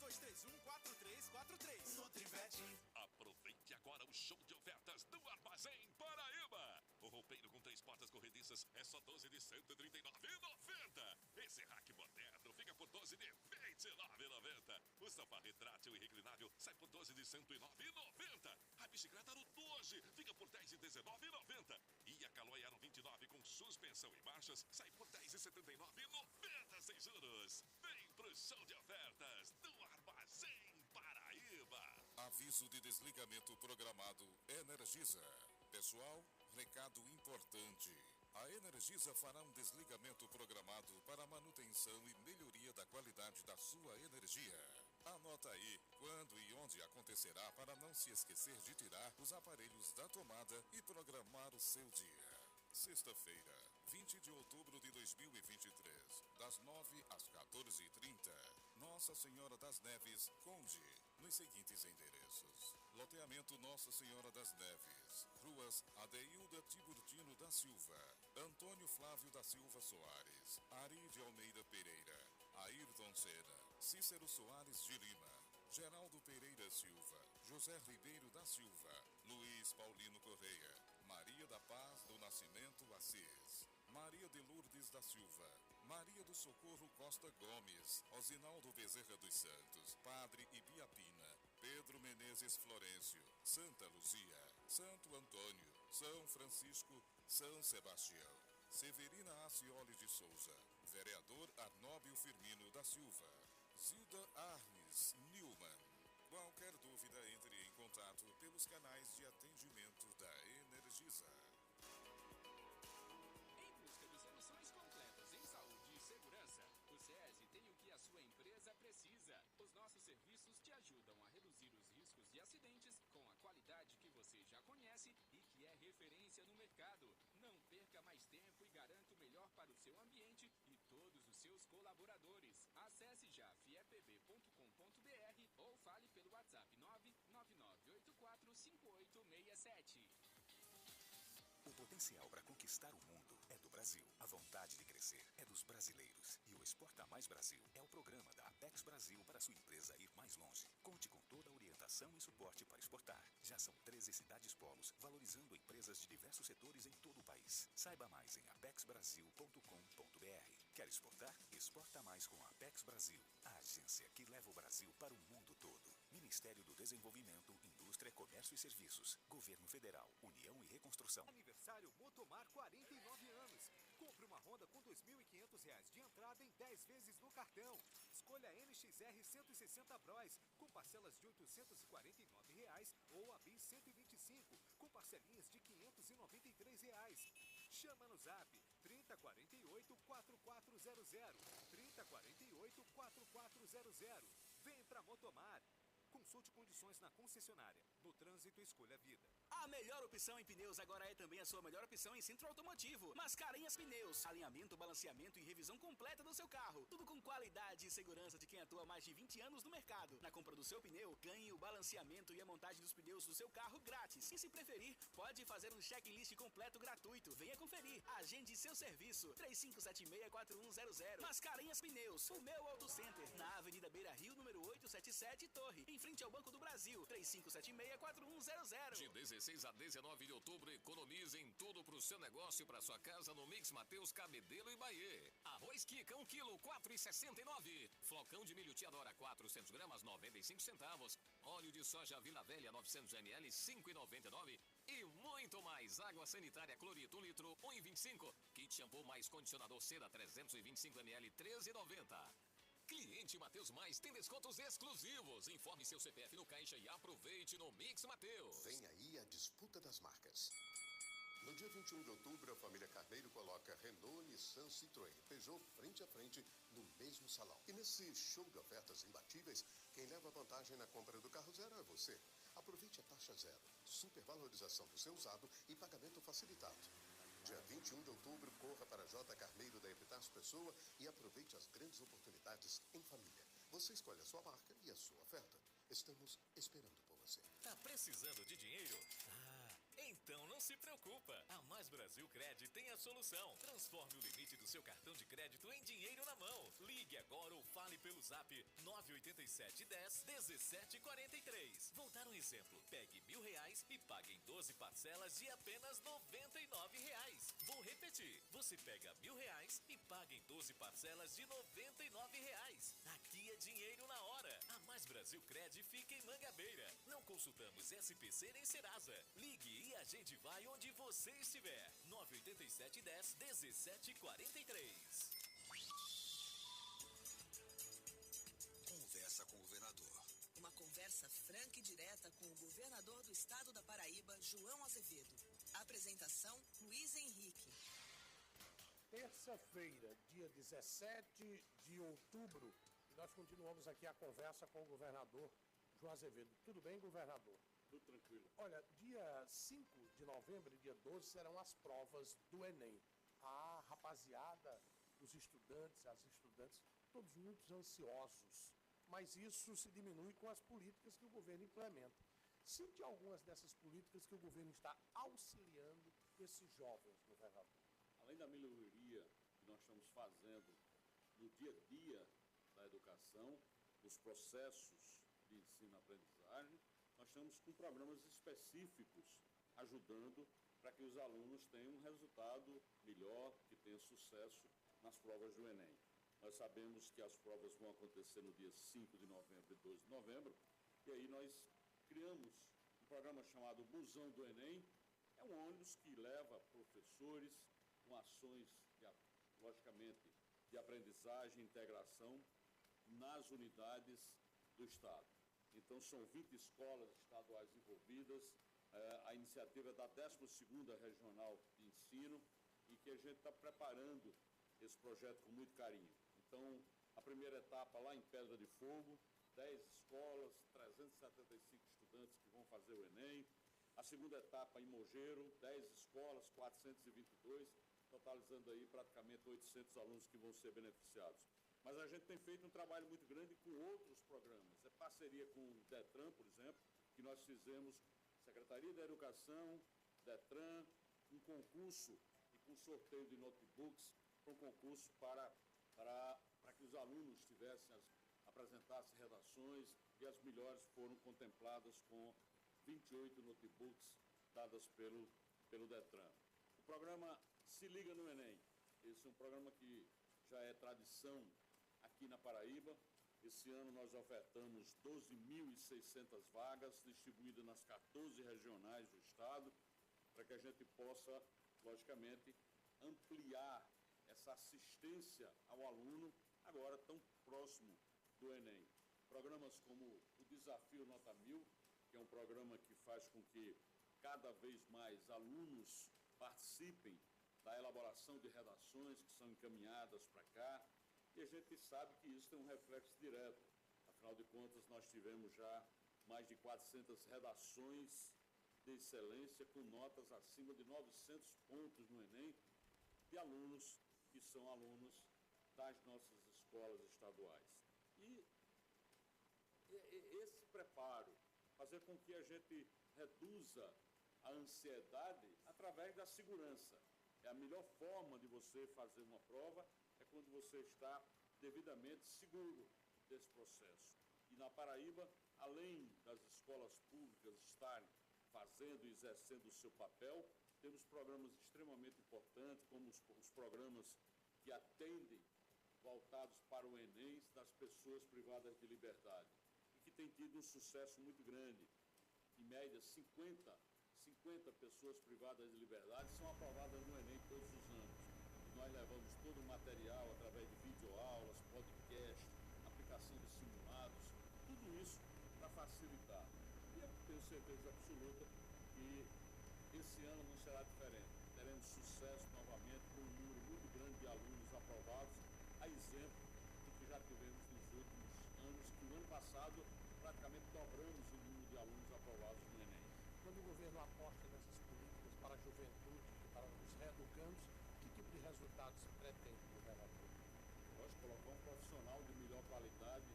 3231-4343. Nutribet. Aproveite agora o show de ofertas do Armazém Paraíba. O roupeiro com 3 portas corrediças é só 12 de R$ 139,90. Esse rack moderno fica por 12 de R$ 29,90. O sofá retrátil e reclinável sai por 12 de R$ 109,90. A bicicleta Aro 12 fica por 10 de R$ 19,90. E a Caloi Aro 29 com suspensão e marchas sai por 10 de R$ 79,90 sem juros. Vem pro show de ofertas do Armazém Paraíba. Aviso de desligamento programado Energisa. Pessoal, recado importante. A Energisa fará um desligamento programado para a manutenção e melhoria da qualidade da sua energia. Anota aí quando e onde acontecerá para não se esquecer de tirar os aparelhos da tomada e programar o seu dia. Sexta-feira, 20 de outubro de 2023, das 9 às 14h30, Nossa Senhora das Neves, Conde, nos seguintes endereços: loteamento Nossa Senhora das Neves, ruas Adeilda Tiburtino da Silva, Antônio Flávio da Silva Soares, Ari de Almeida Pereira, Ayrton Senna, Cícero Soares de Lima, Geraldo Pereira Silva, José Ribeiro da Silva, Luiz Paulino Correia, Maria da Paz do Nascimento Assis, Maria de Lourdes da Silva, Maria do Socorro Costa Gomes, Osinaldo Bezerra dos Santos, Padre Ibiapina, Pedro Menezes Florencio, Santa Luzia, Santo Antônio, São Francisco, São Sebastião, Severina Acioli de Souza, Vereador Arnóbio Firmino da Silva, Zilda Arnes Newman. Qualquer dúvida, entre em contato pelos canais de atendimento da Energisa. Em busca de soluções completas em saúde e segurança, o SESI tem o que a sua empresa precisa. Os nossos serviços te ajudam a reduzir os riscos de acidentes com a qualidade que você já conhece e que é referência no mercado. Não perca mais tempo e garanta o melhor para o seu ambiente e todos os seus colaboradores. Acesse já fiepb.com.br ou fale pelo WhatsApp 999845867. O potencial para conquistar o mundo é do Brasil. A vontade de crescer é dos brasileiros. E o Exporta Mais Brasil é o programa da Apex Brasil para sua empresa ir mais longe. Conte com toda a orientação e suporte para exportar. Já são 13 cidades polos, valorizando empresas de diversos setores em todo o país. Saiba mais em apexbrasil.com.br. Quer exportar? Exporta mais com a Apex Brasil, a agência que leva o Brasil para o mundo todo. Ministério do Desenvolvimento, Indústria, Comércio e Serviços. Governo Federal, União e Reconstrução. Aniversário Motomar 49 anos. Compre uma Honda com R$ 2.500 de entrada em 10 vezes no cartão. Escolha a NXR 160 Bros com parcelas de R$ 849 ou a BIM 125 com parcelinhas de R$ 593. Chama no Zap 3048-4400. 3048-4400. Vem pra Motomar. Consulte condições na concessionária. No trânsito, escolha a vida. A melhor opção em pneus agora é também a sua melhor opção em centro automotivo. Mascarenhas Pneus. Alinhamento, balanceamento e revisão completa do seu carro. Tudo com qualidade e segurança de quem atua há mais de 20 anos no mercado. Na compra do seu pneu, ganhe o balanceamento e a montagem dos pneus do seu carro grátis. E se preferir, pode fazer um checklist completo gratuito. Venha conferir. Agende seu serviço. 3576-4100. Mascarenhas Pneus. O meu Auto Center. Na Avenida Beira Rio, número 877, Torre. Em frente ao Banco do Brasil, 3576-4100. De 16 a 19 de outubro, economize em tudo pro seu negócio e pra sua casa no Mix Mateus, Cabedelo e Bahia. Arroz Kika, 1 kg, 4,69. Flocão de milho Tia Dora, 400 gramas, 95 centavos. Óleo de soja Vila Velha, 900 ml, 5,99. E muito mais. Água sanitária Clorito, 1 litro, 1,25. Kit shampoo mais condicionador Cera, 325 ml, 13,90. Cliente Mateus Mais tem descontos exclusivos. Informe seu CPF no caixa e aproveite no Mix Mateus. Vem aí a disputa das marcas. No dia 21 de outubro, a família Carneiro coloca Renault, Nissan, Citroën e Peugeot frente a frente no mesmo salão. E nesse show de ofertas imbatíveis, quem leva vantagem na compra do carro zero é você. Aproveite a taxa zero, supervalorização do seu usado e pagamento facilitado. Dia 21 de outubro, corra para J. Carneiro da Epitácio Pessoa e aproveite as grandes oportunidades em família. Você escolhe a sua marca e a sua oferta. Estamos esperando por você. Tá precisando de dinheiro? Então não se preocupa, a Mais Brasil Cred tem a solução. Transforme o limite do seu cartão de crédito em dinheiro na mão. Ligue agora ou fale pelo zap 987 10 17 43. Vou dar um exemplo. Pegue R$1.000 e pague em 12 parcelas de apenas R$99. Vou repetir. Você pega R$1.000 e paga em 12 parcelas de R$99. Aqui é dinheiro na hora. A Mais Brasil Cred fica em Mangabeira. Não consultamos SPC nem Serasa. Ligue e a gente vai onde você estiver. 987 10 17 43. Conversa com o governador. Uma conversa franca e direta com o governador do estado da Paraíba, João Azevedo. Apresentação, Luiz Henrique. Terça-feira, dia 17 de outubro, nós continuamos aqui a conversa com o governador João Azevedo. Tudo bem, governador? Tudo tranquilo. Olha, dia 5 de novembro e dia 12 serão as provas do Enem. A rapaziada, os estudantes, as estudantes, todos muito ansiosos. Mas isso se diminui com as políticas que o governo implementa. Cite algumas dessas políticas que o governo está auxiliando esses jovens, governador. Além da melhoria que nós estamos fazendo no dia a dia da educação, os processos de ensino-aprendizagem, nós estamos com programas específicos ajudando para que os alunos tenham um resultado melhor, que tenham sucesso nas provas do Enem. Nós sabemos que as provas vão acontecer no dia 5 de novembro e 12 de novembro, e aí nós criamos um programa chamado Busão do Enem. É um ônibus que leva professores com ações, logicamente, de aprendizagem e integração nas unidades do Estado. Então, são 20 escolas estaduais envolvidas, a iniciativa é da 12ª Regional de Ensino, e que a gente está preparando esse projeto com muito carinho. Então, a primeira etapa lá em Pedra de Fogo, 10 escolas, 375 estudantes que vão fazer o Enem. A segunda etapa em Mogeiro, 10 escolas, 422, totalizando aí praticamente 800 alunos que vão ser beneficiados. Mas a gente tem feito um trabalho muito grande com outros programas. É parceria com o Detran, por exemplo, que nós fizemos, Secretaria da Educação, Detran, um concurso e com sorteio de notebooks, um concurso para que os alunos apresentassem redações, e as melhores foram contempladas com 28 notebooks dadas pelo Detran. O programa Se Liga no Enem, esse é um programa que já é tradição aqui na Paraíba. Esse ano nós ofertamos 12.600 vagas distribuídas nas 14 regionais do estado, para que a gente possa, logicamente, ampliar essa assistência ao aluno agora tão próximo do Enem. Programas como o Desafio Nota 1000, que é um programa que faz com que cada vez mais alunos participem da elaboração de redações que são encaminhadas para cá, e a gente sabe que isso tem um reflexo direto. Afinal de contas, nós tivemos já mais de 400 redações de excelência com notas acima de 900 pontos no Enem, de alunos que são alunos das nossas escolas estaduais. E esse preparo, fazer com que a gente reduza a ansiedade através da segurança. É a melhor forma de você fazer uma prova, é quando você está devidamente seguro desse processo. E na Paraíba, além das escolas públicas estarem fazendo e exercendo o seu papel, temos programas extremamente importantes, como os programas que atendem, voltados para o Enem, das pessoas privadas de liberdade, e que tem tido um sucesso muito grande. Em média, 50 pessoas privadas de liberdade são aprovadas no Enem todos os anos. E nós levamos todo o material através de videoaulas, podcast, aplicação de simulados, tudo isso para facilitar. E eu tenho certeza absoluta que esse ano não será diferente. Teremos sucesso novamente com um número muito grande de alunos aprovados, a exemplo do que já tivemos nos últimos anos, que no ano passado praticamente dobramos o número de alunos aprovados no Enem. Quando o governo aposta nessas políticas para a juventude e para os reeducandos, que tipo de resultados pretende, governador? Nós colocar um profissional de melhor qualidade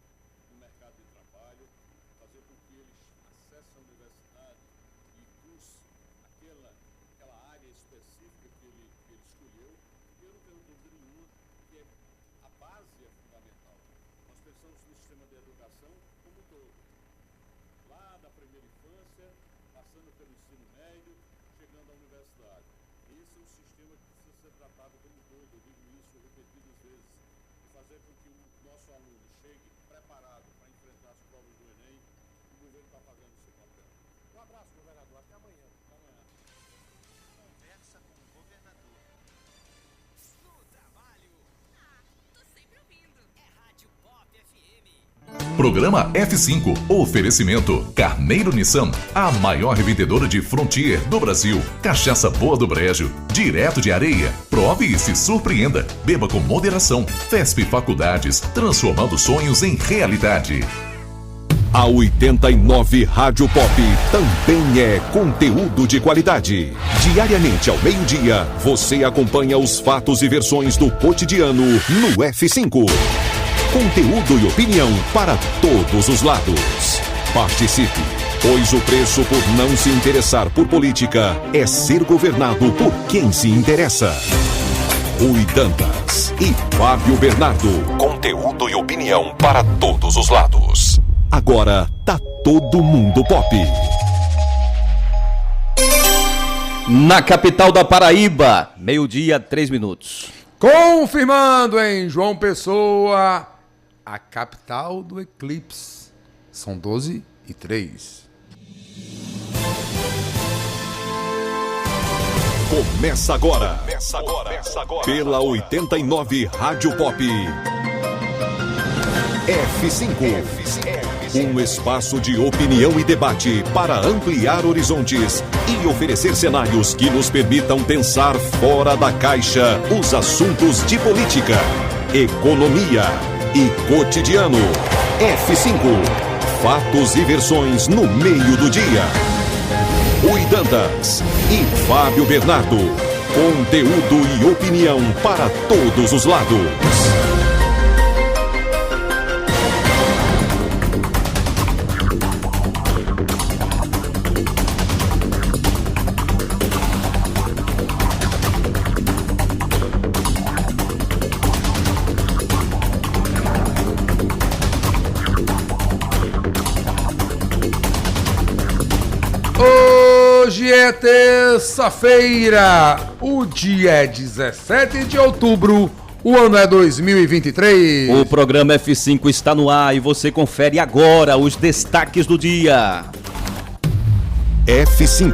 no mercado de trabalho, fazer com que eles acessem a universidade e cursem aquela área específica que ele escolheu, e eu não tenho dúvida nenhuma que a base é fundamental. Nós pensamos no sistema de educação como um todo, lá da primeira infância, passando pelo ensino médio, chegando à universidade. Esse é um sistema que precisa ser tratado como um todo, eu digo isso repetidas vezes, e fazer com que o nosso aluno chegue preparado para enfrentar as provas do Enem. O governo está fazendo o seu papel. Um abraço, governador. Até amanhã. Conversa com o governador. No trabalho. Tô sempre ouvindo. É Rádio Pop FM. Programa F5. Oferecimento Carneiro Nissan, a maior revendedora de Frontier do Brasil. Cachaça boa do Brejo, direto de Areia. Prove e se surpreenda. Beba com moderação. FESP Faculdades, transformando sonhos em realidade. A 89 Rádio Pop também é conteúdo de qualidade. Diariamente ao meio-dia, você acompanha os fatos e versões do cotidiano no F5. Conteúdo e opinião para todos os lados. Participe, pois o preço por não se interessar por política é ser governado por quem se interessa. Rui Dantas e Fábio Bernardo. Conteúdo e opinião para todos os lados. Agora tá todo mundo pop. Na capital da Paraíba, 12:03. Confirmando em João Pessoa, a capital do eclipse. São 12:03. Começa agora. Pela 89 Rádio Pop. F5. Um espaço de opinião e debate para ampliar horizontes e oferecer cenários que nos permitam pensar fora da caixa os assuntos de política, economia e cotidiano. F5. Fatos e versões no meio do dia. Rui Dantas e Fábio Bernardo. Conteúdo e opinião para todos os lados. Hoje é terça-feira, o dia é 17 de outubro, o ano é 2023. O programa F5 está no ar e você confere agora os destaques do dia. F5.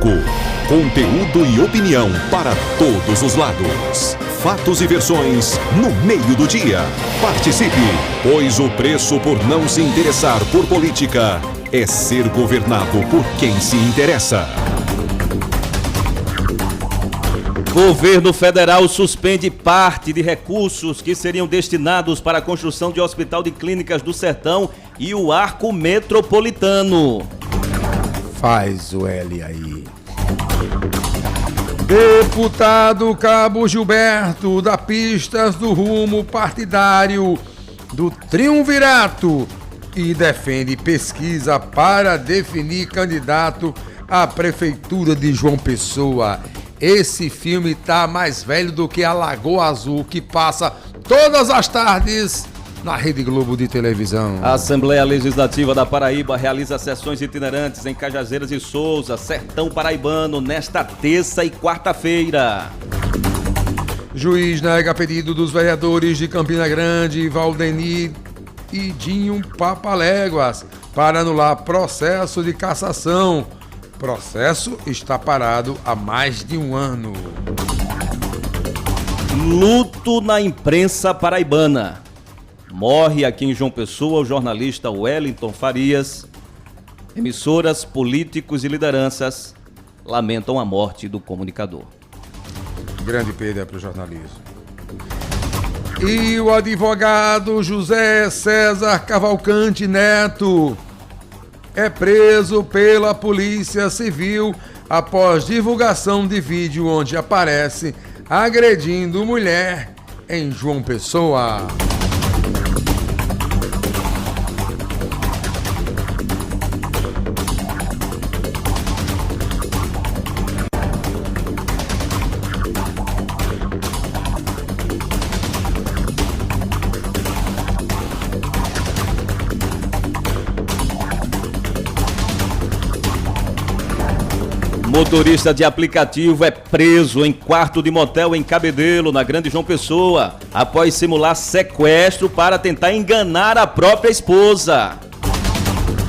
Conteúdo e opinião para todos os lados. Fatos e versões no meio do dia. Participe, pois o preço por não se interessar por política é ser governado por quem se interessa. Governo federal suspende parte de recursos que seriam destinados para a construção de hospital de clínicas do Sertão e o Arco Metropolitano. Faz o L aí. Deputado Cabo Gilberto dá pistas do rumo partidário do Triunvirato e defende pesquisa para definir candidato à Prefeitura de João Pessoa. Esse filme tá mais velho do que a Lagoa Azul, que passa todas as tardes na Rede Globo de televisão. A Assembleia Legislativa da Paraíba realiza sessões itinerantes em Cajazeiras e Souza, Sertão Paraibano, nesta terça e quarta-feira. Juiz nega pedido dos vereadores de Campina Grande, Valdeni e Dinho Papaléguas para anular processo de cassação. Processo está parado há mais de um ano. Luto na imprensa paraibana. Morre aqui em João Pessoa o jornalista Wellington Farias. Emissoras, políticos e lideranças lamentam a morte do comunicador. Grande perda para o jornalismo. E o advogado José César Cavalcante Neto é preso pela Polícia Civil após divulgação de vídeo onde aparece agredindo mulher em João Pessoa. Motorista de aplicativo é preso em quarto de motel em Cabedelo, na Grande João Pessoa, após simular sequestro para tentar enganar a própria esposa.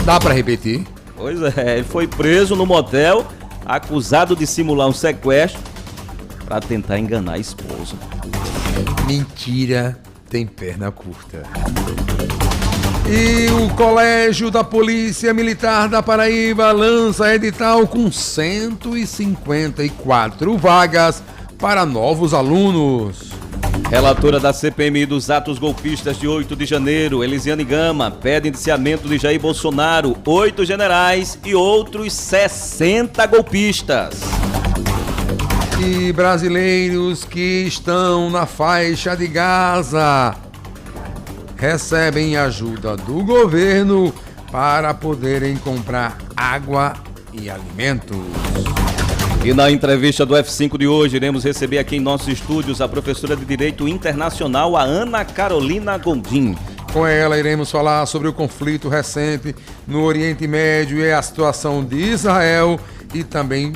Dá pra repetir? Pois é, ele foi preso no motel, acusado de simular um sequestro para tentar enganar a esposa. Mentira tem perna curta. E o Colégio da Polícia Militar da Paraíba lança edital com 154 vagas para novos alunos. Relatora da CPMI dos atos golpistas de 8 de janeiro, Elisiane Gama, pede indiciamento de Jair Bolsonaro, 8 generais e outros 60 golpistas. E brasileiros que estão na faixa de Gaza recebem ajuda do governo para poderem comprar água e alimentos. E na entrevista do F5 de hoje, iremos receber aqui em nossos estúdios a professora de Direito Internacional, a Ana Carolina Gondim. Com ela iremos falar sobre o conflito recente no Oriente Médio e a situação de Israel e também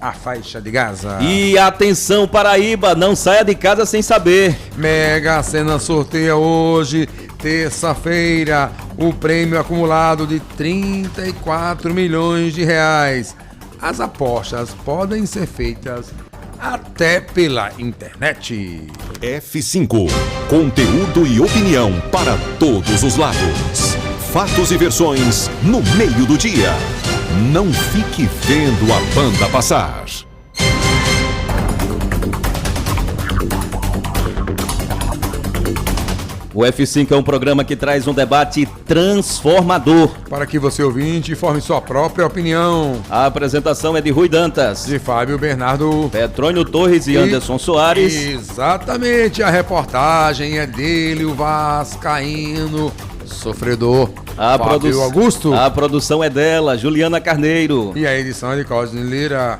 a faixa de Gaza. E atenção, Paraíba, não saia de casa sem saber. Mega Sena sorteia hoje, terça-feira, o prêmio acumulado de 34 milhões de reais. As apostas podem ser feitas até pela internet. F5, conteúdo e opinião para todos os lados. Fatos e versões no meio do dia. Não fique vendo a banda passar. O F5 é um programa que traz um debate transformador. Para que você, ouvinte, forme sua própria opinião. A apresentação é de Rui Dantas, de Fábio Bernardo, Petrônio Torres e Anderson Soares. Exatamente, a reportagem é dele, o vascaíno sofredor, Fábio Augusto. A produção é dela, Juliana Carneiro. E a edição é de Cosme Lira.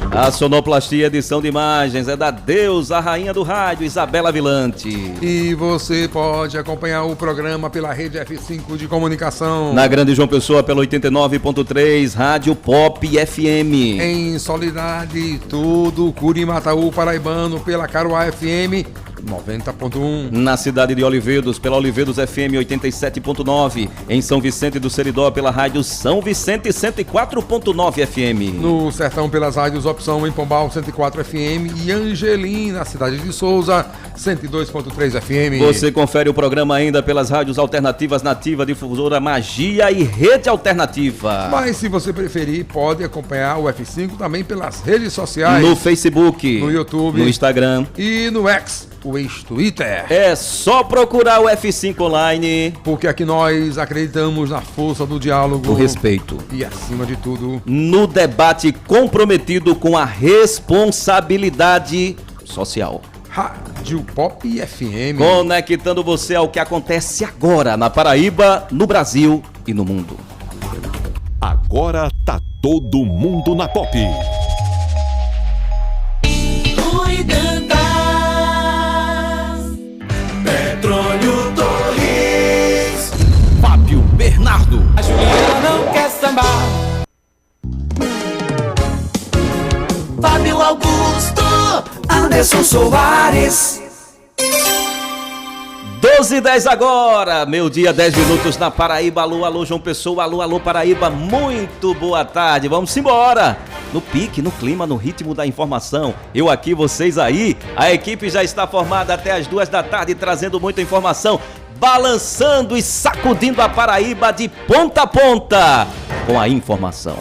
A sonoplastia e edição de imagens é da deusa, a rainha do rádio, Isabela Vilante. E você pode acompanhar o programa pela rede F5 de comunicação. Na Grande João Pessoa, pelo 89.3, Rádio Pop FM. Em Soledade, tudo Curimataú Paraibano, pela Caruá FM 90.1. Na cidade de Olivedos, pela Olivedos FM 87.9. Em São Vicente do Seridó, pela rádio São Vicente 104.9 FM. No Sertão, pelas rádios Opção em Pombal 104 FM e Angelim, na cidade de Souza 102.3 FM. Você confere o programa ainda pelas rádios alternativas Nativa, Difusora Magia e Rede Alternativa. Mas se você preferir, pode acompanhar o F5 também pelas redes sociais. No Facebook, no YouTube, no Instagram e no X, o ex-Twitter. É só procurar o F5 Online. Porque aqui nós acreditamos na força do diálogo, do respeito e, acima de tudo, no debate comprometido com a responsabilidade social. Rádio Pop FM. Conectando você ao que acontece agora na Paraíba, no Brasil e no mundo. Agora tá todo mundo na Pop. Petrônio Torres, Fábio Bernardo. A Juliana não quer sambar. Fábio Augusto, Anderson Soares. 12h10 agora, meu dia, 10 minutos na Paraíba. Alô, alô, João Pessoa, alô, alô, Paraíba, muito boa tarde. Vamos embora. No pique, no clima, no ritmo da informação. Eu aqui, vocês aí. A equipe já está formada até as 2 da tarde, trazendo muita informação, balançando e sacudindo a Paraíba de ponta a ponta com a informação.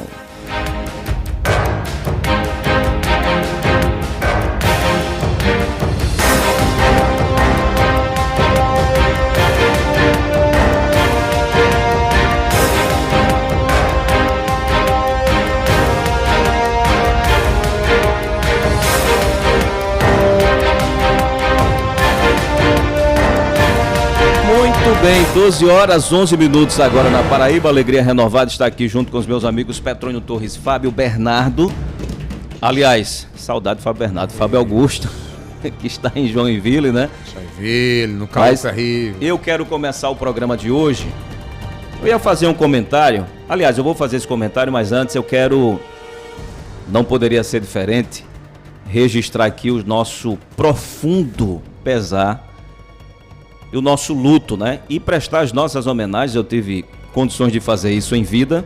Muito bem, 12 horas, 11 minutos agora na Paraíba. Alegria renovada está aqui junto com os meus amigos Petrônio Torres, Fábio Bernardo. Aliás, saudade do Fábio Bernardo, Fábio Augusto, que está em Joinville, né? Joinville, no Cabo Ferreiro. Eu quero começar o programa de hoje. Eu ia fazer um comentário. Aliás, eu vou fazer esse comentário, mas antes eu quero não poderia ser diferente, registrar aqui o nosso profundo pesar e o nosso luto, né? E prestar as nossas homenagens. Eu tive condições de fazer isso em vida,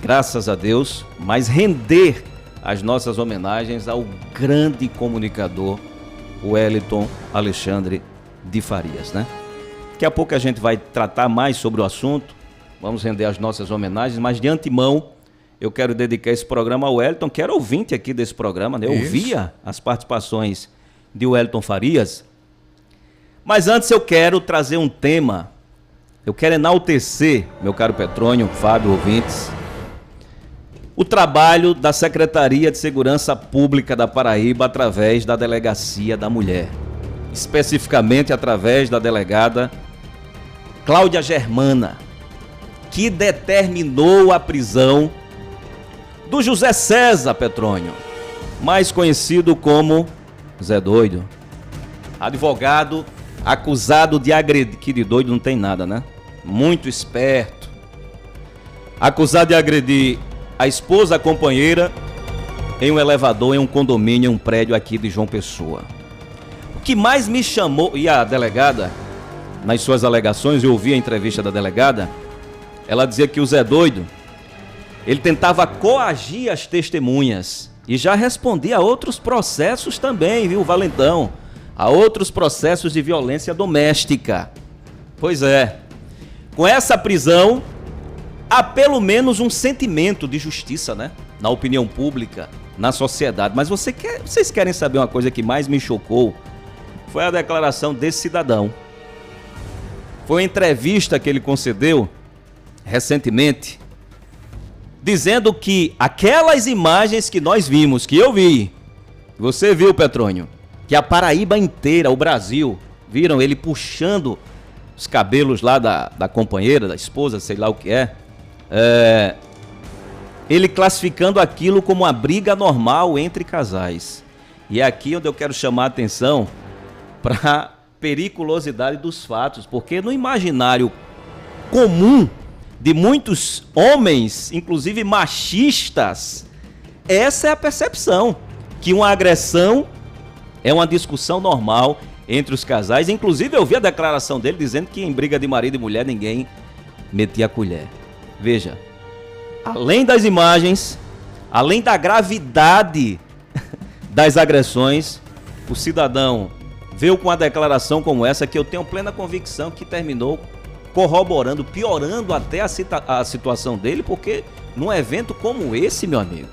graças a Deus, mas render as nossas homenagens ao grande comunicador Wellington Alexandre de Farias, né? Daqui a pouco a gente vai tratar mais sobre o assunto, vamos render as nossas homenagens, mas de antemão eu quero dedicar esse programa ao Wellington, que era ouvinte aqui desse programa, né? Eu ouvia as participações de Wellington Farias. Mas antes eu quero trazer um tema, eu quero enaltecer, meu caro Petrônio, Fábio, ouvintes, o trabalho da Secretaria de Segurança Pública da Paraíba através da Delegacia da Mulher, especificamente através da delegada Cláudia Germana, que determinou a prisão do José César Petrônio, mais conhecido como Zé Doido, advogado acusado de agredir, que de doido não tem nada, né? Muito esperto, acusado de agredir a esposa, a companheira, em um elevador, em um condomínio, em um prédio aqui de João Pessoa. O que mais me chamou, e a delegada, nas suas alegações, eu ouvi a entrevista da delegada, ela dizia que o Zé Doido, ele tentava coagir as testemunhas, e já respondia a outros processos também, viu, Valentão? A outros processos de violência doméstica. Pois é, com essa prisão, há pelo menos um sentimento de justiça, né? Na opinião pública, na sociedade. Mas vocês querem saber uma coisa que mais me chocou? Foi a declaração desse cidadão. Foi uma entrevista que ele concedeu recentemente, dizendo que aquelas imagens que nós vimos, que eu vi, você viu, Petrônio, que a Paraíba inteira, o Brasil, viram ele puxando os cabelos lá da companheira, da esposa, sei lá o que é, ele classificando aquilo como uma briga normal entre casais. E é aqui onde eu quero chamar a atenção para a periculosidade dos fatos, porque no imaginário comum de muitos homens, inclusive machistas, essa é a percepção, que uma agressão é uma discussão normal entre os casais. Inclusive eu vi a declaração dele dizendo que em briga de marido e mulher ninguém metia a colher. Veja, além das imagens, além da gravidade das agressões, o cidadão veio com uma declaração como essa, que eu tenho plena convicção que terminou corroborando, piorando até a situação dele, porque num evento como esse, meu amigo,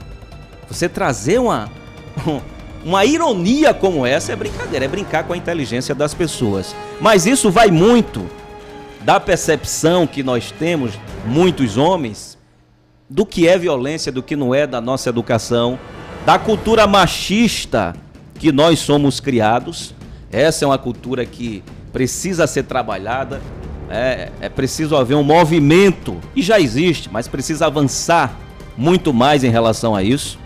você trazer uma ironia como essa é brincadeira, é brincar com a inteligência das pessoas. Mas isso vai muito da percepção que nós temos, muitos homens, do que é violência, do que não é, da nossa educação, da cultura machista que nós somos criados. Essa é uma cultura que precisa ser trabalhada, é preciso haver um movimento, e já existe, mas precisa avançar muito mais em relação a isso,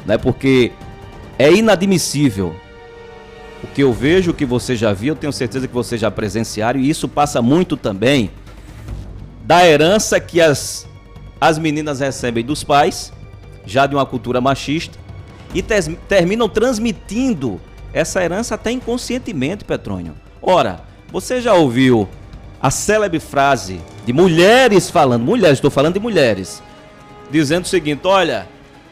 né? Porque é inadmissível o que eu vejo, o que você já viu, eu tenho certeza que você já presenciaram, e isso passa muito também da herança que as meninas recebem dos pais, já de uma cultura machista, e terminam transmitindo essa herança até inconscientemente, Petrônio. Ora, você já ouviu a célebre frase de mulheres falando, estou falando de mulheres, dizendo o seguinte: olha,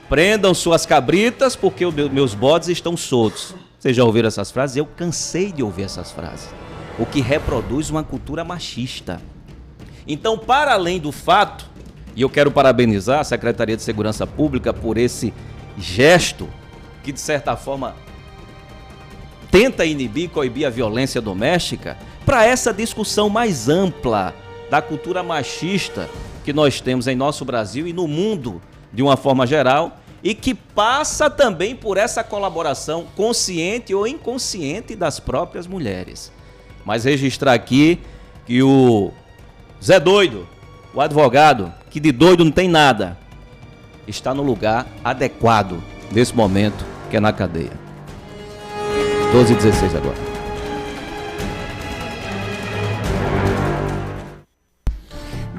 prendam suas cabritas porque meus bodes estão soltos. Vocês já ouviram essas frases? Eu cansei de ouvir essas frases. O que reproduz uma cultura machista. Então, para além do fato, e eu quero parabenizar a Secretaria de Segurança Pública por esse gesto que, de certa forma, tenta inibir e coibir a violência doméstica, para essa discussão mais ampla da cultura machista que nós temos em nosso Brasil e no mundo de uma forma geral, e que passa também por essa colaboração consciente ou inconsciente das próprias mulheres. Mas registrar aqui que o Zé Doido, o advogado, que de doido não tem nada, está no lugar adequado nesse momento, que é na cadeia. 12h16 agora.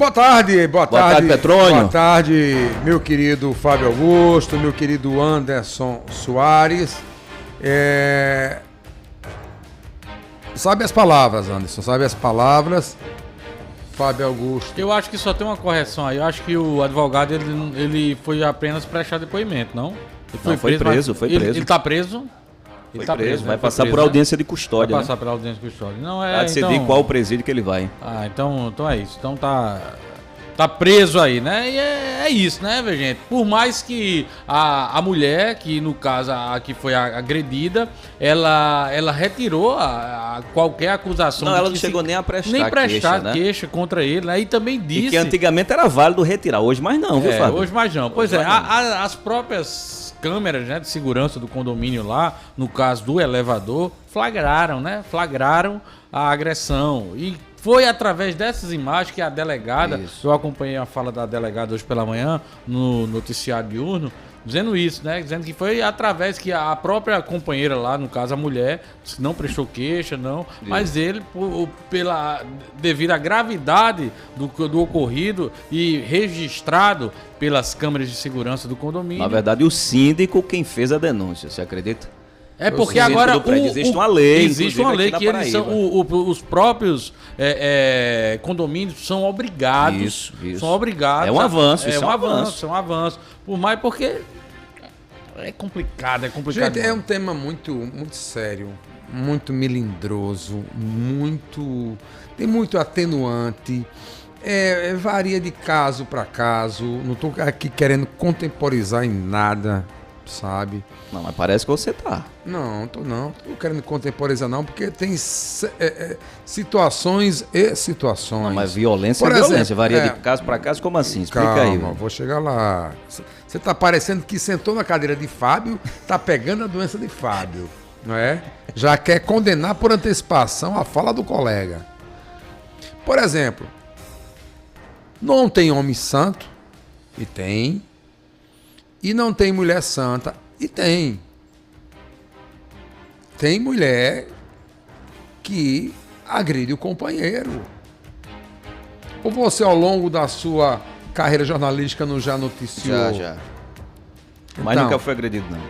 Boa tarde, Boa tarde, Petrônio. Boa tarde, meu querido Fábio Augusto, meu querido Anderson Soares. Sabe as palavras, Anderson, sabe as palavras, Fábio Augusto. Eu acho que só tem uma correção aí. Eu acho que o advogado, ele foi apenas prestar depoimento, não? Ele foi preso. Ele tá preso? Ele tá preso, vai passar por audiência de custódia. Vai passar pela audiência de custódia. Não, vai decidir qual o presídio que ele vai. Ah, então é isso. Então tá preso aí, né? E é isso, né, gente? Por mais que a mulher, que no caso a que foi agredida, ela retirou qualquer acusação. Não, ela não chegou nem a prestar queixa contra ele, né? E também disse... E que antigamente era válido retirar, hoje mais não, viu, Fábio? Hoje mais não. Pois as próprias câmeras, né, de segurança do condomínio lá, no caso do elevador, flagraram a agressão. E foi através dessas imagens que a delegada, eu acompanhei a fala da delegada hoje pela manhã no noticiário diurno, dizendo isso, né? Dizendo que foi através que a própria companheira lá, no caso a mulher, não prestou queixa, não, mas ele, devido à gravidade do ocorrido e registrado pelas câmeras de segurança do condomínio. Na verdade, o síndico quem fez a denúncia, você acredita? É porque agora existe uma lei. Existe uma lei que eles são, os próprios condomínios são obrigados. Isso. São obrigados. É um avanço, é um avanço. Por mais porque é complicado. Gente, é um tema muito, muito sério, muito melindroso, tem muito atenuante. Varia de caso para caso. Não estou aqui querendo contemporizar em nada, sabe? Não, mas parece que você tá. Não tô querendo contemporizar não, porque tem situações e situações. Não, mas violência é violência, varia de caso para caso, como assim? Explica aí. Vou chegar lá. Você tá parecendo que sentou na cadeira de Fábio, tá pegando a doença de Fábio, não é? Já quer condenar por antecipação a fala do colega. Por exemplo, não tem homem santo, e tem, e não tem mulher santa, e tem. Tem mulher que agride o companheiro. Ou você, ao longo da sua carreira jornalística, não já noticiou? Já. Mas nunca foi agredido, não.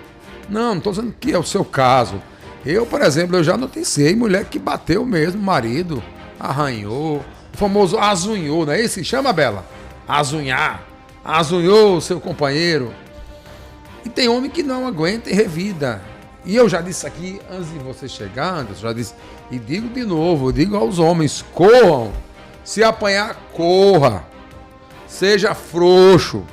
Não estou dizendo que é o seu caso. Eu, por exemplo, eu já noticiei mulher que bateu mesmo o marido, arranhou, o famoso azunhou, não é esse? Chama, Bela? Azunhar. Azunhou o seu companheiro. E tem homem que não aguenta e revida. E eu já disse aqui, antes de você chegar, Anderson, já disse, e digo de novo, eu digo aos homens, corram. Se apanhar, corra. Seja frouxo.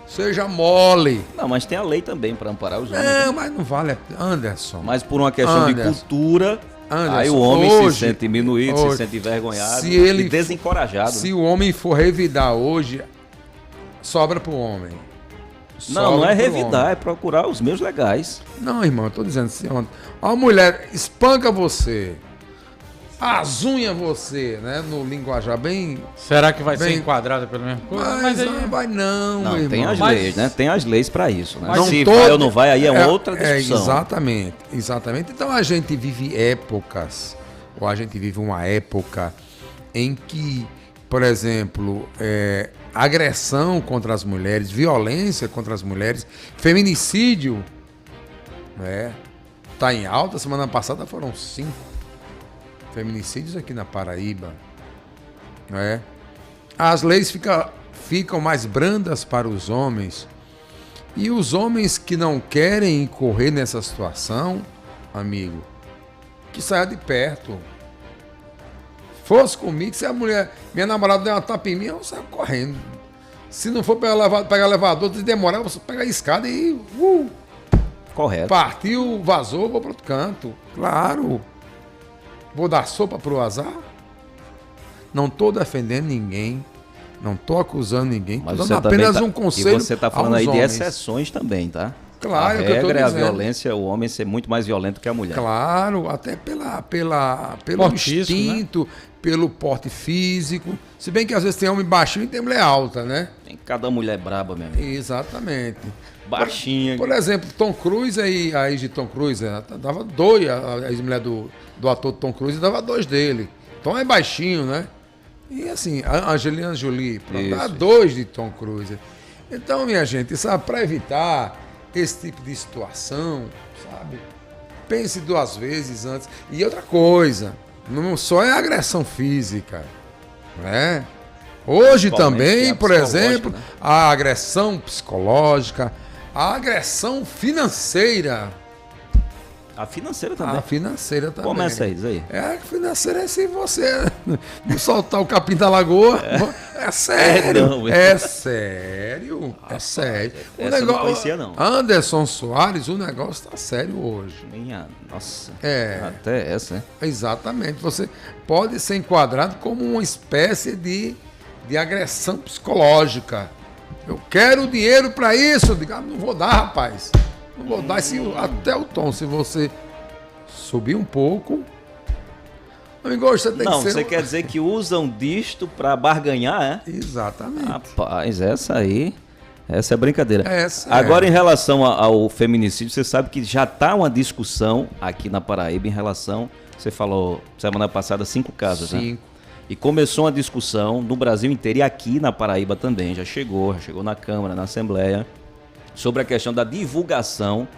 Seja mole. Não, mas tem a lei também para amparar os homens. Não, mas não vale, Anderson. Mas por uma questão de cultura, aí o homem se sente diminuído, se sente envergonhado e desencorajado. Se o homem for revidar hoje, sobra pro homem. Não é revidar, é procurar os meios legais. Não, irmão, eu tô dizendo assim, a mulher espanca você, azunha você, né, no linguajar bem... Será que vai ser enquadrada pela mesma coisa? Mas não vai não, meu irmão. Tem as leis, né? Tem as leis para isso, né? Se vai ou não vai, aí é outra discussão. Exatamente. Então a gente vive épocas, ou a gente vive uma época em que, por exemplo, agressão contra as mulheres, violência contra as mulheres, feminicídio, né? Tá em alta. Semana passada foram 5 feminicídios aqui na Paraíba, né? As leis ficam mais brandas para os homens, e os homens que não querem incorrer nessa situação, amigo, que saia de perto. Fosse comigo, se a mulher, minha namorada der uma tapa em mim, eu saio correndo. Se não for pegar elevador, se demorar, você pega a escada e... Correto. Partiu, vazou, vou para outro canto. Claro. Vou dar sopa pro azar? Não estou defendendo ninguém. Não estou acusando ninguém. Estou dando apenas um conselho. E você está falando aí de exceções também, tá? Claro, a regra é a violência, o homem ser muito mais violento que a mulher. Claro, até pelo instinto, né? Pelo porte físico. Se bem que às vezes tem homem baixinho e tem mulher alta, né? Tem cada mulher braba mesmo. Exatamente. Baixinha. Por exemplo, Tom Cruise, a ex de Tom Cruise, dava 2, a ex-mulher do ator Tom Cruise dava 2 dele. Tom é baixinho, né? E assim, a Angelina Jolie, a 2 de Tom Cruise. Então, minha gente, sabe, para evitar esse tipo de situação, sabe, pense 2 vezes antes. E outra coisa, não só é agressão física, né? Hoje também, por exemplo, né? A agressão psicológica, a agressão financeira. A financeira também. A financeira também. Começa isso aí. A financeira é se você não soltar o capim da lagoa. É sério. É sério. É sério. O negócio, não conhecia, não. Anderson Soares, o negócio tá sério hoje. Minha nossa. Até essa, né? Exatamente. Você pode ser enquadrado como uma espécie de agressão psicológica. Eu quero dinheiro para isso. Eu digo, não vou dar, rapaz. Não vou dar até o tom. Se você subir um pouco. Amigo, você tem que ser. Você quer dizer que usam disto para barganhar, é? Exatamente. Rapaz, essa é brincadeira. Agora, em relação ao feminicídio, você sabe que já está uma discussão aqui na Paraíba em relação. Você falou semana passada 5 casos, 5. né? E começou uma discussão no Brasil inteiro e aqui na Paraíba também. Já chegou na Câmara, na Assembleia, sobre a questão da divulgação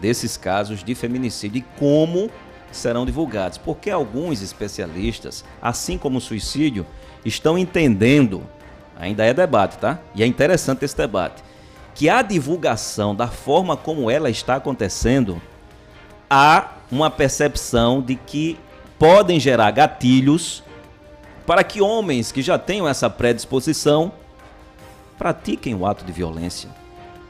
desses casos de feminicídio e como serão divulgados. Porque alguns especialistas, assim como o suicídio, estão entendendo, ainda é debate, tá? E é interessante esse debate, que a divulgação da forma como ela está acontecendo, há uma percepção de que podem gerar gatilhos para que homens que já tenham essa predisposição pratiquem o ato de violência.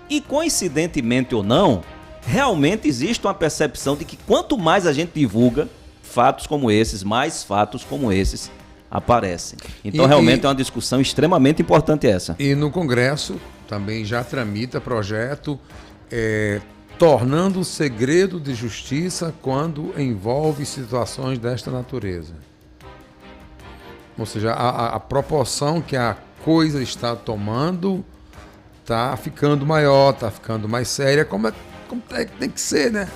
E coincidentemente ou não, realmente existe uma percepção de que quanto mais a gente divulga fatos como esses, mais fatos como esses aparecem. Então realmente é uma discussão extremamente importante essa. E no Congresso também já tramita projeto tornando o segredo de justiça quando envolve situações desta natureza. Ou seja, a proporção que a coisa está tomando está ficando maior, está ficando mais séria, como tem que ser, né?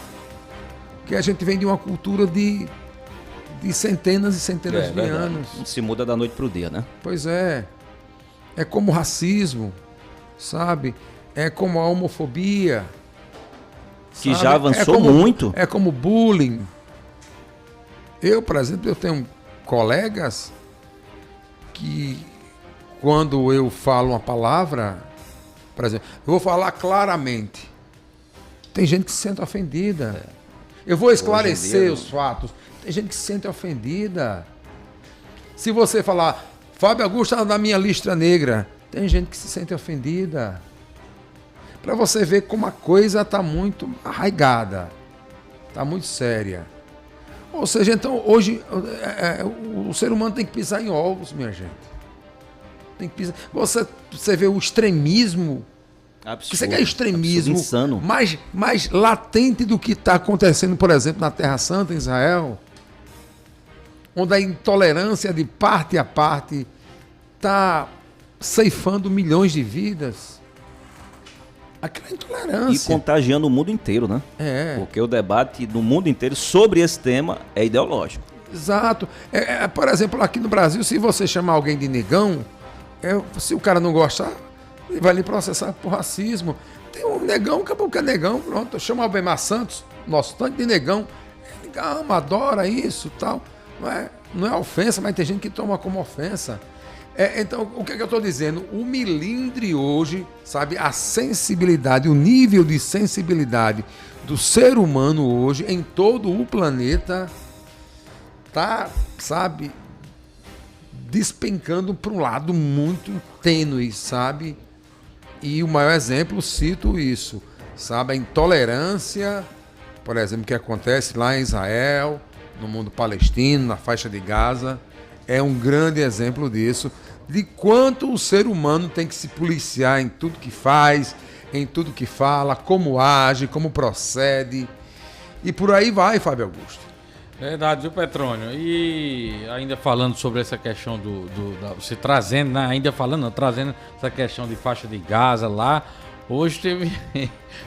Porque a gente vem de uma cultura de centenas e centenas de anos. Não se muda da noite para o dia, né? Pois é. É como o racismo, sabe? É como a homofobia. Que já avançou muito. É como bullying. Eu, por exemplo, eu tenho colegas que quando eu falo uma palavra, por exemplo, eu vou falar claramente, tem gente que se sente ofendida. Eu vou esclarecer os fatos, tem gente que se sente ofendida. Se você falar, Fábio Augusto está na minha lista negra, tem gente que se sente ofendida. Para você ver como a coisa está muito arraigada, está muito séria. Ou seja, então, hoje, o ser humano tem que pisar em ovos, minha gente. Tem que pisar. Você vê o extremismo. Absurdo, você quer extremismo insano. Mais latente do que está acontecendo, por exemplo, na Terra Santa, em Israel, onde a intolerância de parte a parte está ceifando milhões de vidas. Aquela intolerância. E contagiando o mundo inteiro, né? Porque o debate no mundo inteiro sobre esse tema é ideológico. Exato. Por exemplo, aqui no Brasil, se você chamar alguém de negão, se o cara não gostar, ele vai lhe processar por racismo. Tem um negão, acabou que é negão, pronto. Chama o Albemar Santos, nosso tanque de negão. Ele ama, adora isso e tal. Não é ofensa, mas tem gente que toma como ofensa. Então, o que eu estou dizendo? O milindre hoje, sabe, a sensibilidade, o nível de sensibilidade do ser humano hoje em todo o planeta está, sabe, despencando para um lado muito tênue, sabe? E o maior exemplo, cito isso, sabe, a intolerância, por exemplo, que acontece lá em Israel, no mundo palestino, na faixa de Gaza, é um grande exemplo disso, de quanto o ser humano tem que se policiar em tudo que faz, em tudo que fala, como age, como procede. E por aí vai, Fábio Augusto. Verdade, viu, Petrônio? E ainda falando sobre essa questão você trazendo, né? Trazendo essa questão de faixa de Gaza lá, Hoje teve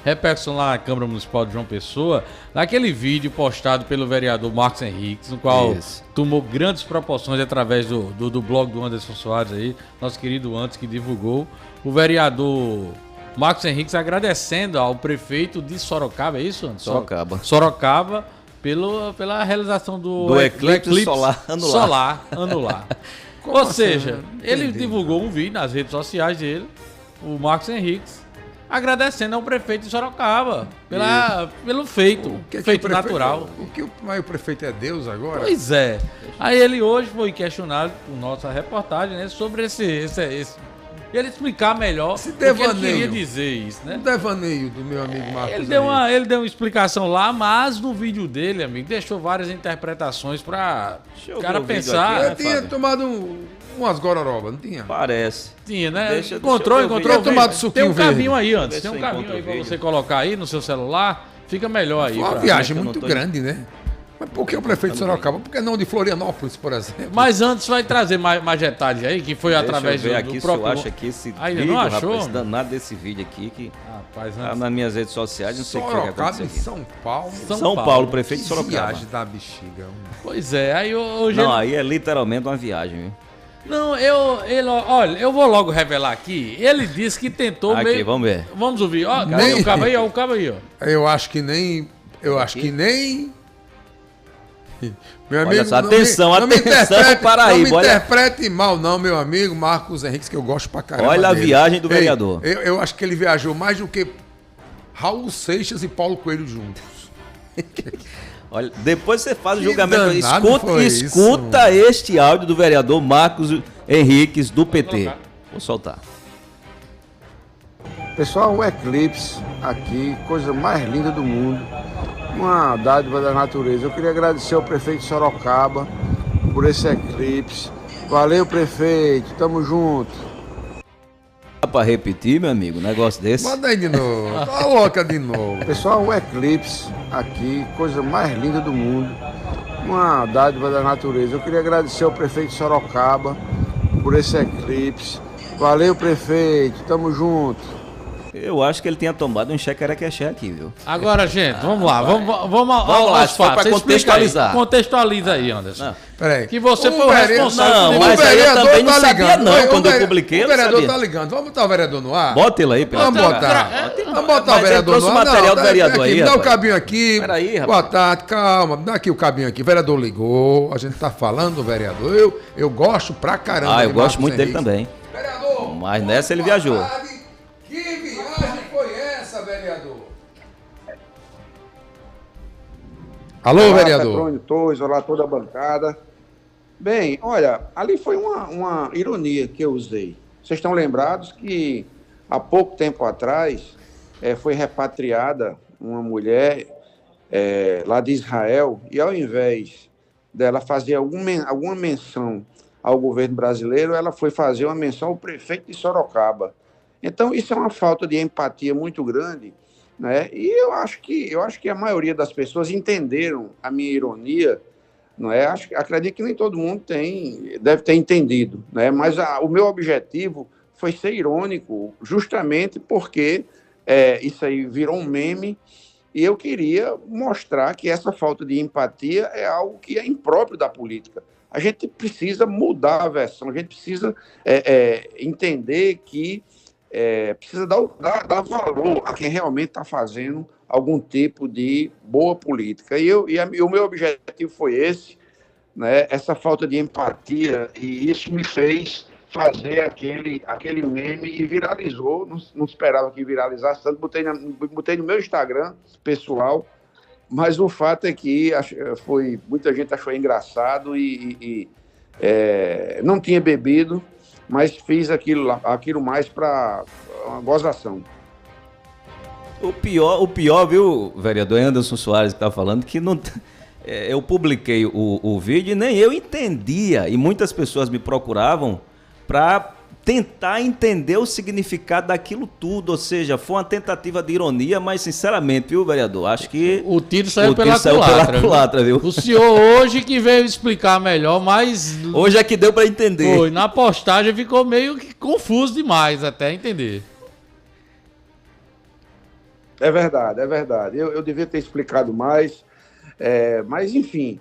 repercussão lá na Câmara Municipal de João Pessoa, naquele vídeo postado pelo vereador Marcos Henriques, no qual tomou grandes proporções através do blog do Anderson Soares aí, nosso querido Anderson, que divulgou. O vereador Marcos Henriques agradecendo ao prefeito de Sorocaba, é isso, Anderson? Sorocaba, pela realização do eclipse solar anular. Ou seja, ele divulgou um vídeo nas redes sociais dele, o Marcos Henriques, agradecendo ao prefeito de Sorocaba pelo feito natural. Mas o prefeito é Deus agora? Pois é. Aí ele hoje foi questionado por nossa reportagem, né, sobre esse ele explicar melhor o que ele queria dizer isso, né? O devaneio do meu amigo Marcos. Ele deu uma explicação lá, mas no vídeo dele, amigo, deixou várias interpretações para o cara pensar. Ele tinha tomado umas gororobas, não tinha? Parece. Tinha, né? Encontrou. Tomado suquinho verde. Tem um caminho aí, antes. Tem um caminho aí para você colocar aí no seu celular. Fica melhor aí. Foi uma viagem muito grande, né? Mas por que o prefeito de Sorocaba? Por que não de Florianópolis, por exemplo? Mas antes vai trazer mais detalhes aí, que foi através do próprio... Deixa eu ver aqui se eu acho aqui esse vídeo, não achou? Rapaz, danado desse vídeo aqui, que rapaz, tá nas minhas redes sociais, não sei o que aconteceu aqui. São Paulo. São Paulo, prefeito de Sorocaba. Viagem da bexiga. Pois é, aí hoje... Não, aí é literalmente uma viagem, viu? Não, olha, eu vou logo revelar aqui. Ele disse que tentou aqui, vamos ver. Vamos ouvir. Ó, o cabo aí, ó. Eu acho que nem... Meu amigo, olha só, atenção, para aí. Não me interprete mal, não, meu amigo Marcos Henriques, que eu gosto pra caramba. Olha a viagem do vereador. Eu acho que ele viajou mais do que Raul Seixas e Paulo Coelho juntos. Olha, depois você faz o julgamento. Escuta este áudio do vereador Marcos Henriques, do PT. Vou soltar. Pessoal, o eclipse aqui, coisa mais linda do mundo. Uma dádiva da natureza. Eu queria agradecer ao prefeito de Sorocaba por esse eclipse. Valeu, prefeito. Tamo junto. Dá pra repetir, meu amigo, um negócio desse? Manda aí de novo. Coloca de novo. Pessoal, o eclipse aqui, coisa mais linda do mundo. Uma dádiva da natureza. Eu queria agradecer ao prefeito de Sorocaba por esse eclipse. Valeu, prefeito. Tamo junto. Eu acho que ele tinha tomado um xequerequexé aqui, viu? Agora, gente, vamos lá. Vamos aos fatos. Para contextualizar. Contextualiza aí, Anderson. Peraí. Que você foi o responsável. Não, mas aí eu também não sabia não, quando eu publiquei. O vereador tá ligando. Vamos botar o vereador no ar? Bota ele aí, pelo Vamos botar o vereador no ar. Trouxe o material do vereador aí, dá o cabinho aqui. Peraí, rapaz. Boa tarde, calma. Dá aqui o cabinho aqui. O vereador ligou. A gente tá falando do vereador. Eu gosto pra caramba. Eu gosto muito dele também. Vereador. Mas nessa ele viajou. Que viagem foi essa, vereador? Alô, olá, vereador. Petrônio Torres, olá toda a bancada. Bem, olha, ali foi uma ironia que eu usei. Vocês estão lembrados que há pouco tempo atrás foi repatriada uma mulher lá de Israel e ao invés dela fazer alguma menção ao governo brasileiro, ela foi fazer uma menção ao prefeito de Sorocaba. Então, isso é uma falta de empatia muito grande, né? E eu acho que a maioria das pessoas entenderam a minha ironia, não é? Acredito que nem todo mundo deve ter entendido, né? Mas o meu objetivo foi ser irônico, justamente porque isso aí virou um meme e eu queria mostrar que essa falta de empatia é algo que é impróprio da política. A gente precisa mudar a versão, a gente precisa entender que precisa dar valor a quem realmente está fazendo algum tipo de boa política. E o meu objetivo foi esse, né, essa falta de empatia, e isso me fez fazer aquele meme e viralizou. Não esperava que viralizasse tanto, botei no meu Instagram pessoal, mas o fato é que muita gente achou engraçado e não tinha bebido, mas fiz aquilo mais para uma gozação. O pior, viu, vereador Anderson Soares, que está falando, que não, eu publiquei o vídeo e nem eu entendia, e muitas pessoas me procuravam para tentar entender o significado daquilo tudo, ou seja, foi uma tentativa de ironia, mas sinceramente, viu, vereador, acho que o tiro saiu pela culatra, viu? O senhor hoje que veio explicar melhor, mas hoje é que deu para entender. Foi, na postagem ficou meio que confuso demais até entender. É verdade. Eu devia ter explicado mais, mas enfim,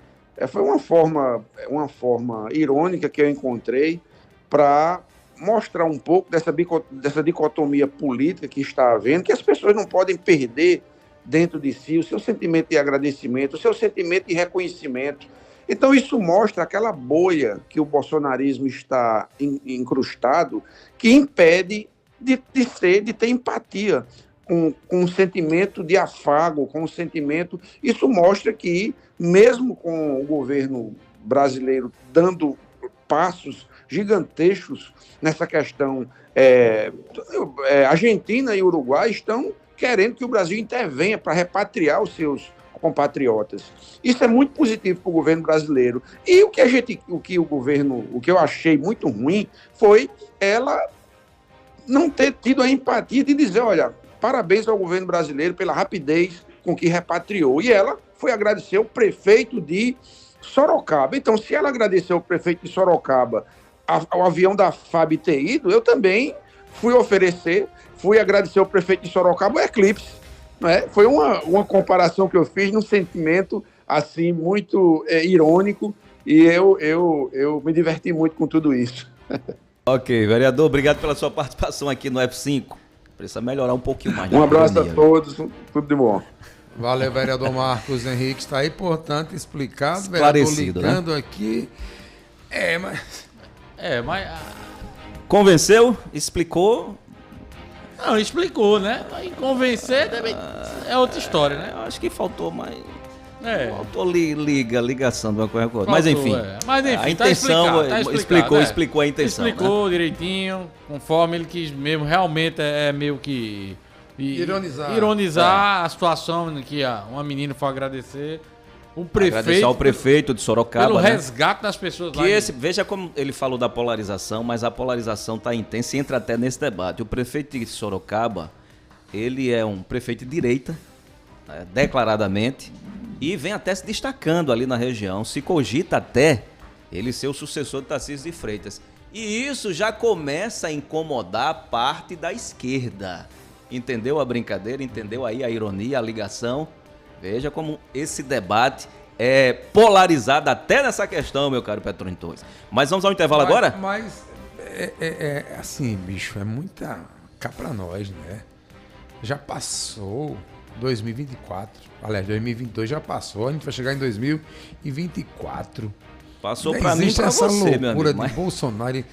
foi uma forma irônica que eu encontrei para mostrar um pouco dessa dicotomia política que está havendo, que as pessoas não podem perder dentro de si o seu sentimento de agradecimento, o seu sentimento de reconhecimento. Então isso mostra aquela bolha que o bolsonarismo está incrustado, que impede de ter empatia com um sentimento de afago, com um sentimento... Isso mostra que, mesmo com o governo brasileiro dando passos gigantescos nessa questão, Argentina e Uruguai estão querendo que o Brasil intervenha para repatriar os seus compatriotas. Isso é muito positivo para o governo brasileiro. E o que eu achei muito ruim foi ela não ter tido a empatia de dizer, olha, parabéns ao governo brasileiro pela rapidez com que repatriou. E ela foi agradecer o prefeito de Sorocaba. Então, se ela agradeceu o prefeito de Sorocaba ao avião da FAB ter ido, eu também fui agradecer o prefeito de Sorocaba o Eclipse. Né? Foi uma comparação que eu fiz num sentimento assim muito irônico, e eu me diverti muito com tudo isso. Ok, vereador, obrigado pela sua participação aqui no F5. Precisa melhorar um pouquinho mais. Um abraço a todos, tudo de bom. Valeu, vereador Marcos Henrique, está aí, portanto, explicado. Esclarecido, vereador ligando, né? Aqui. Mas... Convenceu? Explicou? Não, explicou, né? Aí convencer também é outra história, né? Eu acho que faltou mais... Faltou ligação de uma coisa com outra. Mas enfim, a intenção tá explicou a intenção. Explicou, né? Direitinho, conforme ele quis mesmo. Realmente é meio que... Ironizar a situação que uma menina foi agradecer. Agradecer ao prefeito de Sorocaba, pelo resgate das pessoas lá. Veja como ele falou da polarização, mas a polarização está intensa e entra até nesse debate. O prefeito de Sorocaba, ele é um prefeito de direita, declaradamente, e vem até se destacando ali na região. Se cogita até ele ser o sucessor de Tarcísio de Freitas. E isso já começa a incomodar parte da esquerda. Entendeu a brincadeira? Entendeu aí a ironia, a ligação? Veja como esse debate é polarizado até nessa questão, meu caro Petrônio Torres. Mas vamos ao intervalo agora? Mas assim, bicho, é muita cá pra nós, né? Já passou 2024. Aliás, 2022 já passou. A gente vai chegar em 2024. Passou pra mim e pra você, meu amigo. Essa loucura de Bolsonaro.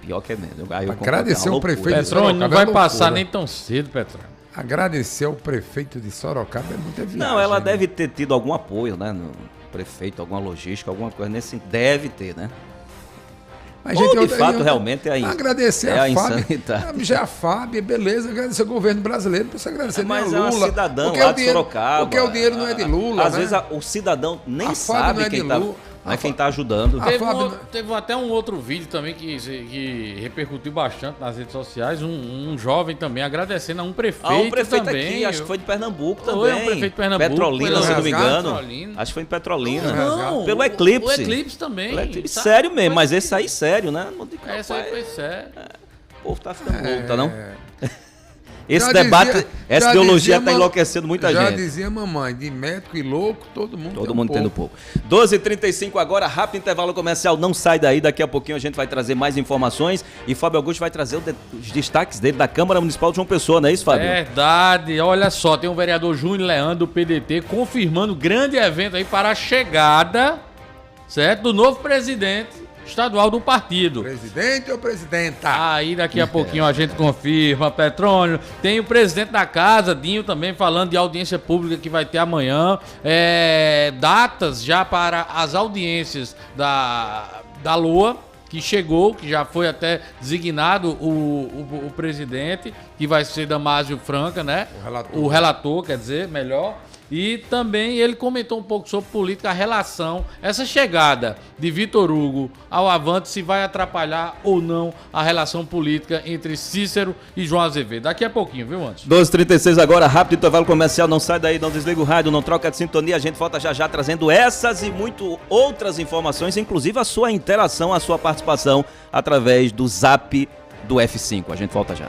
Pior que é mesmo. Agradecer o prefeito de Sorocaba. Não vai passar nem tão cedo, Petrônio. Agradecer ao prefeito de Sorocaba é muita viagem. Não, ela deve ter tido algum apoio, né? No prefeito, alguma logística, alguma coisa nesse... Deve ter, né? Mas, gente, de fato, realmente é isso. Agradecer a FAB. Já a FAB, beleza. Agradecer o governo brasileiro. Não precisa agradecer nem Lula. Mas é um cidadão lá de Sorocaba. Porque o dinheiro não é de Lula, às vezes o cidadão nem sabe quem tá... Não é quem está ajudando. Teve até um outro vídeo também que repercutiu bastante nas redes sociais. Um jovem também agradecendo a um prefeito. Um prefeito também. Aqui, acho que foi de Pernambuco também. Um prefeito de Pernambuco. Petrolina, se não me engano. Acho que foi em Petrolina. Não, pelo Eclipse. O Eclipse também. Pelo Eclipse. Sério mesmo, mas esse aí sério, né? Esse aí foi sério. O povo tá ficando louco, tá não? Esse debate, essa ideologia está enlouquecendo muita gente. Já dizia mamãe, de médico e louco, todo mundo tendo pouco. 12h35 agora, rápido intervalo comercial, não sai daí, daqui a pouquinho a gente vai trazer mais informações e Fábio Augusto vai trazer os destaques dele da Câmara Municipal de João Pessoa, não é isso, Fábio? Verdade, olha só, tem o vereador Júnior Leandro do PDT confirmando grande evento aí para a chegada, certo, do novo presidente estadual do partido. Presidente ou presidenta? Aí daqui a pouquinho a gente confirma, Petrônio. Tem o presidente da casa, Dinho, também falando de audiência pública que vai ter amanhã. Datas já para as audiências da Lua, que chegou, que já foi até designado o presidente, que vai ser Damásio Franca, né? O relator, quer dizer, melhor. E também ele comentou um pouco sobre política, a relação, essa chegada de Vitor Hugo ao Avante, se vai atrapalhar ou não a relação política entre Cícero e João Azevedo. Daqui a pouquinho, viu, antes? 12h36 agora, rápido intervalo comercial, não sai daí, não desliga o rádio, não troca de sintonia, a gente volta já trazendo essas e muito outras informações, inclusive a sua interação, a sua participação através do Zap do F5. A gente volta já.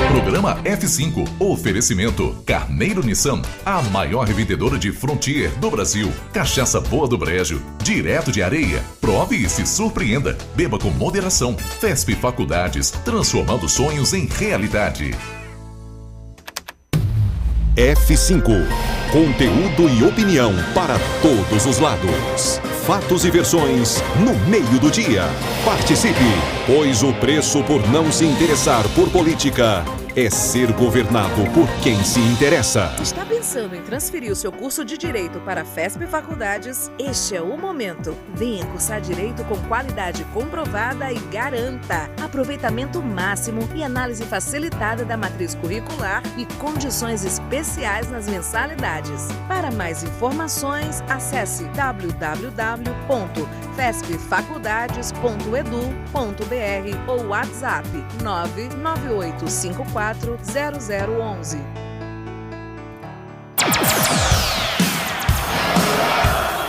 Programa F5. Oferecimento Carneiro Nissan, a maior revendedora de Frontier do Brasil. Cachaça boa do Brejo, direto de Areia. Prove e se surpreenda. Beba com moderação. FESP Faculdades, transformando sonhos em realidade. F5. Conteúdo e opinião para todos os lados. Fatos e versões no meio do dia. Participe, pois o preço por não se interessar por política é ser governado por quem se interessa. Está pensando em transferir o seu curso de Direito para a FESP Faculdades? Este é o momento. Venha cursar Direito com qualidade comprovada e garanta aproveitamento máximo e análise facilitada da matriz curricular e condições especiais nas mensalidades. Para mais informações, acesse www.fespfaculdades.edu.br ou WhatsApp 99854 0011.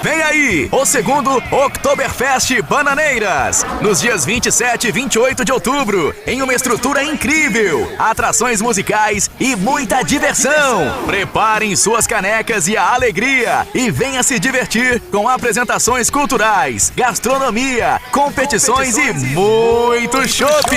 Vem aí, o segundo Oktoberfest Bananeiras, nos dias 27 e 28 de outubro, em uma estrutura incrível, atrações musicais e muita diversão. Preparem suas canecas e a alegria e venha se divertir com apresentações culturais, gastronomia, competições e muito chopp.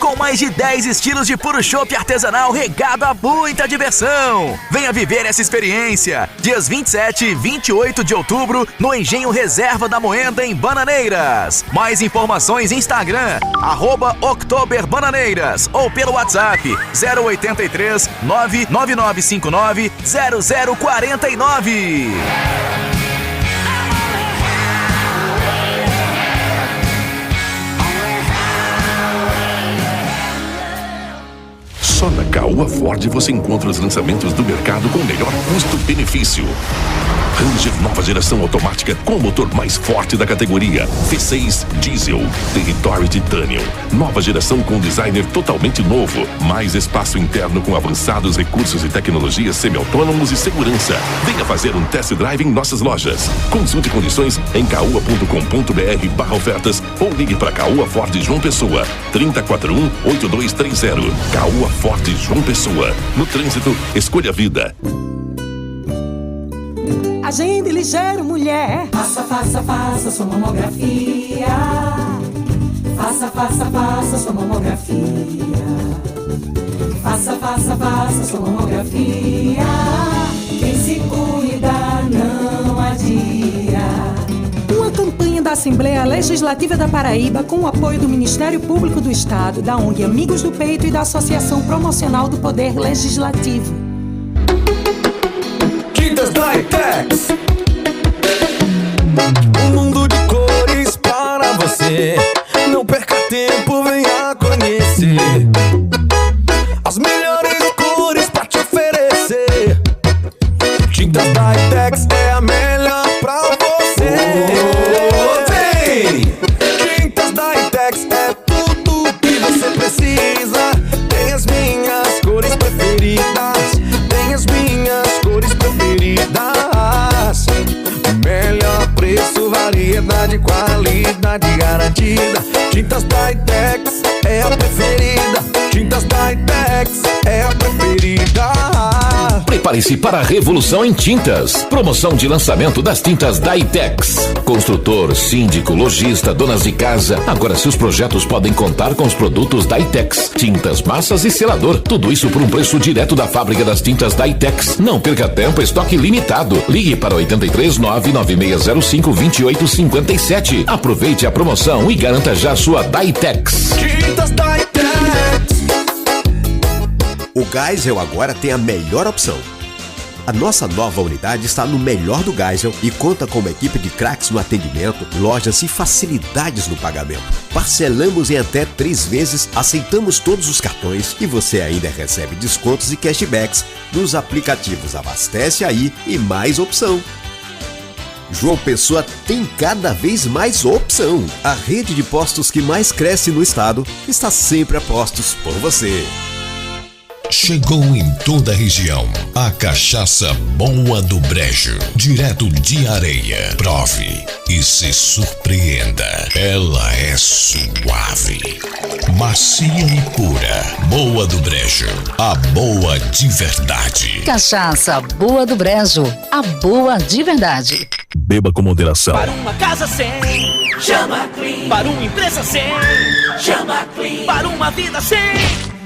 Com mais de 10 estilos de puro chopp artesanal regado a muita diversão. Venha viver essa experiência, dias 27 e 28 de outubro, no Engenho Reserva da Moenda, em Bananeiras. Mais informações Instagram, @OktoberBananeiras ou pelo WhatsApp 083 99959 0049. Só na Caoa Ford você encontra os lançamentos do mercado com o melhor custo-benefício. Ranger nova geração automática com o motor mais forte da categoria. V6 Diesel, Territory Titanium. Nova geração com designer totalmente novo. Mais espaço interno com avançados recursos e tecnologias semi-autônomos e segurança. Venha fazer um test drive em nossas lojas. Consulte condições em caoa.com.br/ofertas ou ligue para Caoa Ford João Pessoa 3041-8230. Caoa Ford João Pessoa. No trânsito, escolha a vida. Agende ligeiro, mulher. Faça sua mamografia. Faça sua mamografia. Faça sua mamografia. Quem se cuida não adia. Uma campanha da Assembleia Legislativa da Paraíba com o apoio do Ministério Público do Estado, da ONG Amigos do Peito e da Associação Promocional do Poder Legislativo. Tintas Ditex, um mundo de cores para você. Não perca tempo, venha conhecer as melhores cores pra te oferecer. Tintas Ditex é a melhor pra você. Vem! Tintas Ditex é tudo que você precisa. Tem as minhas cores preferidas. Tem as minhas cores preferidas. Melhor preço, variedade, qualidade garantida. Tintas Ditex é a preferida. Tintas Ditex é a preferida. Prepare-se para a revolução em tintas. Promoção de lançamento das tintas Ditex. Construtor, síndico, lojista, donas de casa. Agora seus projetos podem contar com os produtos Ditex. Tintas, massas e selador. Tudo isso por um preço direto da fábrica das tintas Ditex. Não perca tempo, estoque limitado. Ligue para 83 99605 2857. Aproveite a promoção e garanta já sua Ditex. Tintas Ditex. O Geisel agora tem a melhor opção. A nossa nova unidade está no melhor do Geisel e conta com uma equipe de craques no atendimento, lojas e facilidades no pagamento. Parcelamos em até 3 vezes, aceitamos todos os cartões e você ainda recebe descontos e cashbacks nos aplicativos Abastece Aí e Mais Opção. João Pessoa tem cada vez mais opção. A rede de postos que mais cresce no estado está sempre a postos por você. Chegou em toda a região a cachaça Boa do Brejo, direto de Areia. Prove e se surpreenda. Ela é suave, macia e pura. Boa do Brejo, a boa de verdade. Cachaça Boa do Brejo, a boa de verdade. Beba com moderação. Para uma casa sem, chama Clean. Para uma empresa sem, chama Clean. Para uma vida sem,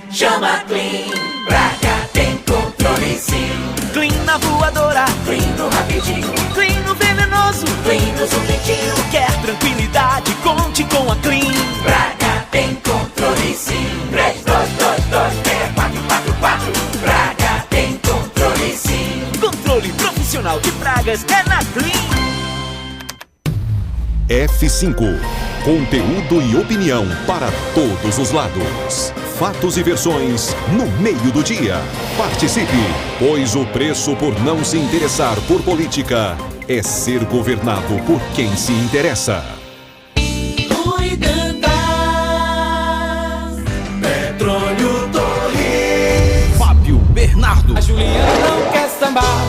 chama Clean. Pra cá tem controle sim. Clean na voadora, Clean no rapidinho, Clean no venenoso, Clean no zumbitinho. Quer tranquilidade, conte com a Clean. Pra cá tem controle sim. 32226444. Pra cá tem controle sim. Controle profissional de pragas é na Clean. F5. Conteúdo e opinião para todos os lados. Fatos e versões no meio do dia. Participe, pois o preço por não se interessar por política é ser governado por quem se interessa. Petróleo Torres. Fábio Bernardo. A Juliana não quer sambar.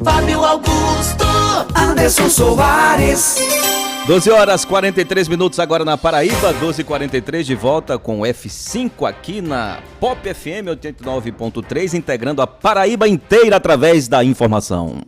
Fábio Augusto. Anderson Soares. 12 horas 43 minutos agora na Paraíba, 12h43 de volta com o F5 aqui na Pop FM 89.3, integrando a Paraíba inteira através da informação.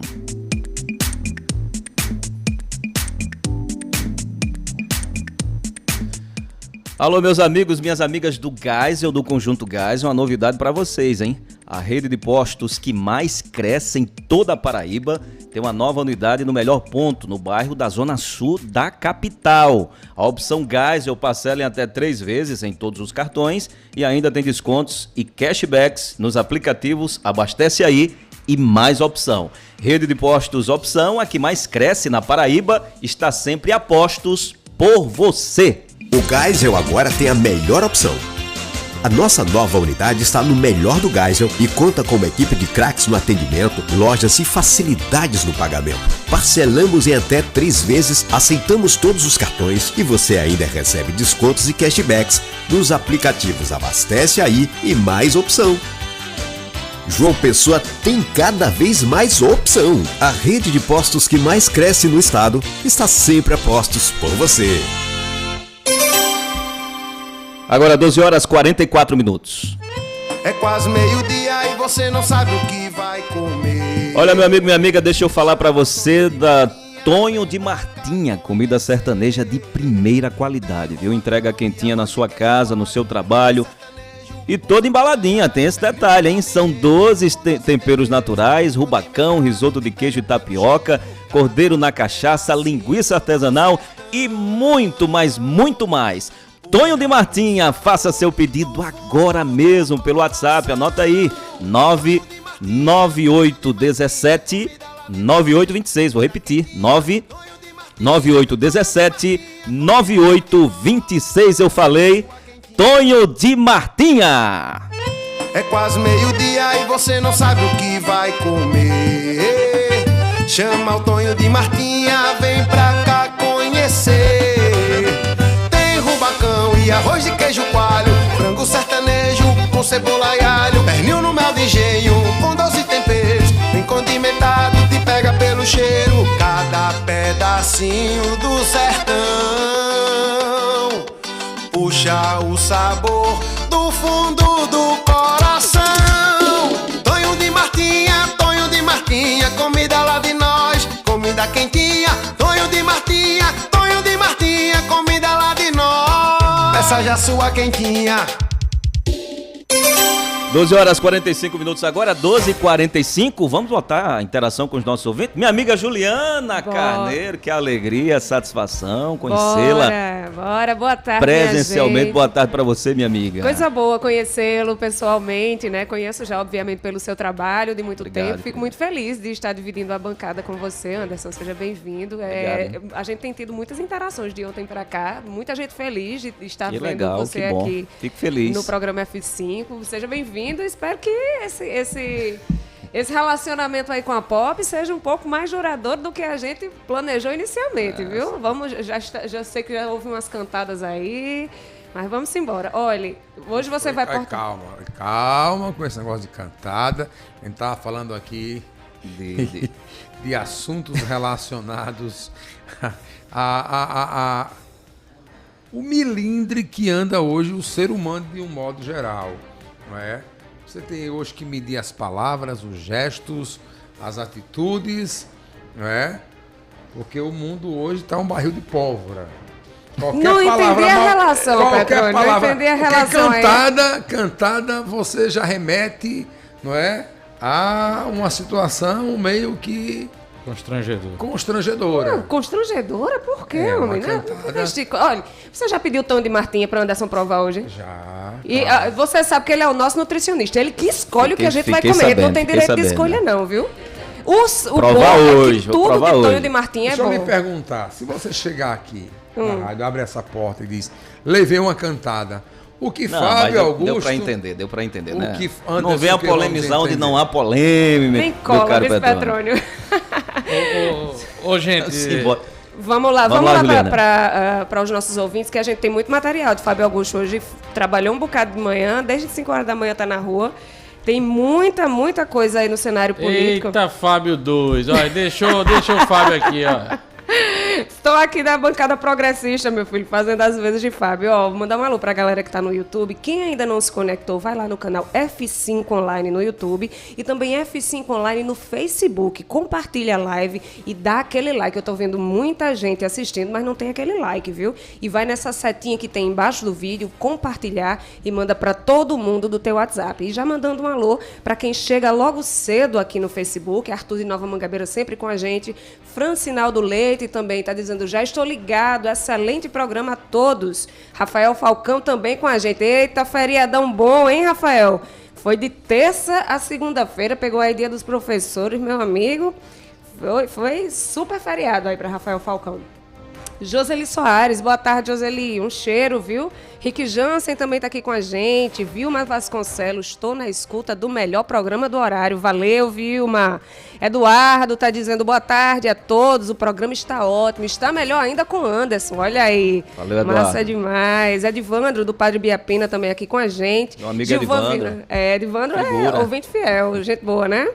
Alô, meus amigos, minhas amigas do Geisel, do Conjunto Geisel, uma novidade para vocês, hein? A rede de postos que mais cresce em toda a Paraíba tem uma nova unidade no melhor ponto, no bairro da Zona Sul da capital. A opção Geisel parcela em até 3 vezes em todos os cartões e ainda tem descontos e cashbacks nos aplicativos Abastece Aí e Mais Opção. Rede de postos Opção, a que mais cresce na Paraíba, está sempre a postos por você. O Geisel agora tem a melhor opção. A nossa nova unidade está no melhor do Geisel e conta com uma equipe de craques no atendimento, lojas e facilidades no pagamento. Parcelamos em até 3 vezes, aceitamos todos os cartões e você ainda recebe descontos e cashbacks nos aplicativos Abastece Aí e Mais Opção. João Pessoa tem cada vez mais opção. A rede de postos que mais cresce no estado está sempre a postos por você. Agora 12 horas 44 minutos. É quase meio-dia e você não sabe o que vai comer. Olha, meu amigo, minha amiga, deixa eu falar pra você da Tonho de Martinha, comida sertaneja de primeira qualidade, viu? Entrega quentinha na sua casa, no seu trabalho e toda embaladinha, tem esse detalhe, hein? São 12 temperos naturais, rubacão, risoto de queijo e tapioca, cordeiro na cachaça, linguiça artesanal e muito, mas muito mais. Tonho de Martinha, faça seu pedido agora mesmo pelo WhatsApp, anota aí, 99817 9826, vou repetir, 99817 9826, eu falei, Tonho de Martinha. É quase meio-dia e você não sabe o que vai comer. Chama o Tonho de Martinha, vem pra cá conhecer. Rubacão e arroz de queijo coalho, frango sertanejo com cebola e alho, pernil no mel de engenho com 12 temperos, bem condimentado, te pega pelo cheiro, cada pedacinho do sertão puxa o sabor do fundo do coração. Tonho de Martinha, comida lá de nós, comida quentinha. Tonho de Martinha, comida lá de nós. Peça já sua quentinha. 12 horas 45 minutos agora, 12h45. Vamos botar a interação com os nossos ouvintes. Minha amiga Juliana Carneiro, que alegria, satisfação conhecê-la. Bora, boa tarde, presencialmente. Boa tarde para você, minha amiga. Coisa boa conhecê-lo pessoalmente, né? Conheço já, obviamente, pelo seu trabalho de muito tempo. Fico muito feliz de estar dividindo a bancada com você, Anderson. Seja bem-vindo. A gente tem tido muitas interações de ontem para cá. Muita gente feliz de estar vendo você aqui. Fico feliz. No programa F5. Seja bem-vindo. Espero que esse relacionamento aí com a Pop seja um pouco mais duradouro do que a gente planejou inicialmente, viu? Já sei que já houve umas cantadas aí, Mas vamos embora. Olha, hoje você vai... Calma com esse negócio de cantada. A gente tava falando aqui de assuntos relacionados o milindre que anda hoje o ser humano de um modo geral, não é? Você tem hoje que medir as palavras, os gestos, as atitudes, não é? Porque o mundo hoje está um barril de pólvora. Não entendi a relação, Petrônio. Não entendi a relação aí. Cantada, você já remete, não é? A uma situação meio que... Constrangedora. Constrangedora? Por quê, homem? Olha, você já pediu tom de Martinha para Anderson provar hoje? Já. E você sabe que ele é o nosso nutricionista. Ele que escolhe o que a gente vai comer. Ele não tem direito de escolha, não, viu? O bom é que tudo de Tonho de Martinha é bom. Deixa eu me perguntar, se você chegar aqui na rádio, abre essa porta e diz, levei uma cantada, o que Fábio Augusto... Deu pra entender, né? Não venha polemizar onde não há polêmica. Nem cola, vice Petrônio. Ô, gente... Vamos lá para os nossos ouvintes, que a gente tem muito material de Fábio Augusto hoje. Trabalhou um bocado de manhã, desde 5 horas da manhã tá na rua. Tem muita coisa aí no cenário político. Eita, Fábio 2. Olha, deixa o Fábio aqui, ó. Estou aqui na bancada progressista, meu filho, fazendo as vezes de Fábio. Ó, vou mandar um alô pra galera que tá no YouTube. Quem ainda não se conectou, vai lá no canal F5 Online no YouTube e também F5 Online no Facebook. Compartilha a live e dá aquele like. Eu tô vendo muita gente assistindo, mas não tem aquele like, viu? E vai nessa setinha que tem embaixo do vídeo, compartilhar e manda pra todo mundo do teu WhatsApp. E já mandando um alô pra quem chega logo cedo aqui no Facebook, Arthur de Nova Mangabeira sempre com a gente, Francinaldo Leite também está dizendo, já estou ligado, excelente programa a todos. Rafael Falcão também com a gente. Eita, feriadão bom, hein, Rafael? Foi de terça a segunda-feira, pegou aí Dia dos Professores, meu amigo. Foi super feriado aí para Rafael Falcão. Joseli Soares, boa tarde, Joseli. Um cheiro, viu? Rick Jansen também está aqui com a gente. Vilma Vasconcelos, estou na escuta do melhor programa do horário. Valeu, Vilma. Eduardo está dizendo boa tarde a todos. O programa está ótimo. Está melhor ainda com Anderson. Olha aí. Valeu, Eduardo. Massa demais. Edivandro, do Padre Biapina, também aqui com a gente. Meu amigo Edivandro. Edivandro é ouvinte fiel. Gente boa, né?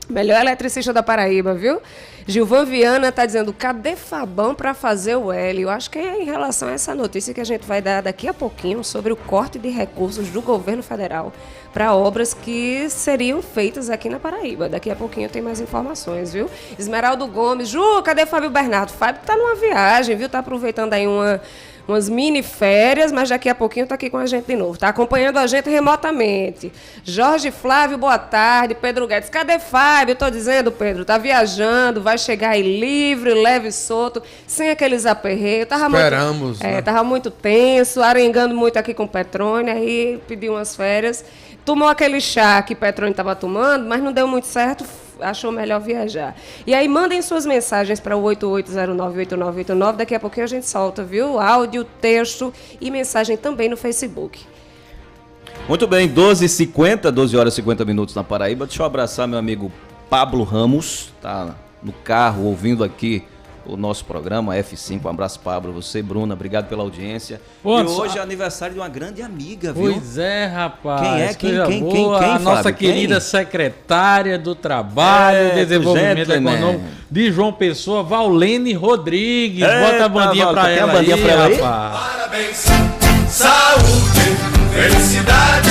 Melhor eletricista da Paraíba, viu? Gilvan Viana está dizendo, cadê Fabão para fazer o L? Eu acho que é em relação a essa notícia que a gente vai dar daqui a pouquinho sobre o corte de recursos do governo federal para obras que seriam feitas aqui na Paraíba. Daqui a pouquinho tem mais informações, viu? Esmeraldo Gomes, Ju, cadê Fábio Bernardo? Fábio tá numa viagem, viu? Tá aproveitando aí umas mini férias, mas daqui a pouquinho tá aqui com a gente de novo. Tá acompanhando a gente remotamente. Jorge Flávio, boa tarde. Pedro Guedes, cadê Fábio? Tô dizendo, Pedro, tá viajando, vai chegar aí livre, leve e solto, sem aqueles aperreios. Esperamos, né? Tava muito tenso, arengando muito aqui com o Petrônio, aí pediu umas férias. Tomou aquele chá que o Petrônio estava tomando, mas não deu muito certo, achou melhor viajar. E aí mandem suas mensagens para o 8809-8989, daqui a pouquinho a gente solta, viu? Áudio, texto e mensagem também no Facebook. Muito bem, 12h50, 12 horas e 50 minutos na Paraíba. Deixa eu abraçar meu amigo Pablo Ramos, tá no carro ouvindo aqui o nosso programa F5. Um abraço, Pablo. Você, Bruna, obrigado pela audiência. Pô, e hoje é aniversário de uma grande amiga, viu? Pois é, rapaz. Quem é? Quem, a nossa Fábio? Querida secretária do Trabalho e Desenvolvimento Econômico de João Pessoa, Vaulene Rodrigues. Bota a bandinha pra ela aí, rapaz. Parabéns, saúde, felicidade,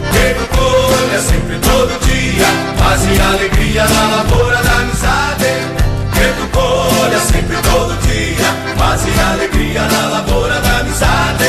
que colha sempre todo dia, paz e alegria na lavoura da amizade. Que colha sempre todo dia, paz e alegria na lavoura da amizade.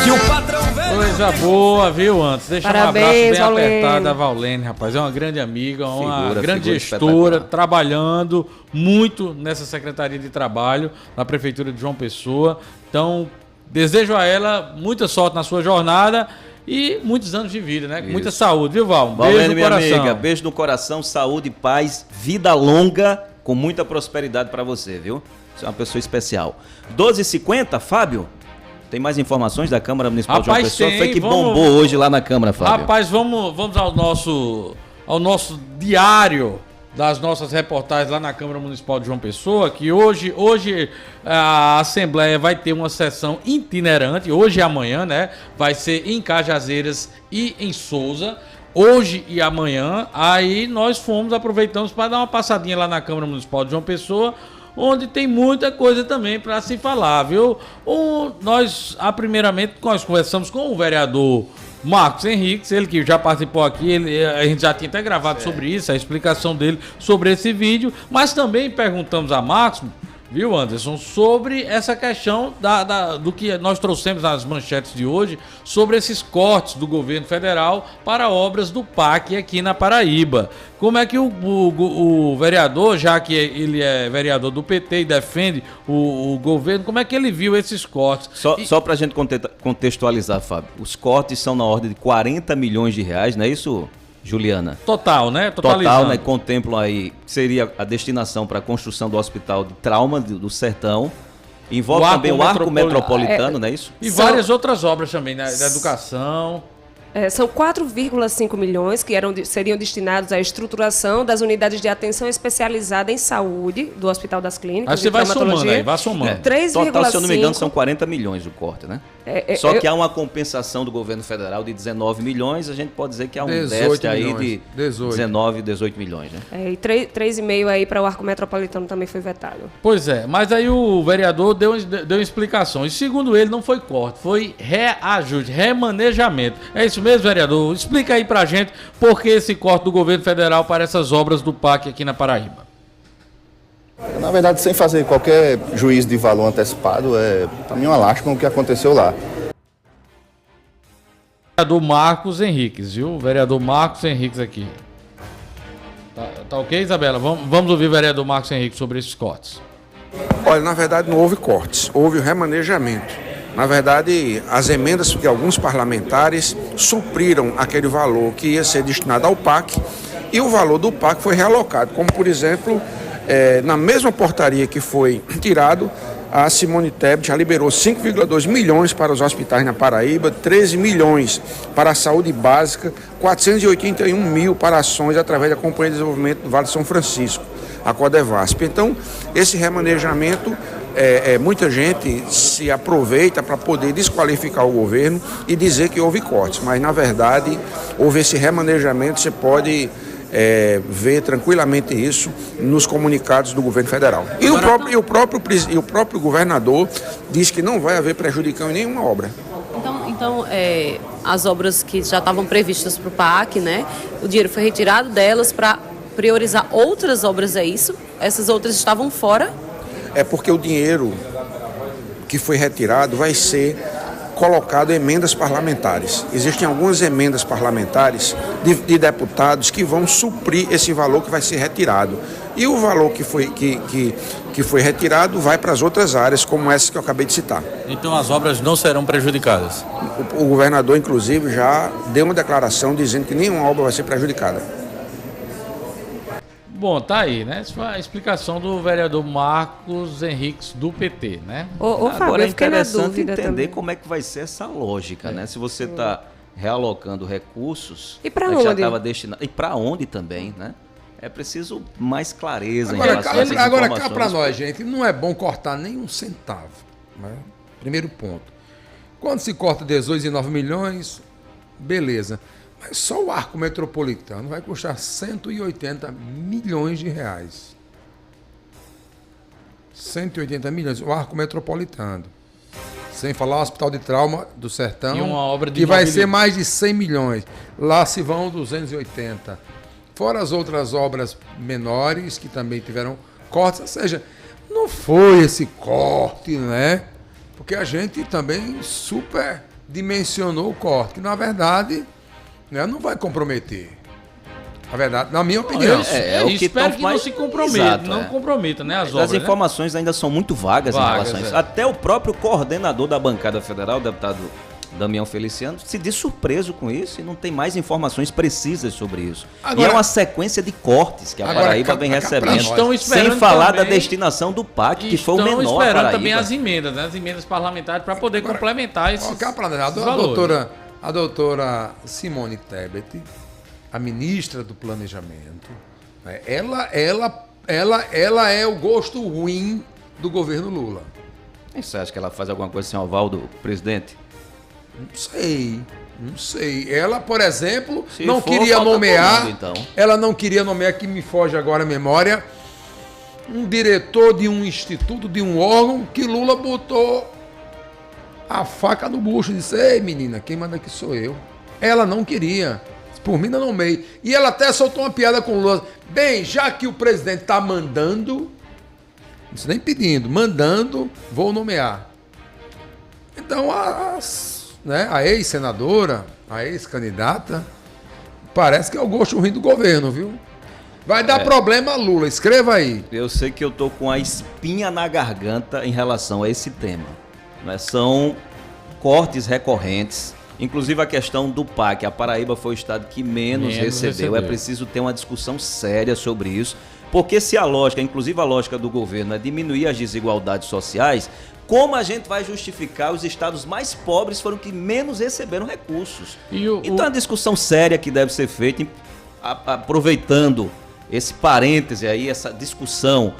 Que o patrão velho... Coisa boa, viu, antes? Deixa Parabéns, um abraço bem Vaulene. apertado a Vaulene, rapaz. É uma grande amiga, uma grande figura gestora, trabalhando muito nessa Secretaria de Trabalho da Prefeitura de João Pessoa. Então, desejo a ela muita sorte na sua jornada e muitos anos de vida, né? Com muita saúde, viu, Val? Beijo no coração. Amiga, beijo no coração, saúde, paz, vida longa, com muita prosperidade para você, viu? Você é uma pessoa especial. 12h50, Fábio, tem mais informações da Câmara Municipal de João Pessoa? Foi que bombou hoje lá na Câmara, Fábio. Rapaz, vamos ao nosso diário das nossas reportagens lá na Câmara Municipal de João Pessoa, que hoje a Assembleia vai ter uma sessão itinerante, hoje e amanhã, né? Vai ser em Cajazeiras e em Souza, hoje e amanhã. Aí nós aproveitamos para dar uma passadinha lá na Câmara Municipal de João Pessoa, onde tem muita coisa também para se falar, viu? Primeiramente, nós conversamos com o vereador Marcos Henriques, ele que já participou aqui, a gente já tinha até gravado sobre isso, a explicação dele sobre esse vídeo, mas também perguntamos a Marcos, viu, Anderson, sobre essa questão do que nós trouxemos nas manchetes de hoje, sobre esses cortes do governo federal para obras do PAC aqui na Paraíba. Como é que o vereador, já que ele é vereador do PT e defende o governo, como é que ele viu esses cortes? Só para a gente contextualizar, Fábio, os cortes são na ordem de 40 milhões de reais, não é isso, Juliana? Total, né? Total, né? Contemplam aí, seria a destinação para a construção do Hospital de Trauma do Sertão. Envolve também o Arco Metropolitano, não é isso? E várias outras obras também, né? Da educação. São 4,5 milhões que seriam destinados à estruturação das unidades de atenção especializada em saúde do Hospital das Clínicas. Aí você vai somando aí, vai somando. 3,5. Total, se eu não me engano, são 40 milhões o corte, né? Só que há uma compensação do governo federal de 19 milhões, a gente pode dizer que há um déficit aí de 19, 18 milhões, né? E 3,5 aí para o Arco Metropolitano também foi vetado. Pois é, mas aí o vereador deu uma explicação. E segundo ele, não foi corte, foi reajuste, remanejamento. É isso mesmo, vereador? Explica aí pra gente por que esse corte do governo federal para essas obras do PAC aqui na Paraíba. Na verdade, sem fazer qualquer juízo de valor antecipado, para mim é uma lástima o que aconteceu lá. Vereador Marcos Henriques, viu? Vereador Marcos Henriques aqui. Tá ok, Isabela? Vamos ouvir o vereador Marcos Henriques sobre esses cortes. Olha, na verdade não houve cortes, houve o remanejamento. Na verdade, as emendas de alguns parlamentares supriram aquele valor que ia ser destinado ao PAC e o valor do PAC foi realocado, como por exemplo, na mesma portaria que foi tirado, a Simone Tebet já liberou 5,2 milhões para os hospitais na Paraíba, 13 milhões para a saúde básica, 481 mil para ações através da Companhia de Desenvolvimento do Vale de São Francisco, a Codevasp. Então, esse remanejamento, muita gente se aproveita para poder desqualificar o governo e dizer que houve cortes, mas na verdade houve esse remanejamento, você pode ver tranquilamente isso nos comunicados do governo federal. E o próprio governador diz que não vai haver prejudicão em nenhuma obra. Então, as obras que já estavam previstas para o PAC, né? O dinheiro foi retirado delas para priorizar outras obras, é isso? Essas outras estavam fora? É porque o dinheiro que foi retirado vai ser colocado em emendas parlamentares. Existem algumas emendas parlamentares de deputados que vão suprir esse valor que vai ser retirado. E o valor que foi retirado vai para as outras áreas, como essa que eu acabei de citar. Então as obras não serão prejudicadas? O governador, inclusive, já deu uma declaração dizendo que nenhuma obra vai ser prejudicada. Bom, tá aí, né? Essa foi a explicação do vereador Marcos Henriques, do PT, né? Agora é interessante entender também como é que vai ser essa lógica, né? Se você está realocando recursos... E para onde? Já estava destinado, e para onde também, né? É preciso mais clareza agora, em relação a essas informações. Agora, cá para nós, gente, não é bom cortar nem um centavo, né? Primeiro ponto. Quando se corta 19 milhões, beleza. Mas só o Arco Metropolitano vai custar 180 milhões de reais. 180 milhões, o Arco Metropolitano. Sem falar o Hospital de Trauma do Sertão, e uma obra de que vai ser mais de 100 milhões. Lá se vão 280. Fora as outras obras menores que também tiveram cortes. Ou seja, não foi esse corte, né? Porque a gente também superdimensionou o corte, que na verdade... não vai comprometer. Na verdade, na minha opinião. Eu espero que não se comprometa. Exato, não comprometa, né? As obras, as informações ainda são muito vagas em relação a isso. Até o próprio coordenador da bancada federal, o deputado Damião Feliciano, se diz surpreso com isso e não tem mais informações precisas sobre isso. Agora, e é uma sequência de cortes que a Paraíba vem recebendo. Sem falar da destinação do PAC, que foi o menor. Estão esperando também as emendas, né? As emendas parlamentares, para poder complementar esses valores. A doutora Simone Tebet, a ministra do Planejamento, Ela é o gosto ruim do governo Lula. Você acha que ela faz alguma coisa sem aval do presidente? Não sei. Ela, por exemplo, não queria nomear. Comando, então. Ela não queria nomear, que me foge agora a memória, um diretor de um instituto, de um órgão, que Lula botou a faca no bucho e disse: ei, menina, quem manda aqui sou eu. Ela não queria. Por mim, não nomeei. E ela até soltou uma piada com o Lula. Bem, já que o presidente está mandando, não nem pedindo, mandando, vou nomear. Então, a ex-senadora, a ex-candidata, parece que é o gosto ruim do governo, viu? Vai dar problema a Lula, escreva aí. Eu sei que eu tô com a espinha na garganta em relação a esse tema. Né? São cortes recorrentes, inclusive a questão do PAC. A Paraíba foi o estado que menos recebeu. É preciso ter uma discussão séria sobre isso, porque se a lógica, inclusive a lógica do governo, é diminuir as desigualdades sociais, como a gente vai justificar os estados mais pobres foram que menos receberam recursos? Então é uma discussão séria que deve ser feita, aproveitando esse parêntese aí, essa discussão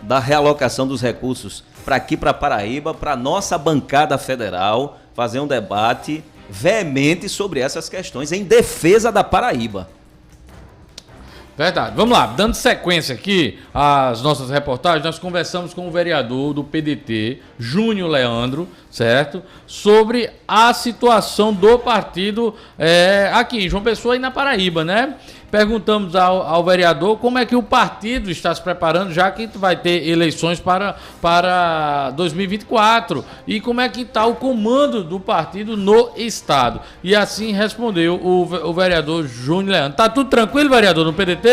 da realocação dos recursos para aqui, para Paraíba, para nossa bancada federal, fazer um debate veemente sobre essas questões em defesa da Paraíba. Verdade. Vamos lá, dando sequência aqui às nossas reportagens, nós conversamos com o vereador do PDT, Júnior Leandro, certo? Sobre a situação do partido aqui em João Pessoa e na Paraíba, né? Perguntamos ao vereador como é que o partido está se preparando, já que vai ter eleições para 2024, e como é que está o comando do partido no estado. E assim respondeu o vereador Júnior Leandro. Tá tudo tranquilo, vereador, no PDT?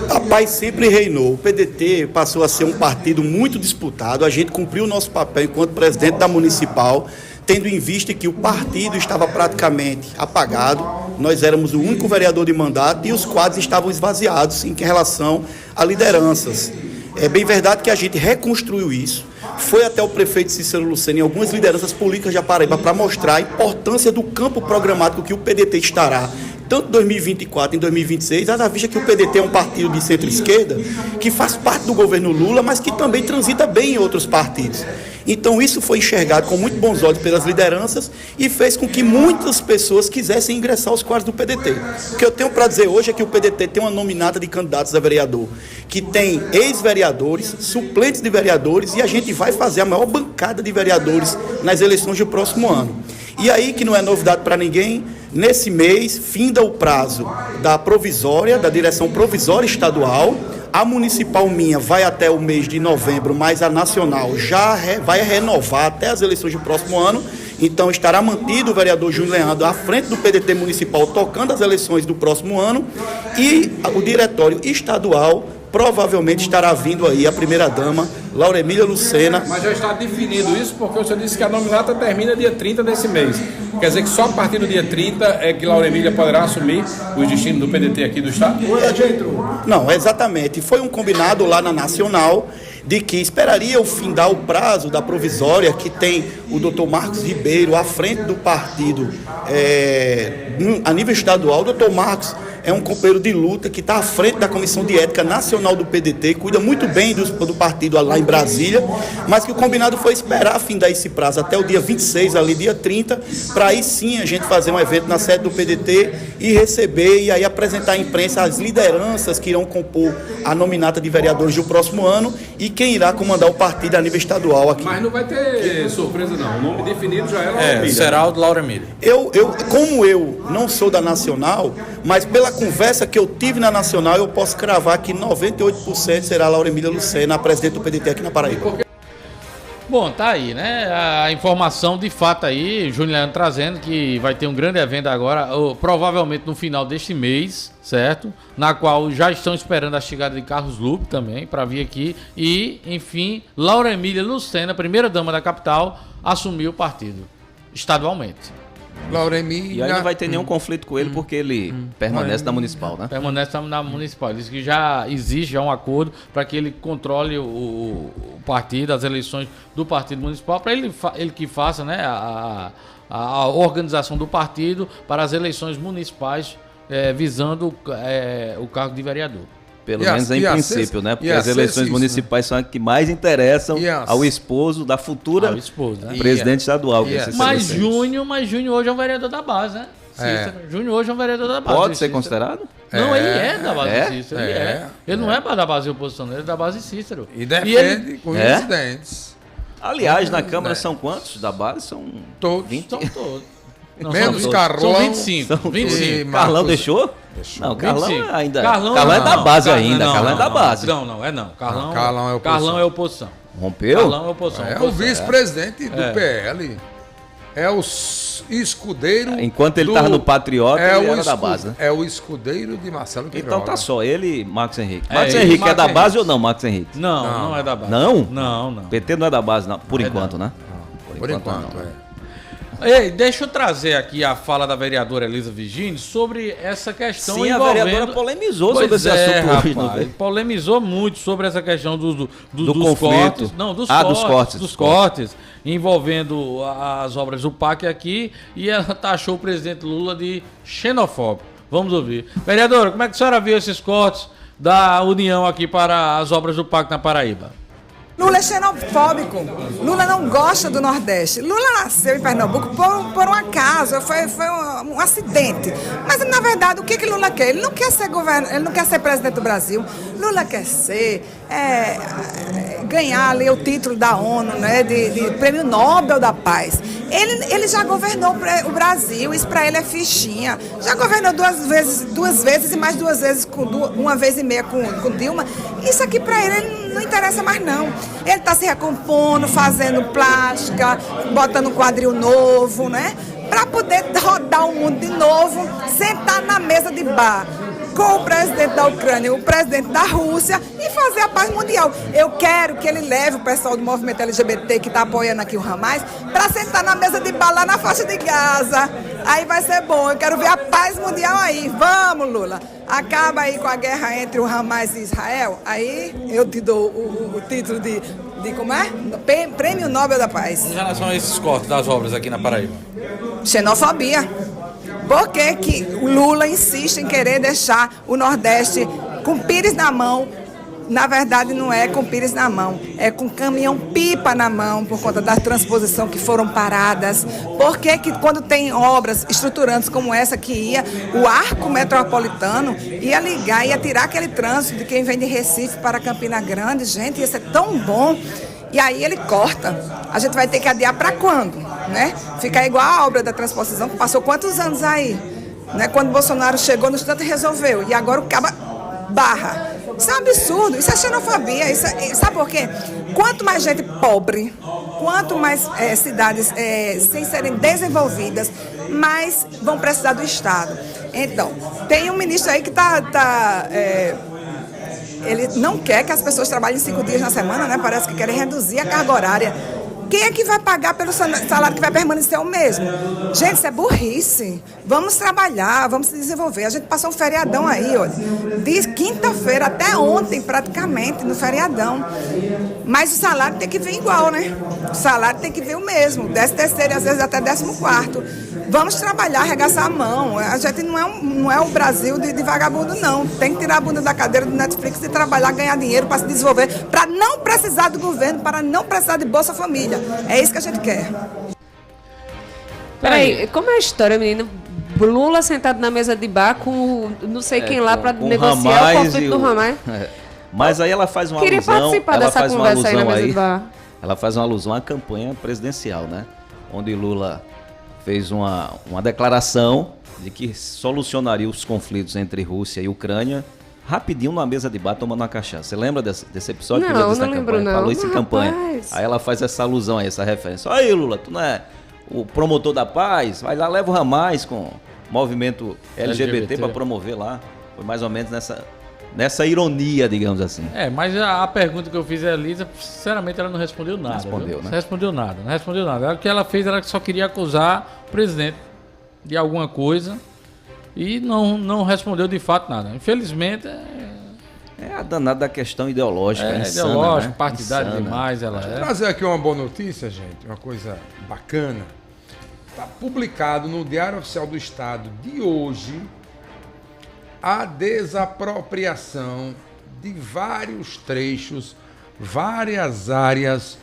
A paz sempre reinou. O PDT passou a ser um partido muito disputado. A gente cumpriu o nosso papel enquanto presidente da municipal, tendo em vista que o partido estava praticamente apagado. Nós éramos o único vereador de mandato e os quadros estavam esvaziados em relação a lideranças. É bem verdade que a gente reconstruiu isso. Foi até o prefeito Cícero Lucena e algumas lideranças políticas de Paraíba para mostrar a importância do campo programático que o PDT estará, tanto em 2024 e em 2026, à vista que o PDT é um partido de centro-esquerda que faz parte do governo Lula, mas que também transita bem em outros partidos. Então isso foi enxergado com muito bons olhos pelas lideranças e fez com que muitas pessoas quisessem ingressar aos quadros do PDT. O que eu tenho para dizer hoje é que o PDT tem uma nominata de candidatos a vereador, que tem ex-vereadores, suplentes de vereadores, e a gente vai fazer a maior bancada de vereadores nas eleições do próximo ano. E aí, que não é novidade para ninguém, nesse mês finda o prazo da provisória, da direção provisória estadual. A municipal minha vai até o mês de novembro, mas a nacional já vai renovar até as eleições do próximo ano. Então estará mantido o vereador Júnior Leandro à frente do PDT municipal, tocando as eleições do próximo ano. E o diretório estadual provavelmente estará vindo aí a primeira-dama, Lauremília Lucena. Mas já está definido isso, porque o senhor disse que a nominata termina dia 30 desse mês. Quer dizer que só a partir do dia 30 é que Lauremília poderá assumir os destinos do PDT aqui do estado? Não, exatamente. Foi um combinado lá na Nacional de que esperaria o findar o prazo da provisória, que tem o doutor Marcos Ribeiro à frente do partido a nível estadual. O doutor Marcos é um companheiro de luta que está à frente da Comissão de Ética Nacional do PDT, cuida muito bem do partido lá em Brasília, mas que o combinado foi esperar findar esse prazo até o dia 26, ali dia 30, para aí sim a gente fazer um evento na sede do PDT e receber e aí apresentar à imprensa as lideranças que irão compor a nominata de vereadores do próximo ano e quem irá comandar o partido a nível estadual aqui. Mas não vai ter surpresa não, o nome definido já é Lauremília. Será o de Lauremília. Como eu não sou da Nacional, mas pela conversa que eu tive na Nacional, eu posso cravar que 98% será Lauremília Lucena, a presidente do PDT aqui na Paraíba. Bom, tá aí, né? A informação de fato aí, Júnior Leandro trazendo que vai ter um grande evento agora, provavelmente no final deste mês, certo? Na qual já estão esperando a chegada de Carlos Lupe também, para vir aqui. E, enfim, Lauremília Lucena, primeira-dama da capital, assumiu o partido, estadualmente. Lauremília. E aí não vai ter nenhum conflito com ele, porque ele permanece na municipal, né? Permanece na municipal. Diz que já existe um acordo para que ele controle o partido, as eleições do partido municipal, para ele que faça, né, a organização do partido para as eleições municipais visando o cargo de vereador. Pelo menos em princípio, né? Porque as eleições municipais são as que mais interessam ao esposo da futura presidente estadual. Mas Júnior hoje é um vereador da base, né? Júnior hoje é um vereador da base. Pode ser considerado? Não, ele é da base Cícero. Ele não é da base oposição, ele é da base Cícero. E defende com incidentes. Aliás, na Câmara são quantos da base? São todos. 20? São todos. Não, menos são Carlão. São 25. 25. Carlão deixou? Não, Carlão 25. ainda. Carlão é da base ainda. Carlão é da base. Não é não. Carlão é oposição. Rompeu? Carlão é oposição. É o vice-presidente do PL. É o escudeiro. Enquanto ele estava no Patriota, ele era da base, né? É o escudeiro de Marcelo Queiroga. Então tá só, ele e Marcos Henrique. Marcos Henrique é da base ou não, Marcos Henrique? Não é da base. Não? Não. PT não é da base, não. Por enquanto, né? Por enquanto, Ei, deixa eu trazer aqui a fala da vereadora Elisa Vigini sobre essa questão. Sim, a vereadora polemizou sobre esse assunto. Rapaz, polemizou muito sobre essa questão dos conflito. cortes. Não, dos cortes. Dos cortes. Envolvendo as obras do PAC aqui, e ela taxou o presidente Lula de xenofóbico. Vamos ouvir. Vereadora, como é que a senhora viu esses cortes da União aqui para as obras do PAC na Paraíba? Lula é xenofóbico. Lula não gosta do Nordeste. Lula nasceu em Pernambuco por um acaso, foi um acidente. Mas, na verdade, o que Lula quer? Ele não quer ser ele não quer ser presidente do Brasil. Lula quer ser ganhar ali o título da ONU, né, de Prêmio Nobel da Paz. Ele já governou o Brasil, isso para ele é fichinha. Já governou duas vezes e mais 2 vezes, uma vez e meia com Dilma. Isso aqui para ele não interessa mais não. Ele está se recompondo, fazendo plástica, botando um quadril novo, né? Para poder rodar o mundo de novo, sentar na mesa de bar com o presidente da Ucrânia, o presidente da Rússia e fazer a paz mundial. Eu quero que ele leve o pessoal do movimento LGBT que está apoiando aqui o Hamas para sentar na mesa de bar lá na faixa de Gaza. Aí vai ser bom. Eu quero ver a paz mundial aí. Vamos, Lula. Acaba aí com a guerra entre o Hamas e Israel. Aí eu te dou o título de como é? Prêmio Nobel da Paz. Em relação a esses cortes das obras aqui na Paraíba? Xenofobia. Por que o Lula insiste em querer deixar o Nordeste com pires na mão? Na verdade, não é com pires na mão, é com caminhão-pipa na mão, por conta da transposição que foram paradas. Por que quando tem obras estruturantes como essa que ia, o arco metropolitano ia ligar, ia tirar aquele trânsito de quem vem de Recife para Campina Grande? Gente, isso é tão bom. E aí ele corta. A gente vai ter que adiar para quando? Né? Ficar igual a obra da transposição, que passou quantos anos aí? Né? Quando Bolsonaro chegou, no instante resolveu. E agora o caba barra. Isso é um absurdo, isso é xenofobia. Sabe por quê? Quanto mais gente pobre, quanto mais cidades sem serem desenvolvidas, mais vão precisar do Estado. Então, tem um ministro aí que ele não quer que as pessoas trabalhem 5 dias na semana, né? Parece que querem reduzir a carga horária. Quem é que vai pagar pelo salário que vai permanecer o mesmo? Gente, isso é burrice. Vamos trabalhar, vamos se desenvolver. A gente passou um feriadão aí, olha, de quinta-feira até ontem, praticamente, no feriadão. Mas o salário tem que vir igual, né? O salário tem que vir o mesmo, 13º e às vezes até 14º. Vamos trabalhar, arregaçar a mão. A gente não é o Brasil de vagabundo, não. Tem que tirar a bunda da cadeira do Netflix e trabalhar, ganhar dinheiro para se desenvolver, para não precisar do governo, para não precisar de Bolsa Família. É isso que a gente quer. Peraí, como é a história, menino? Lula sentado na mesa de bar com não sei quem lá para negociar o conflito do Hamas. Mas aí ela faz uma Queria alusão... participar dessa conversa aí na mesa de bar. Ela faz uma alusão à campanha presidencial, né? Onde Lula fez uma declaração de que solucionaria os conflitos entre Rússia e Ucrânia rapidinho numa mesa de bar tomando uma cachaça. Você lembra desse episódio? Não, que ele disse não lembro não. Falou isso em campanha. Aí ela faz essa alusão aí, essa referência. Aí, Lula, tu não é o promotor da paz? Vai lá, leva o Hamas com o movimento LGBT para promover lá. Foi mais ou menos nessa ironia, digamos assim. Mas a pergunta que eu fiz a Elisa, sinceramente, ela não respondeu nada. Respondeu, né? Não respondeu nada. O que ela fez era que só queria acusar o presidente de alguma coisa e não respondeu de fato nada. Infelizmente... É a danada da questão ideológica. Insana, ideológica, né? partidária demais. Ela Vou trazer aqui uma boa notícia, gente, uma coisa bacana. Está publicado no Diário Oficial do Estado de hoje a desapropriação de vários trechos, várias áreas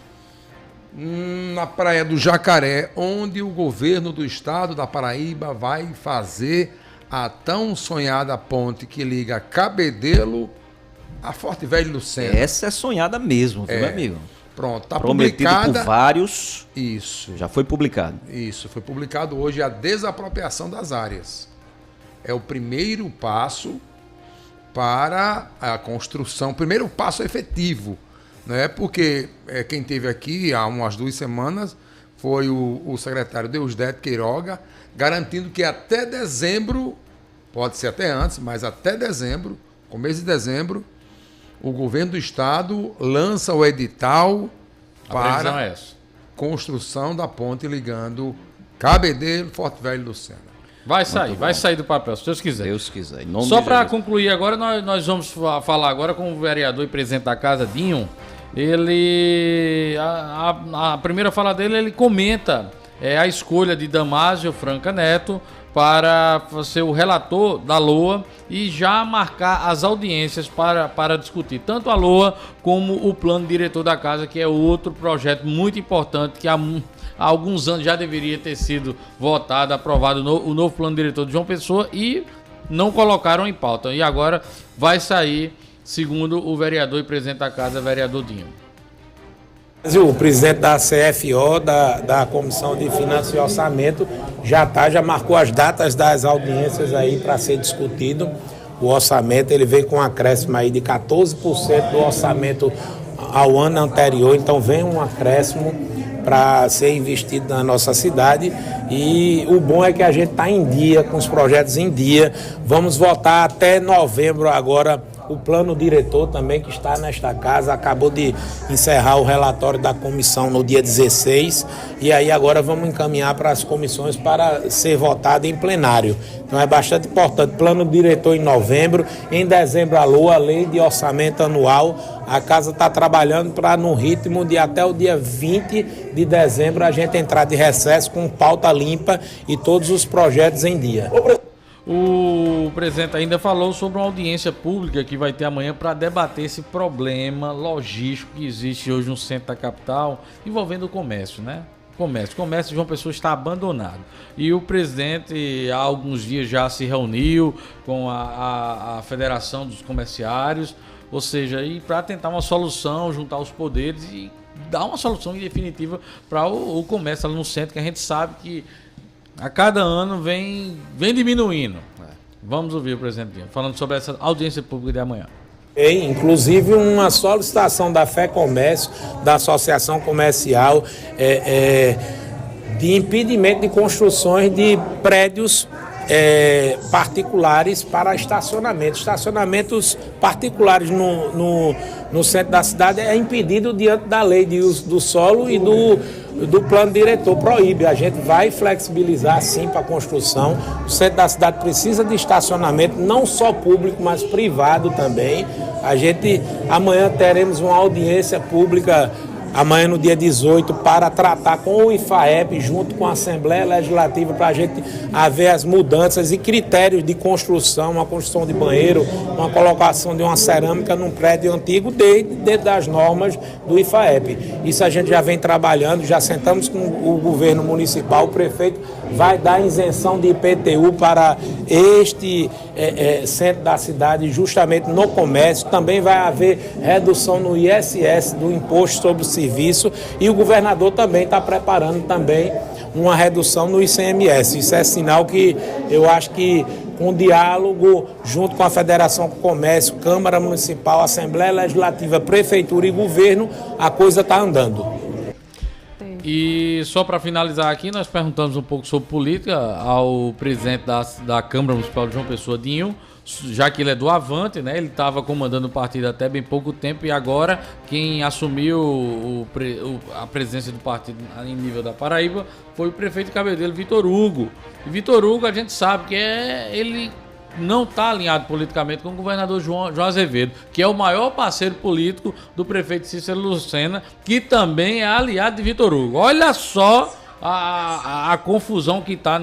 na Praia do Jacaré, onde o governo do estado da Paraíba vai fazer a tão sonhada ponte que liga Cabedelo a Forte Velho Lucena. Essa é sonhada mesmo, viu, meu amigo? Pronto, está prometido publicada. por vários. Isso. Já foi publicado. Isso, foi publicado hoje a desapropriação das áreas. É o primeiro passo para a construção, primeiro passo efetivo, né? Porque quem esteve aqui há umas 2 semanas foi o secretário Deusdedito Queiroga, garantindo que até dezembro, pode ser até antes, mas até dezembro, começo de dezembro, o governo do estado lança o edital para construção da ponte ligando Cabedelo, Forte Velho e Lucena. Vai sair do papel, se Deus quiser. Deus quiser. Só para concluir agora, nós vamos falar agora com o vereador e presidente da casa, Dinho. Ele, a primeira fala dele, ele comenta a escolha de Damásio Franca Neto para ser o relator da LOA e já marcar as audiências para discutir tanto a LOA como o plano diretor da casa, que é outro projeto muito importante que há alguns anos já deveria ter sido votado, aprovado o novo plano diretor de João Pessoa e não colocaram em pauta. E agora vai sair, segundo o vereador e presidente da casa, vereador Dinho. O presidente da CFO, da Comissão de Finanças e Orçamento, já marcou as datas das audiências aí para ser discutido. O orçamento, ele veio com um acréscimo aí de 14% do orçamento ao ano anterior, então vem um acréscimo para ser investido na nossa cidade e o bom é que a gente está em dia, com os projetos em dia. Vamos votar até novembro agora o plano diretor também que está nesta casa, acabou de encerrar o relatório da comissão no dia 16 e aí agora vamos encaminhar para as comissões para ser votado em plenário. Então é bastante importante, plano diretor em novembro, em dezembro a LOA, a lei de orçamento anual, a casa está trabalhando para no ritmo de até o dia 20 de dezembro a gente entrar de recesso com pauta limpa e todos os projetos em dia. O presidente ainda falou sobre uma audiência pública que vai ter amanhã para debater esse problema logístico que existe hoje no centro da capital envolvendo o comércio, né? O comércio de João Pessoa está abandonado. E o presidente há alguns dias já se reuniu com a Federação dos Comerciários, ou seja, para tentar uma solução, juntar os poderes e dar uma solução definitiva para o comércio ali no centro, que a gente sabe que a cada ano vem diminuindo. Vamos ouvir o presidente falando sobre essa audiência pública de amanhã. Inclusive uma solicitação da FEComércio, da Associação Comercial, de impedimento de construções de prédios particulares para estacionamento. Estacionamentos particulares no centro da cidade é impedido diante da lei de uso do solo e do plano diretor, proíbe. A gente vai flexibilizar sim para a construção. O centro da cidade precisa de estacionamento, não só público, mas privado também. Amanhã teremos uma audiência pública, amanhã no dia 18, para tratar com o IFAEP, junto com a Assembleia Legislativa, para a gente haver as mudanças e critérios de construção, uma construção de banheiro, uma colocação de uma cerâmica num prédio antigo, dentro das normas do IFAEP. Isso a gente já vem trabalhando, já sentamos com o governo municipal, o prefeito vai dar isenção de IPTU para este centro da cidade, justamente no comércio. Também vai haver redução no ISS, do Imposto sobre o Serviço, e o governador também está preparando também uma redução no ICMS. Isso é sinal que eu acho que com diálogo junto com a Federação do Comércio, Câmara Municipal, Assembleia Legislativa, Prefeitura e Governo, a coisa está andando. E só para finalizar aqui, nós perguntamos um pouco sobre política ao presidente da Câmara Municipal de João Pessoa, Dinho, já que ele é do Avante, né? Ele estava comandando o partido até bem pouco tempo e agora quem assumiu a presidência do partido em nível da Paraíba foi o prefeito de Cabedelo, Vitor Hugo. E Vitor Hugo, a gente sabe que ele não está alinhado politicamente com o governador João Azevedo, que é o maior parceiro político do prefeito Cícero Lucena, que também é aliado de Vitor Hugo. Olha só a confusão que está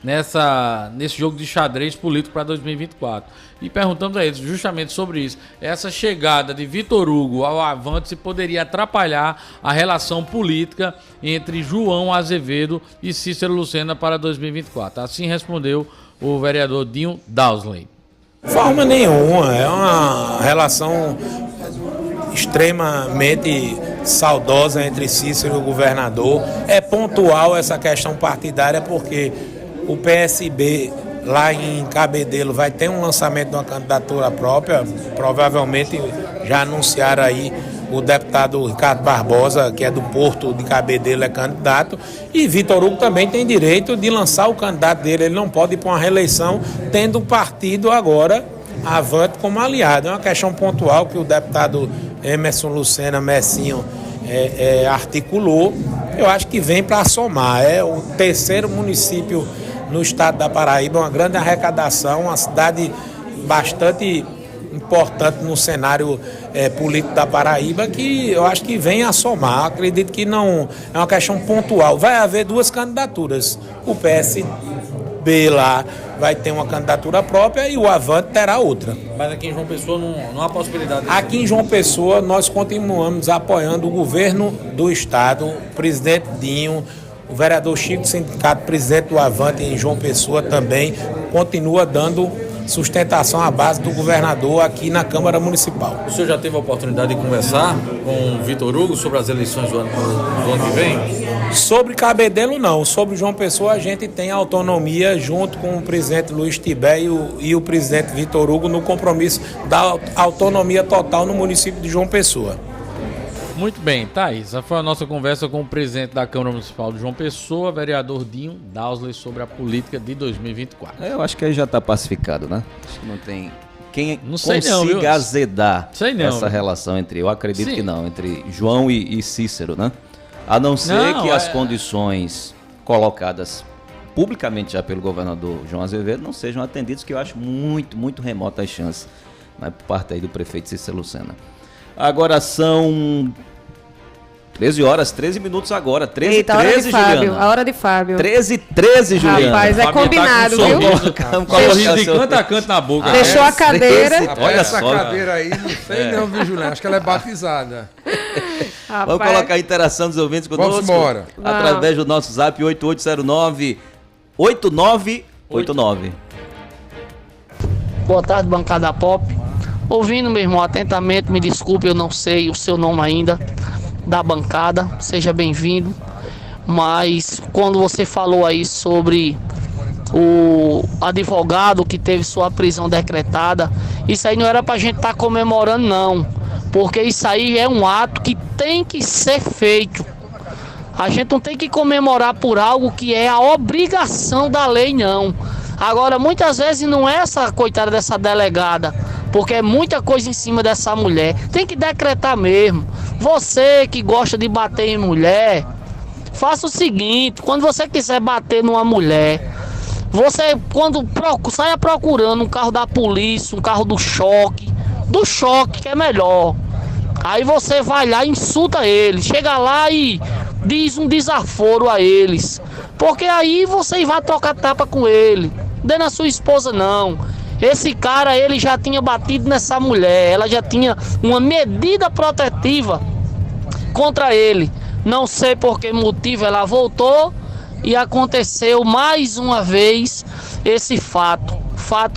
nesse jogo de xadrez político para 2024. E perguntamos a eles justamente sobre isso. Essa chegada de Vitor Hugo ao Avante se poderia atrapalhar a relação política entre João Azevedo e Cícero Lucena para 2024. Assim respondeu o vereador Dinho Dowsley. Forma nenhuma, é uma relação extremamente saudosa entre Cícero e o governador. É pontual essa questão partidária porque o PSB lá em Cabedelo vai ter um lançamento de uma candidatura própria, provavelmente já anunciaram aí o deputado Ricardo Barbosa, que é do Porto de Cabedelo, é candidato, e Vitor Hugo também tem direito de lançar o candidato dele, ele não pode ir para uma reeleição tendo o partido agora Avante como aliado. É uma questão pontual que o deputado Emerson Lucena Messinho articulou, eu acho que vem para somar, é o terceiro município no estado da Paraíba, uma grande arrecadação, uma cidade bastante importante no cenário político da Paraíba, que eu acho que vem a somar. Acredito que não é uma questão pontual. Vai haver duas candidaturas. O PSB lá vai ter uma candidatura própria e o Avante terá outra. Mas aqui em João Pessoa não há possibilidade. Aqui em João Pessoa nós continuamos apoiando o governo do estado, o presidente Dinho, o vereador Chico do Sindicato, presidente do Avante em João Pessoa também, continua dando sustentação à base do governador aqui na Câmara Municipal. O senhor já teve a oportunidade de conversar com o Vitor Hugo sobre as eleições do ano que vem? Sobre Cabedelo não, sobre João Pessoa a gente tem autonomia junto com o presidente Luiz Tibé e o presidente Vitor Hugo no compromisso da autonomia total no município de João Pessoa. Muito bem, Thaís, essa foi a nossa conversa com o presidente da Câmara Municipal de João Pessoa, vereador Dinho Dowsley, sobre a política de 2024. Eu acho que aí já está pacificado, né? Acho que não tem quem não sei consiga não, azedar essa viu? Relação entre, eu acredito Sim. que não, entre João e Cícero, né? A não ser que as condições colocadas publicamente já pelo governador João Azevedo não sejam atendidas, que eu acho muito, muito remota as chances, né, por parte aí do prefeito Cícero Lucena. Agora são 13 horas, 13 minutos agora. 13 Eita, 13, Juliana. A hora de Fábio. 13 13, Juliana. Rapaz, é combinado, tá viu? Com a sorriso de canto a canto na boca. Deixou a cadeira. Olha essa cadeira aí, não sei não, viu, Juliana? Acho que ela é batizada. Vamos colocar a interação dos ouvintes conosco. Vamos embora. Através do nosso zap 8809-8989. Boa tarde, bancada pop. Ouvindo, meu irmão, atentamente, me desculpe, eu não sei o seu nome ainda, da bancada, seja bem-vindo. Mas quando você falou aí sobre o advogado que teve sua prisão decretada, isso aí não era pra gente estar comemorando, não. Porque isso aí é um ato que tem que ser feito. A gente não tem que comemorar por algo que é a obrigação da lei, não. Agora, muitas vezes não é essa coitada dessa delegada, porque é muita coisa em cima dessa mulher. Tem que decretar mesmo. Você que gosta de bater em mulher, faça o seguinte: quando você quiser bater numa mulher, você saia procurando um carro da polícia, um carro do choque que é melhor. Aí você vai lá e insulta eles, chega lá e diz um desaforo a eles, porque aí você vai trocar tapa com ele. Não é na sua esposa não. Esse cara, ele já tinha batido nessa mulher, ela já tinha uma medida protetiva contra ele. Não sei por que motivo ela voltou e aconteceu mais uma vez esse fato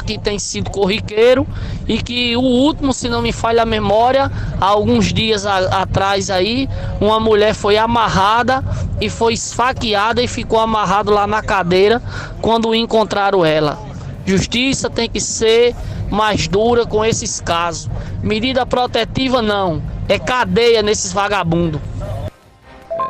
que tem sido corriqueiro e que o último, se não me falha a memória, há alguns dias atrás aí, uma mulher foi amarrada e foi esfaqueada e ficou amarrado lá na cadeira quando encontraram ela. Justiça tem que ser mais dura com esses casos. Medida protetiva não, é cadeia nesses vagabundos.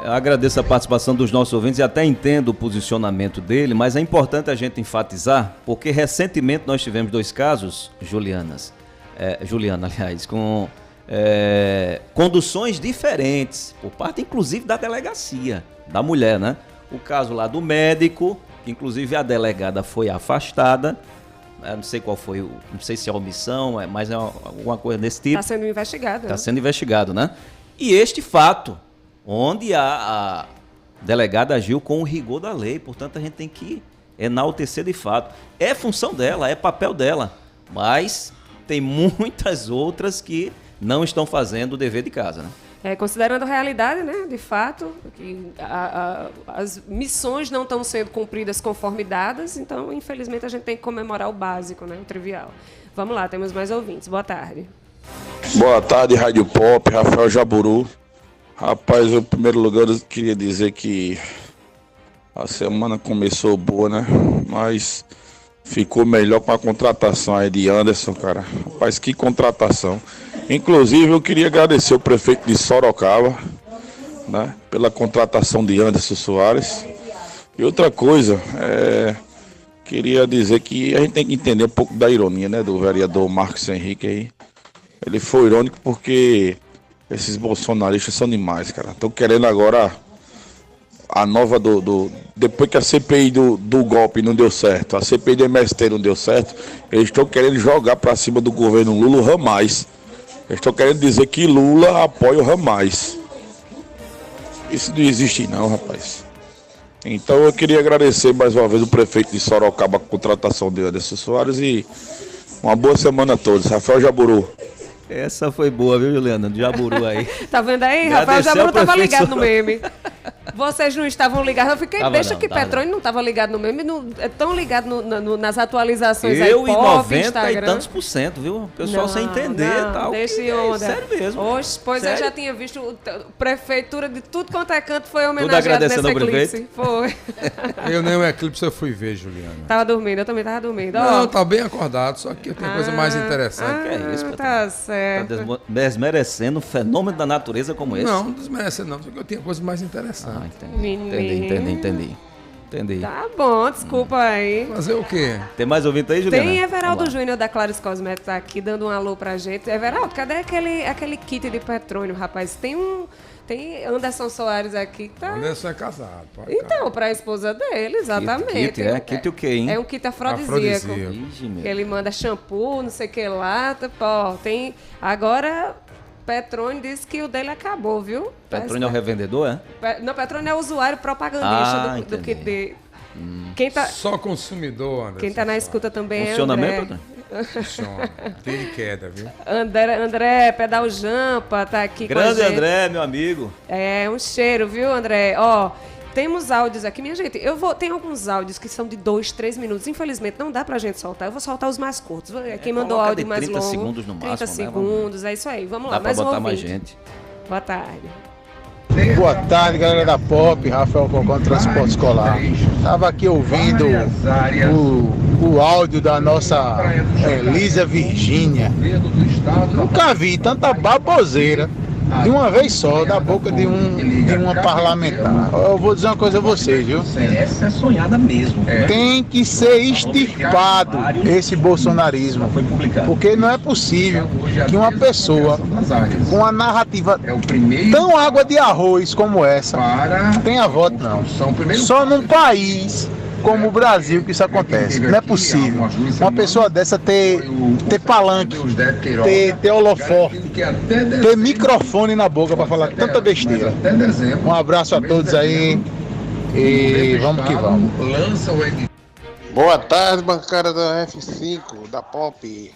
Eu agradeço a participação dos nossos ouvintes e até entendo o posicionamento dele, mas é importante a gente enfatizar, porque recentemente nós tivemos 2 casos, Juliana, com conduções diferentes, por parte inclusive da delegacia, da mulher, né? O caso lá do médico, que inclusive a delegada foi afastada, não sei qual foi, não sei se é omissão, mas é alguma coisa desse tipo. Está sendo investigado. Está sendo investigado, né? E este fato, onde a delegada agiu com o rigor da lei, portanto a gente tem que enaltecer de fato. É função dela, é papel dela, mas tem muitas outras que não estão fazendo o dever de casa, né? Considerando a realidade, né, de fato, que as missões não estão sendo cumpridas conforme dadas, então, infelizmente, a gente tem que comemorar o básico, né, o trivial. Vamos lá, temos mais ouvintes. Boa tarde. Boa tarde, Rádio Pop, Rafael Jaburu. Rapaz, em primeiro lugar, eu queria dizer que a semana começou boa, né, mas ficou melhor com a contratação aí de Anderson, cara. Rapaz, que contratação. Inclusive, eu queria agradecer o prefeito de Sorocaba, né, pela contratação de Anderson Soares. E outra coisa, queria dizer que a gente tem que entender um pouco da ironia, né, do vereador Marcos Henrique aí. Ele foi irônico porque esses bolsonaristas são demais, cara. Estão querendo agora a nova depois que a CPI do golpe não deu certo, a CPI do MST não deu certo, eles estão querendo jogar para cima do governo Lula o Ramais. Eles estão querendo dizer que Lula apoia o Ramais. Isso não existe não, rapaz. Então eu queria agradecer mais uma vez o prefeito de Sorocaba com a contratação de Anderson Soares e uma boa semana a todos. Rafael Jaburu. Essa foi boa, viu, Juliana? Do Jaburu aí. Tá vendo aí? Rafael Jaburu estava ligado no meme. Vocês não estavam ligados. Eu fiquei besta que Petrônio não estava ligado no meme. É tão ligado nas atualizações aí. Eu e 90 Instagram. E tantos %, viu? O pessoal não, sem entender e tal. Deixa onda. Sério mesmo. Oxe, pois sério? eu já tinha visto. Prefeitura de tudo quanto é canto foi homenageado nesse eclipse. Foi. Eu nem o eclipse eu fui ver, Juliana. Tava dormindo, eu também tava dormindo. Não, tá bem acordado, só que tem coisa mais interessante. Que é isso, tá certo. Tá desmerecendo um fenômeno da natureza como esse. Não desmerecendo não, porque eu tenho coisa mais interessante. Entendi. Tá bom, desculpa aí. Fazer o quê? Tem mais ouvinte aí, Juliana? Tem Everaldo Júnior da Claros Cosméticos aqui dando um alô pra gente. Everaldo, cadê aquele kit de petróleo, rapaz? Tem Anderson Soares aqui que tá... Anderson é casado. Então, pra esposa dele, exatamente. Kit o quê, hein? É um kit afrodisíaco. Que ele manda shampoo, não sei o que lá. Tem... Agora... Petrônio disse que o dele acabou, viu? Petrônio é o revendedor, é? Não, Petrônio é o usuário propagandista do kit de... Quem tá... Só consumidor, Anderson. Quem tá na escuta também Funciona é André. Mesmo, Funciona. Tem queda, viu? André Pedal Jampa tá aqui Grande com a gente. André, meu amigo. É, um cheiro, viu, André? Ó... Temos áudios aqui, minha gente. Tem alguns áudios que são de 2, 3 minutos. Infelizmente, não dá pra gente soltar. Eu vou soltar os mais curtos. Quem mandou áudio mais longo... 30 segundos no máximo, 30 segundos, é isso aí. Vamos lá, mais um ouvinte. Dá pra botar mais gente. Boa tarde. Boa tarde, galera da Pop. Rafael Cocão, Transporte Escolar. Tava aqui ouvindo o áudio da nossa Elisa Virgínia. Nunca vi tanta baboseira de uma vez só, da boca de uma parlamentar. Eu vou dizer uma coisa a vocês, viu? Essa é sonhada mesmo. Tem que ser extirpado esse bolsonarismo. Porque não é possível que uma pessoa com uma narrativa tão água de arroz como essa tenha voto, não. Só num país como o Brasil que isso acontece. Não é possível uma pessoa dessa ter palanque, ter holofote, ter microfone na boca para falar tanta besteira. Um abraço a todos aí e vamos que vamos. Boa tarde, bancada da F5, da Pop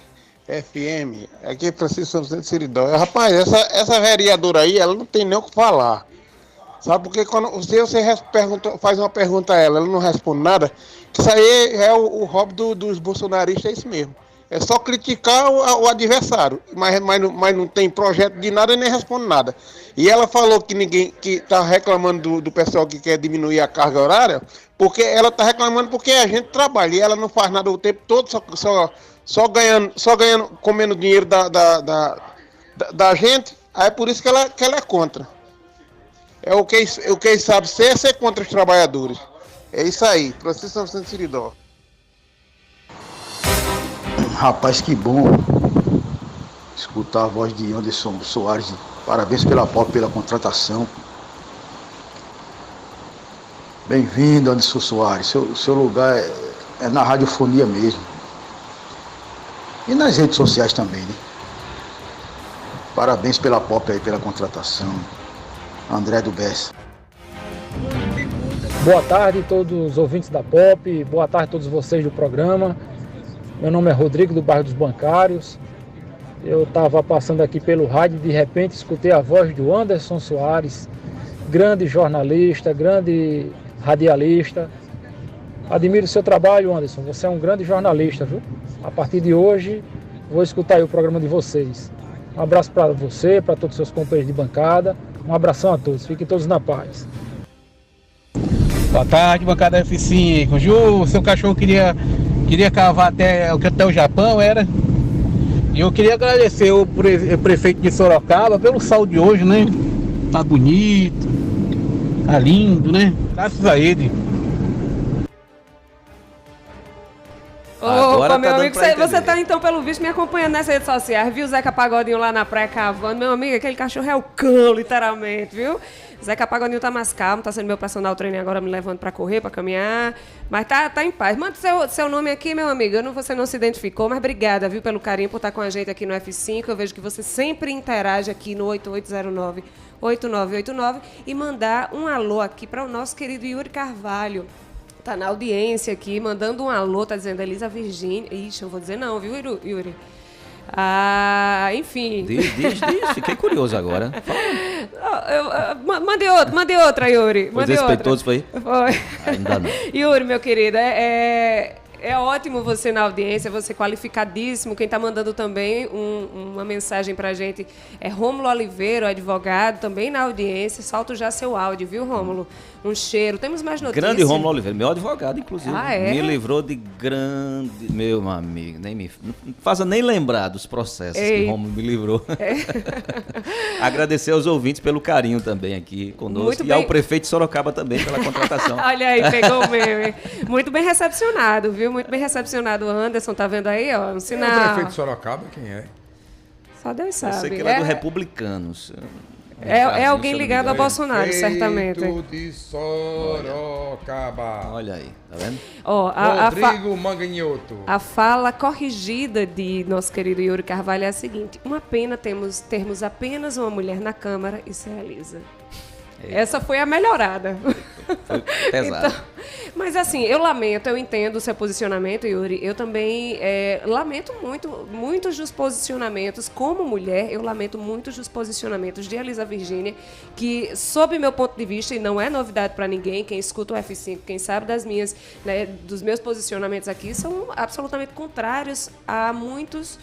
FM. Aqui é Francisco Santos de Seridó. Rapaz, essa vereadora aí, ela não tem nem o que falar. Sabe, porque quando você faz uma pergunta a ela não responde nada, isso aí é o hobby dos bolsonaristas, é isso mesmo. É só criticar o adversário, mas não tem projeto de nada e nem responde nada. E ela falou que ninguém que está reclamando do pessoal que quer diminuir a carga horária, porque ela está reclamando porque a gente trabalha e ela não faz nada o tempo todo, só ganhando, comendo dinheiro da gente, aí é por isso que ela é contra. O que sabe ser contra os trabalhadores. É isso aí, Francisco Santos de Seridó. Rapaz, que bom escutar a voz de Anderson Soares. Parabéns pela Pop, pela contratação. Bem-vindo, Anderson Soares. Seu lugar é na radiofonia mesmo. E nas redes sociais também, né? Parabéns pela Pop aí, pela contratação. André do Bessa. Boa tarde a todos os ouvintes da Pop, boa tarde a todos vocês do programa. Meu nome é Rodrigo, do bairro dos Bancários. Eu estava passando aqui pelo rádio e de repente escutei a voz do Anderson Soares, grande jornalista, grande radialista. Admiro o seu trabalho, Anderson, você é um grande jornalista, viu? A partir de hoje vou escutar aí o programa de vocês. Um abraço para você, para todos os seus companheiros de bancada. Um abração a todos, fiquem todos na paz. Boa tarde, bancada F5. Ju, seu cachorro queria cavar até o Japão, era? E eu queria agradecer o prefeito de Sorocaba pelo sol de hoje, né? Tá bonito, tá lindo, né? Graças a ele. Ô, meu amigo, você tá então, pelo visto, me acompanhando nas redes sociais, viu o Zeca Pagodinho lá na praia cavando? Meu amigo, aquele cachorro é o cão, literalmente, viu? Zeca Pagodinho tá mais calmo, tá sendo meu personal trainer agora, me levando pra correr, pra caminhar, mas tá em paz. Manda seu nome aqui, meu amigo, você não se identificou, mas obrigada, viu, pelo carinho, por estar com a gente aqui no F5, eu vejo que você sempre interage aqui no 8809-8989 e mandar um alô aqui para o nosso querido Yuri Carvalho. Tá na audiência aqui, mandando um alô, tá dizendo Elisa Virgínia. Ixi, eu vou dizer não, viu, Yuri? Enfim. Diz, fiquei curioso agora. Mandei outra, Yuri. Foi desrespeitoso, foi? Foi. Ainda não. Yuri, meu querido, é ótimo você na audiência, você qualificadíssimo. Quem está mandando também uma mensagem para a gente é Rômulo Oliveira, advogado, também na audiência. Solta já seu áudio, viu, Rômulo? Um cheiro. Temos mais notícias. Grande Rômulo Oliveira, meu advogado, inclusive. É? Me livrou de grande... Meu amigo, não faça nem lembrar dos processos que Rômulo me livrou. Agradecer aos ouvintes pelo carinho também aqui conosco. Muito bem. Ao prefeito de Sorocaba também pela contratação. Olha aí, pegou o meme. Muito bem recepcionado, viu? Muito bem recepcionado o Anderson, tá vendo aí, ó? Um sinal. O prefeito de Sorocaba, quem é? Só Deus sabe. Eu sei que ele é do Republicanos. É alguém ligado a Bolsonaro, certamente. De Sorocaba. Olha aí, tá vendo? Rodrigo Manganhoto. A fala corrigida de nosso querido Yuri Carvalho é a seguinte: uma pena termos apenas uma mulher na Câmara, isso é a Elisa. Essa foi a melhorada. Foi pesado. Então, mas assim, eu lamento, eu entendo o seu posicionamento, Yuri. Eu também lamento muitos dos posicionamentos, como mulher, eu lamento muitos dos posicionamentos de Elisa Virgínia, que, sob meu ponto de vista, e não é novidade para ninguém, quem escuta o F5, quem sabe dos meus posicionamentos aqui, são absolutamente contrários a muitos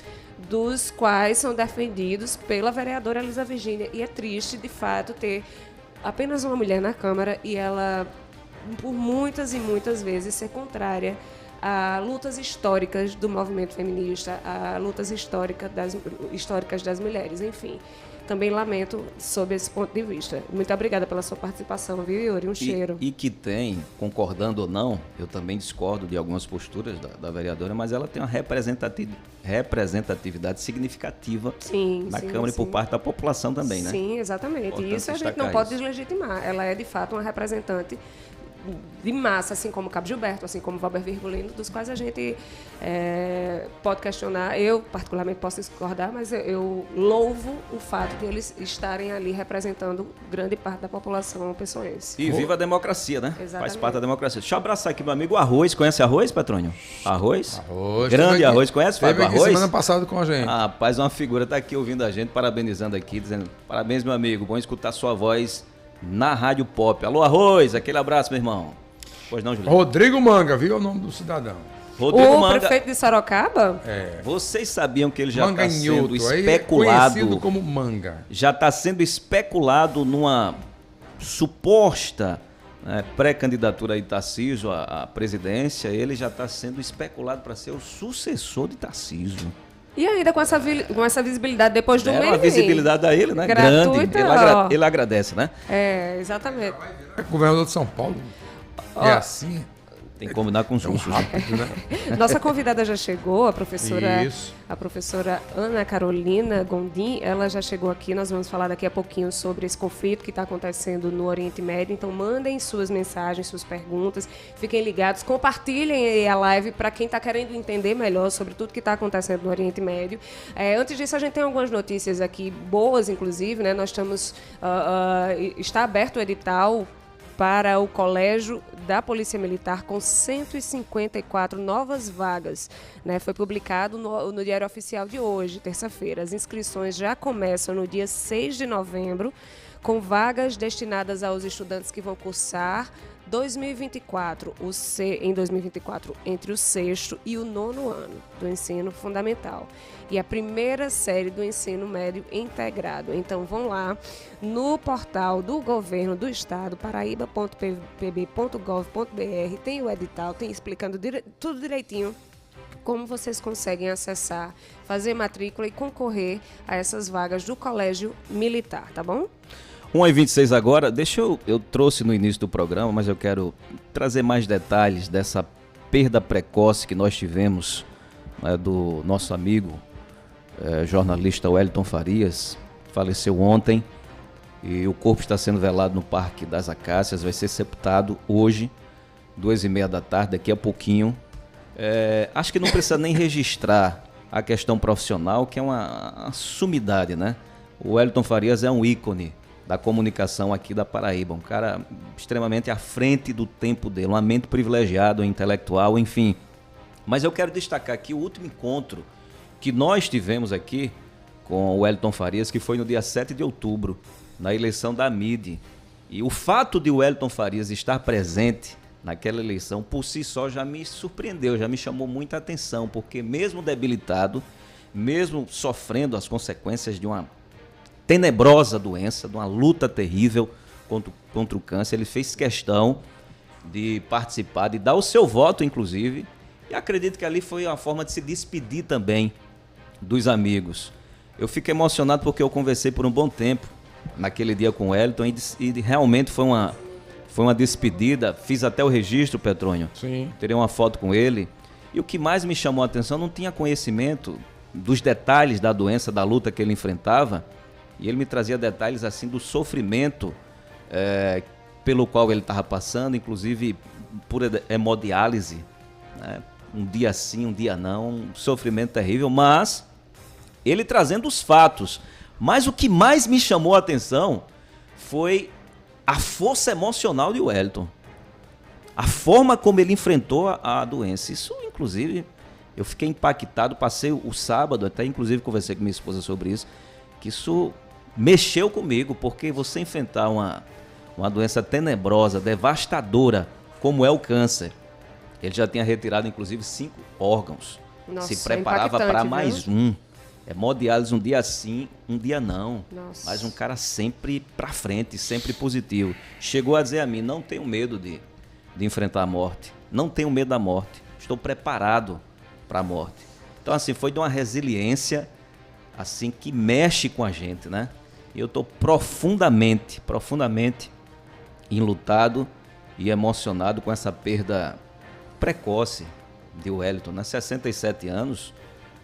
dos quais são defendidos pela vereadora Elisa Virgínia. E é triste, de fato, ter apenas uma mulher na Câmara e ela, por muitas e muitas vezes, ser contrária a lutas históricas do movimento feminista, a lutas históricas das mulheres, enfim. Também lamento sob esse ponto de vista. Muito obrigada pela sua participação, viu, Yuri? Um cheiro. E que tem, concordando ou não, eu também discordo de algumas posturas da vereadora, mas ela tem uma representatividade significativa na Câmara e por parte da população também, né? Sim, exatamente. Importante isso a gente não pode deslegitimar. Ela é, de fato, uma representante de massa, assim como Cabo Gilberto, assim como Valber Virgulino, dos quais a gente pode questionar. Eu, particularmente, posso discordar, mas eu louvo o fato de eles estarem ali representando grande parte da população pessoense. E viva a democracia, né? Exatamente. Faz parte da democracia. Deixa eu abraçar aqui meu amigo Arroz. Conhece Arroz, Petrônio? Arroz? Arroz. Grande Arroz. Conhece, Fábio Arroz? Semana passada com a gente. Rapaz, uma figura tá aqui ouvindo a gente, parabenizando aqui, dizendo parabéns, meu amigo. Bom escutar sua voz na Rádio Pop. Alô, Arroz, aquele abraço, meu irmão. Pois não, Juliano? Rodrigo Manga, viu o nome do cidadão? Rodrigo Manga. Prefeito de Sorocaba? Vocês sabiam que ele já está sendo especulado? É conhecido como Manga. Já está sendo especulado numa suposta pré-candidatura de Tarcísio à presidência. Ele já está sendo especulado para ser o sucessor de Tarcísio. E ainda com essa visibilidade depois do meme. A visibilidade a ele, né? Gratuita, grande. Ele agradece, né? Exatamente. Governador de São Paulo. É assim. Tem que combinar com os russos. Rápido, né? Nossa convidada já chegou, a professora Ana Carolina Gondim, ela já chegou aqui, nós vamos falar daqui a pouquinho sobre esse conflito que está acontecendo no Oriente Médio, então mandem suas mensagens, suas perguntas, fiquem ligados, compartilhem a live para quem está querendo entender melhor sobre tudo que está acontecendo no Oriente Médio. Antes disso, a gente tem algumas notícias aqui, boas inclusive, né? Nós estamos, está aberto o edital para o Colégio da Polícia Militar com 154 novas vagas, né? Foi publicado no Diário Oficial de hoje, terça-feira. As inscrições já começam no dia 6 de novembro, com vagas destinadas aos estudantes que vão cursar 2024, em 2024, entre o 6º e o 9º ano do ensino fundamental e a primeira série do ensino médio integrado. Então vão lá no portal do governo do estado, paraíba.pb.gov.br, tem o edital, tem explicando tudo direitinho como vocês conseguem acessar, fazer matrícula e concorrer a essas vagas do Colégio Militar, tá bom? 1h26 agora, eu trouxe no início do programa, mas eu quero trazer mais detalhes dessa perda precoce que nós tivemos, né, do nosso amigo jornalista Wellington Farias, faleceu ontem e o corpo está sendo velado no Parque das Acácias, vai ser sepultado hoje, 2h30 da tarde, daqui a pouquinho. Acho que não precisa nem registrar a questão profissional, que é uma sumidade, né? O Wellington Farias é um ícone da comunicação aqui da Paraíba, um cara extremamente à frente do tempo dele, uma mente privilegiada, um intelectual, enfim. Mas eu quero destacar aqui o último encontro que nós tivemos aqui com o Wellington Farias, que foi no dia 7 de outubro, na eleição da MIDE. E o fato de o Wellington Farias estar presente naquela eleição, por si só, já me surpreendeu, já me chamou muita atenção, porque mesmo debilitado, mesmo sofrendo as consequências de uma tenebrosa doença, de uma luta terrível contra o câncer, ele fez questão de participar, de dar o seu voto, inclusive, e acredito que ali foi uma forma de se despedir também dos amigos. Eu fiquei emocionado porque eu conversei por um bom tempo naquele dia com o Wellington e realmente foi uma despedida. Fiz até o registro, Petrônio. Sim. Tirei uma foto com ele. E o que mais me chamou a atenção, não tinha conhecimento dos detalhes da doença, da luta que ele enfrentava. E ele me trazia detalhes assim do sofrimento pelo qual ele estava passando, inclusive por hemodiálise, né? Um dia sim, um dia não, um sofrimento terrível, mas ele trazendo os fatos. Mas o que mais me chamou a atenção foi a força emocional de Wellington. A forma como ele enfrentou a doença. Isso, inclusive, eu fiquei impactado, passei o sábado, até inclusive conversei com minha esposa sobre isso, que isso mexeu comigo, porque você enfrentar uma doença tenebrosa, devastadora, como é o câncer. Ele já tinha retirado, inclusive, 5 órgãos. Nossa, se preparava para mais um. Hemodiálise um dia sim, um dia não. Nossa. Mas um cara sempre para frente, sempre positivo. Chegou a dizer a mim, não tenho medo de enfrentar a morte. Não tenho medo da morte. Estou preparado para a morte. Então, assim, foi de uma resiliência assim que mexe com a gente, né? E eu estou profundamente enlutado e emocionado com essa perda precoce de Wellington, né? 67 anos,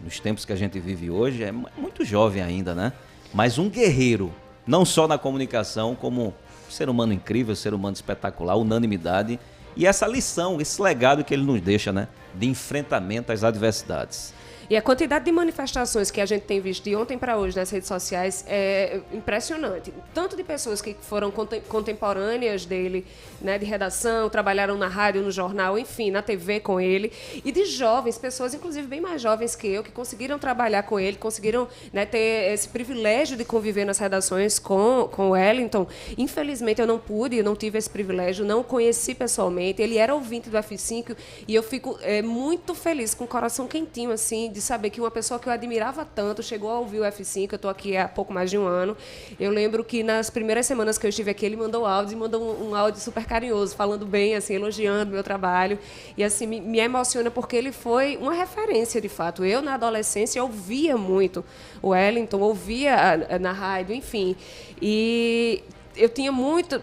nos tempos que a gente vive hoje, é muito jovem ainda, né? Mas um guerreiro, não só na comunicação, como um ser humano incrível, um ser humano espetacular, unanimidade, e essa lição, esse legado que ele nos deixa, né? De enfrentamento às adversidades. E a quantidade de manifestações que a gente tem visto de ontem para hoje nas redes sociais é impressionante. Tanto de pessoas que foram contemporâneas dele, né, de redação, trabalharam na rádio, no jornal, enfim, na TV com ele, e de jovens, pessoas inclusive bem mais jovens que eu, que conseguiram trabalhar com ele, conseguiram, né, ter esse privilégio de conviver nas redações com o Wellington. Infelizmente eu não tive esse privilégio, não o conheci pessoalmente. Ele era ouvinte do F5 e eu fico muito feliz, com o coração quentinho, assim, de saber que uma pessoa que eu admirava tanto chegou a ouvir o F5. Eu estou aqui há pouco mais de um ano. Eu lembro que nas primeiras semanas que eu estive aqui, ele mandou áudio e mandou um áudio super carinhoso, falando bem, assim, elogiando o meu trabalho. E assim, me emociona porque ele foi uma referência, de fato. Eu, na adolescência, ouvia muito o Wellington, ouvia na rádio, enfim. E eu tinha muito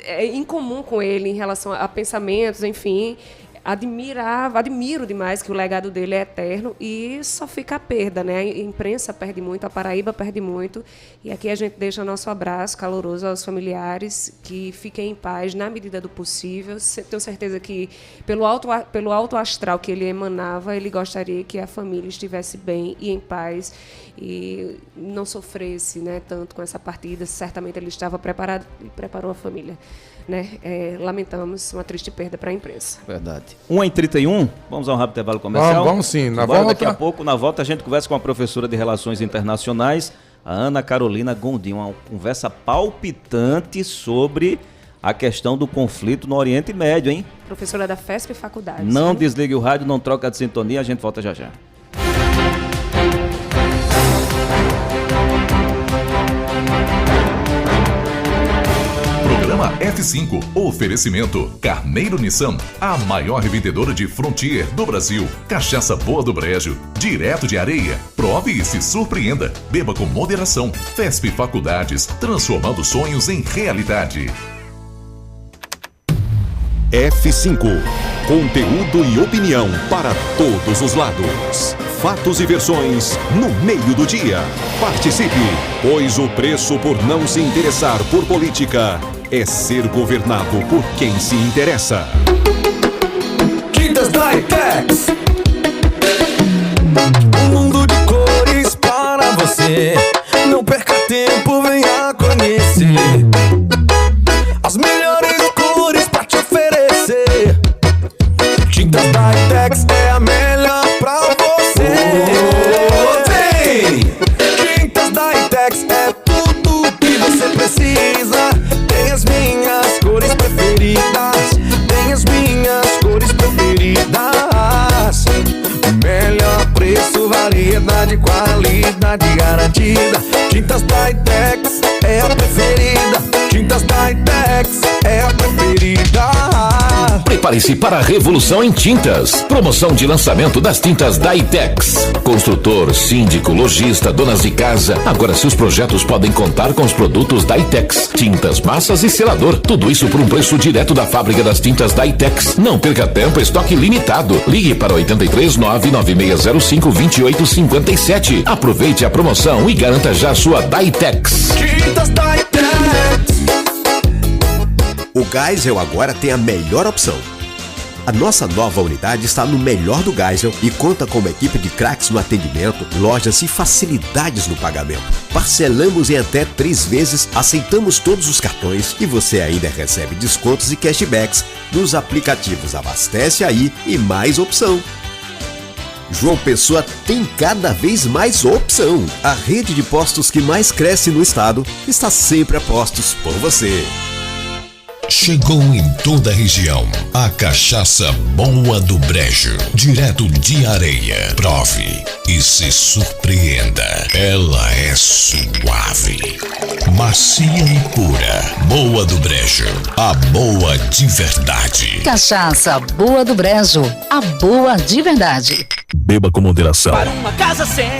em comum com ele em relação a pensamentos, enfim. admiro demais, que o legado dele é eterno e só fica a perda, né? A imprensa perde muito, a Paraíba perde muito, e aqui a gente deixa nosso abraço caloroso aos familiares, que fiquem em paz na medida do possível. Tenho certeza que pelo alto astral que ele emanava, ele gostaria que a família estivesse bem e em paz e não sofresse, né, tanto com essa partida. Certamente ele estava preparado e preparou a família, né? Lamentamos uma triste perda para a imprensa. Verdade. 1h31, vamos a um rápido intervalo comercial? Vamos sim, na volta. volta. Daqui a pouco, na volta, a gente conversa com a professora de Relações Internacionais, a Ana Carolina Gondim, uma conversa palpitante sobre a questão do conflito no Oriente Médio, hein? Professora da FESP Faculdades. Não desligue o rádio, não troca de sintonia, a gente volta já já. Programa F5, oferecimento Carneiro Nissan, a maior revendedora de Frontier do Brasil. Cachaça Boa do Brejo, direto de Areia. Prove e se surpreenda. Beba com moderação. FESP Faculdades, transformando sonhos em realidade. F5, conteúdo e opinião para todos os lados. Fatos e versões no meio do dia. Participe, pois o preço por não se interessar por política é ser governado por quem se interessa. Tintas da Itex, um mundo de cores para você. Não perca tempo, venha conhecer as melhores cores pra te oferecer. Tintas da Itex é a melhor pra você. Vem! Tintas da Itex é tudo que você precisa. Tem as minhas cores preferidas. Tem as minhas cores preferidas. Melhor preço, variedade, qualidade garantida. Tintas da Itex é a preferida. Tintas da Itex é a preferida. Prepare-se para a revolução em tintas. Promoção de lançamento das tintas da Itex. Construtor, síndico, lojista, donas de casa. Agora seus projetos podem contar com os produtos da Itex. Tintas, massas e selador. Tudo isso por um preço direto da fábrica das tintas da Itex. Não perca tempo, estoque limitado. Ligue para 83 99605 2857. Aproveite a promoção e garanta já sua Daitex. Tintas da Itex. O Geisel agora tem a melhor opção. A nossa nova unidade está no melhor do Geisel e conta com uma equipe de craques no atendimento, lojas e facilidades no pagamento. Parcelamos em até 3 vezes, aceitamos todos os cartões e você ainda recebe descontos e cashbacks nos aplicativos Abastece Aí e Mais Opção. João Pessoa tem cada vez mais opção. A rede de postos que mais cresce no estado está sempre a postos por você. Chegou em toda a região a cachaça Boa do Brejo, direto de Areia. Prove e se surpreenda. Ela é suave, macia e pura. Boa do Brejo, a boa de verdade. Cachaça Boa do Brejo, a boa de verdade. Beba com moderação. Para uma casa sem,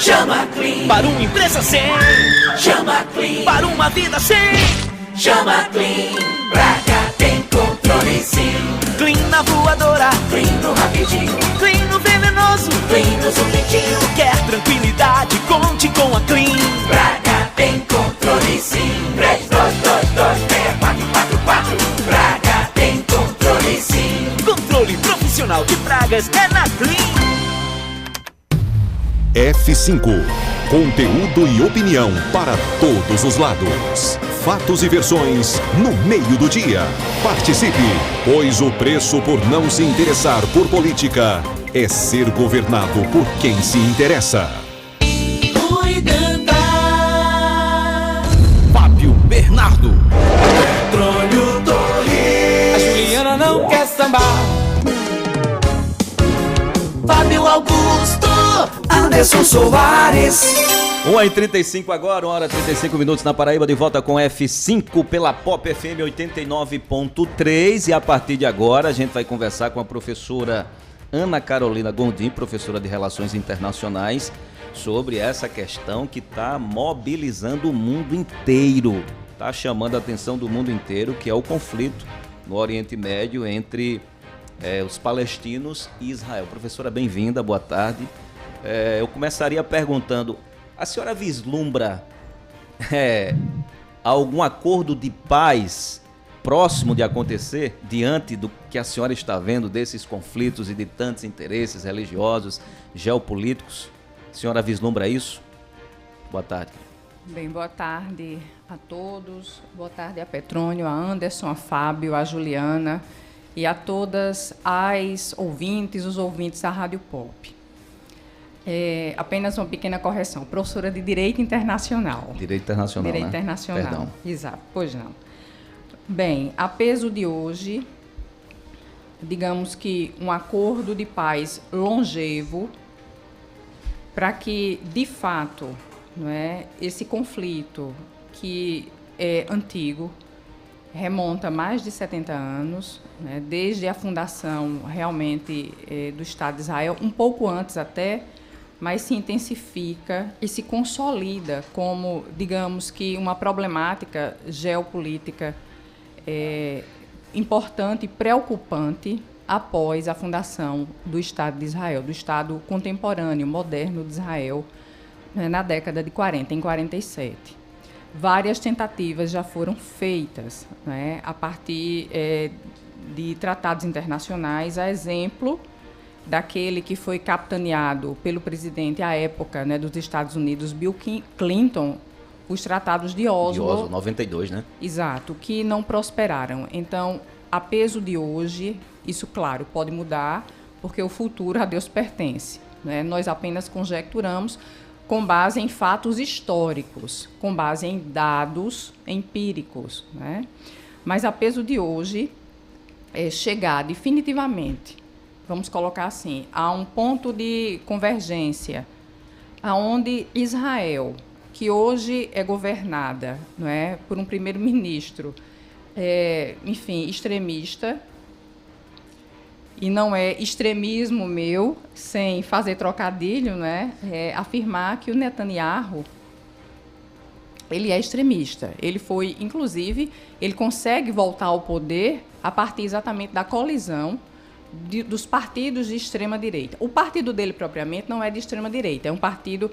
chama Clean. Para uma empresa sem, chama Clean. Para uma vida sem, chama Clean. Pra cá tem controle sim. Clean na voadora, Clean no rapidinho, Clean no venenoso, Clean no zumbidinho. Quer tranquilidade, conte com a Clean. Pra cá tem controle sim. 32226444. Pra cá tem controle sim. Controle profissional de pragas é na Clean. F5, conteúdo e opinião para todos os lados. Fatos e versões no meio do dia. Participe, pois o preço por não se interessar por política é ser governado por quem se interessa. Fábio Bernardo. Petróleo Torres. A Juliana não quer sambar. Fábio Augusto. Anderson Soares. 1h35 agora, 1h35 na Paraíba, de volta com F5 pela Pop FM 89.3 e a partir de agora a gente vai conversar com a professora Ana Carolina Gondim, professora de Relações Internacionais, sobre essa questão que está mobilizando o mundo inteiro, está chamando a atenção do mundo inteiro, que é o conflito no Oriente Médio entre os palestinos e Israel. Professora, bem-vinda, boa tarde. Eu começaria perguntando, a senhora vislumbra algum acordo de paz próximo de acontecer, diante do que a senhora está vendo desses conflitos e de tantos interesses religiosos, geopolíticos? A senhora vislumbra isso? Boa tarde. Bem, boa tarde a todos. Boa tarde a Petrônio, a Anderson, a Fábio, a Juliana e a todas as ouvintes, os ouvintes da Rádio Pop. Apenas uma pequena correção. Professora de Direito Internacional. Direito Internacional, Direito Internacional. Perdão. Exato, pois não. Bem, a peso de hoje, digamos que um acordo de paz longevo para que, de fato, não é, esse conflito que é antigo, remonta a mais de 70 anos, né, desde a fundação realmente do Estado de Israel, um pouco antes até, mas se intensifica e se consolida como, digamos que, uma problemática geopolítica importante e preocupante após a fundação do Estado de Israel, do Estado contemporâneo, moderno de Israel, né, na década de 40, em 47. Várias tentativas já foram feitas, né, a partir de tratados internacionais, a exemplo daquele que foi capitaneado pelo presidente à época, né, dos Estados Unidos, Bill Clinton, os tratados de Oslo. De Oslo, 92, né? Exato, que não prosperaram. Então, a peso de hoje, isso, claro, pode mudar, porque o futuro a Deus pertence, né? Nós apenas conjecturamos com base em fatos históricos, com base em dados empíricos, né? Mas a peso de hoje é chegar definitivamente, vamos colocar assim, a um ponto de convergência, aonde Israel, que hoje é governada, não é, por um primeiro-ministro, enfim, extremista, e não é extremismo meu, sem fazer trocadilho, né, afirmar que o Netanyahu, ele é extremista. Ele foi, inclusive, ele consegue voltar ao poder a partir exatamente da colisão dos partidos de extrema-direita. O partido dele, propriamente, não é de extrema-direita, é um partido,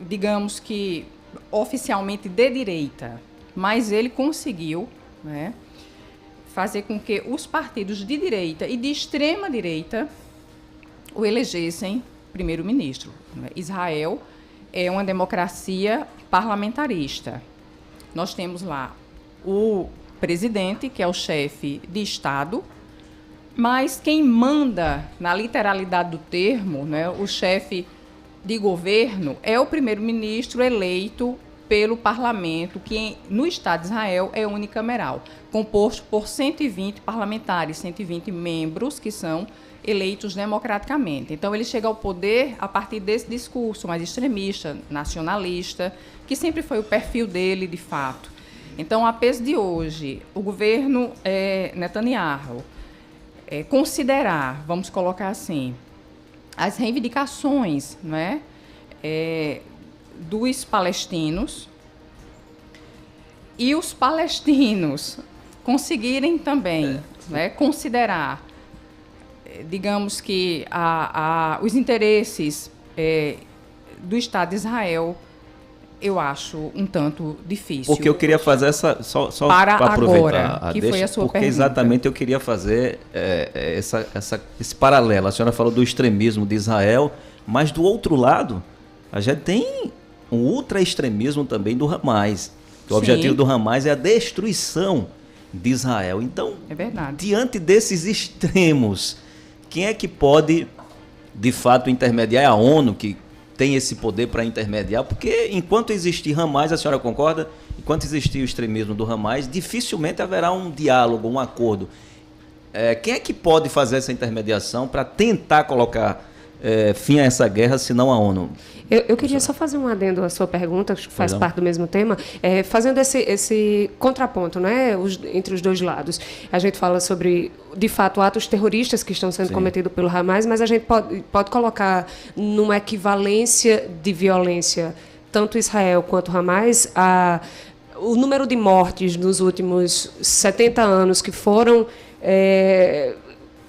digamos que, oficialmente de direita, mas ele conseguiu, né, fazer com que os partidos de direita e de extrema-direita o elegessem primeiro-ministro. Israel é uma democracia parlamentarista. Nós temos lá o presidente, que é o chefe de Estado, mas quem manda, na literalidade do termo, né, o chefe de governo, é o primeiro-ministro eleito pelo parlamento, que no Estado de Israel é unicameral, composto por 120 parlamentares, 120 membros que são eleitos democraticamente. Então, ele chega ao poder a partir desse discurso mais extremista, nacionalista, que sempre foi o perfil dele, de fato. Então, a peso de hoje, o governo Netanyahu considerar, vamos colocar assim, as reivindicações, né, dos palestinos, e os palestinos conseguirem também né, considerar, digamos que, os interesses do Estado de Israel, eu acho um tanto difícil. Porque eu queria fazer essa, só para aproveitar agora, que foi a sua porque pergunta. Exatamente eu queria fazer esse paralelo. A senhora falou do extremismo de Israel, mas do outro lado, a gente tem um ultra-extremismo também do Hamas. O objetivo do Hamas é a destruição de Israel. Então, é verdade. Diante desses extremos, quem é que pode, de fato, intermediar? É a ONU que tem esse poder para intermediar? Porque enquanto existir Hamas, a senhora concorda? Enquanto existir o extremismo do Hamas, dificilmente haverá um diálogo, um acordo. Quem é que pode fazer essa intermediação para tentar colocar fim a essa guerra, se não a ONU? Eu queria só fazer um adendo à sua pergunta, que faz parte do mesmo tema, fazendo esse contraponto, né, entre os dois lados. A gente fala sobre, de fato, atos terroristas que estão sendo cometidos pelo Hamas, mas a gente pode colocar numa equivalência de violência, tanto Israel quanto Hamas, o número de mortes nos últimos 70 anos que foram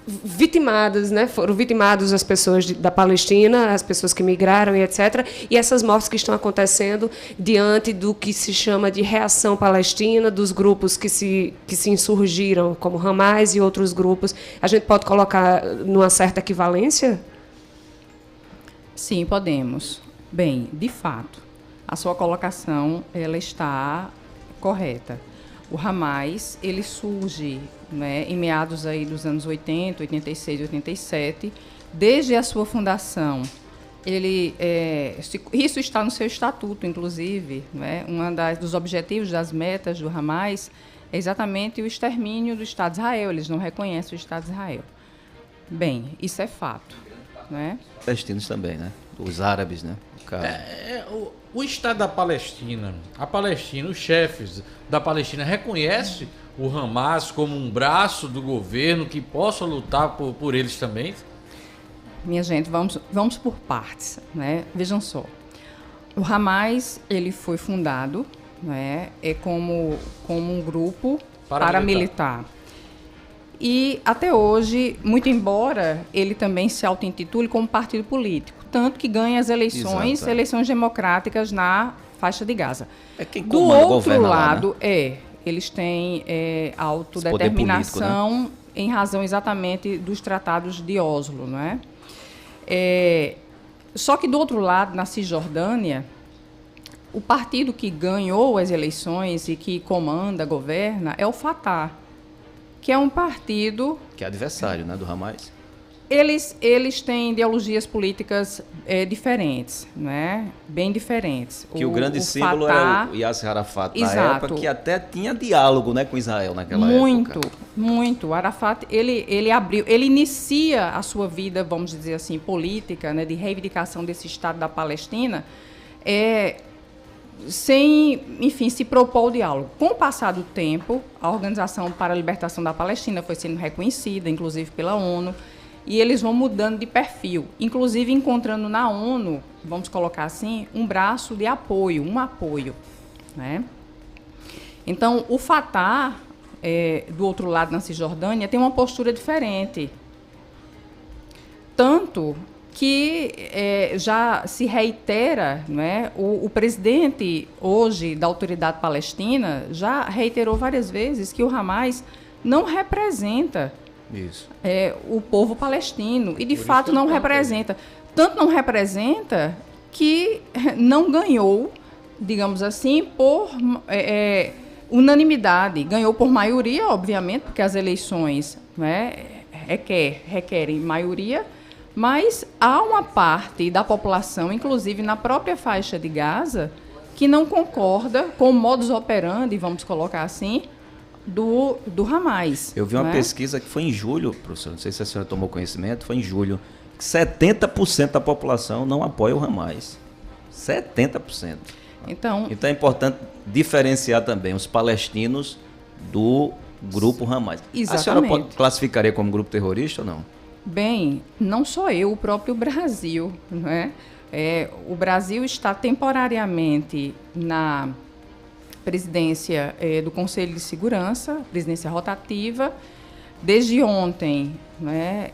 vitimadas, né? Foram vitimadas as pessoas da Palestina, as pessoas que migraram e etc. E essas mortes que estão acontecendo diante do que se chama de reação palestina, dos grupos que se insurgiram, como Hamas e outros grupos. A gente pode colocar numa certa equivalência? Sim, podemos. Bem, de fato, a sua colocação ela está correta. O Hamas, ele surge, né, em meados aí dos anos 80, 86, 87. Desde a sua fundação, isso está no seu estatuto, inclusive, né, dos objetivos, das metas do Hamas é exatamente o extermínio do Estado de Israel. Eles não reconhecem o Estado de Israel. Bem, isso é fato, né? Palestinos também, né? Os árabes, né? O Estado da Palestina, a Palestina, os chefes da Palestina reconhecem o Hamas como um braço do governo que possa lutar por eles também? Minha gente, vamos por partes, né? Vejam só, o Hamas ele foi fundado, né, como um grupo paramilitar. E até hoje, muito embora ele também se auto-intitule como partido político, tanto que ganha as eleições democráticas na faixa de Gaza. É quem do outro lado, lá, né? Eles têm autodeterminação político, né? Em razão exatamente dos tratados de Oslo, não é? Só que do outro lado, na Cisjordânia, o partido que ganhou as eleições e que comanda, governa, é o Fatah, que é um partido... Que é adversário, né, do Hamas. Eles têm ideologias políticas diferentes, né? Bem diferentes. Que o grande símbolo era o Yasser Arafat, na época, que até tinha diálogo, né, com Israel naquela época. Muito. O Arafat, ele inicia a sua vida, vamos dizer assim, política, né, de reivindicação desse Estado da Palestina, sem, enfim, se propor o diálogo. Com o passar do tempo, a Organização para a Libertação da Palestina foi sendo reconhecida, inclusive pela ONU, e eles vão mudando de perfil, inclusive encontrando na ONU, vamos colocar assim, um braço de apoio, né? Então, o Fatah, do outro lado, na Cisjordânia, tem uma postura diferente. Tanto que já se reitera, né, o presidente hoje da Autoridade Palestina já reiterou várias vezes que o Hamas não representa o povo palestino, e de fato não representa. Tanto não representa que não ganhou, digamos assim, por unanimidade. Ganhou por maioria, obviamente, porque as eleições, né, requerem maioria, mas há uma parte da população, inclusive na própria faixa de Gaza, que não concorda com o modus operandi, vamos colocar assim, do Hamas. Eu vi uma pesquisa que foi em julho, professor, não sei se a senhora tomou conhecimento, foi em julho, que 70% da população não apoia o Hamas. 70%. Então é importante diferenciar também os palestinos do grupo Hamas. Exatamente. A senhora classificaria como grupo terrorista ou não? Bem, não só eu, o próprio Brasil, não é? O Brasil está temporariamente na presidência do Conselho de Segurança, presidência rotativa. Desde ontem, né,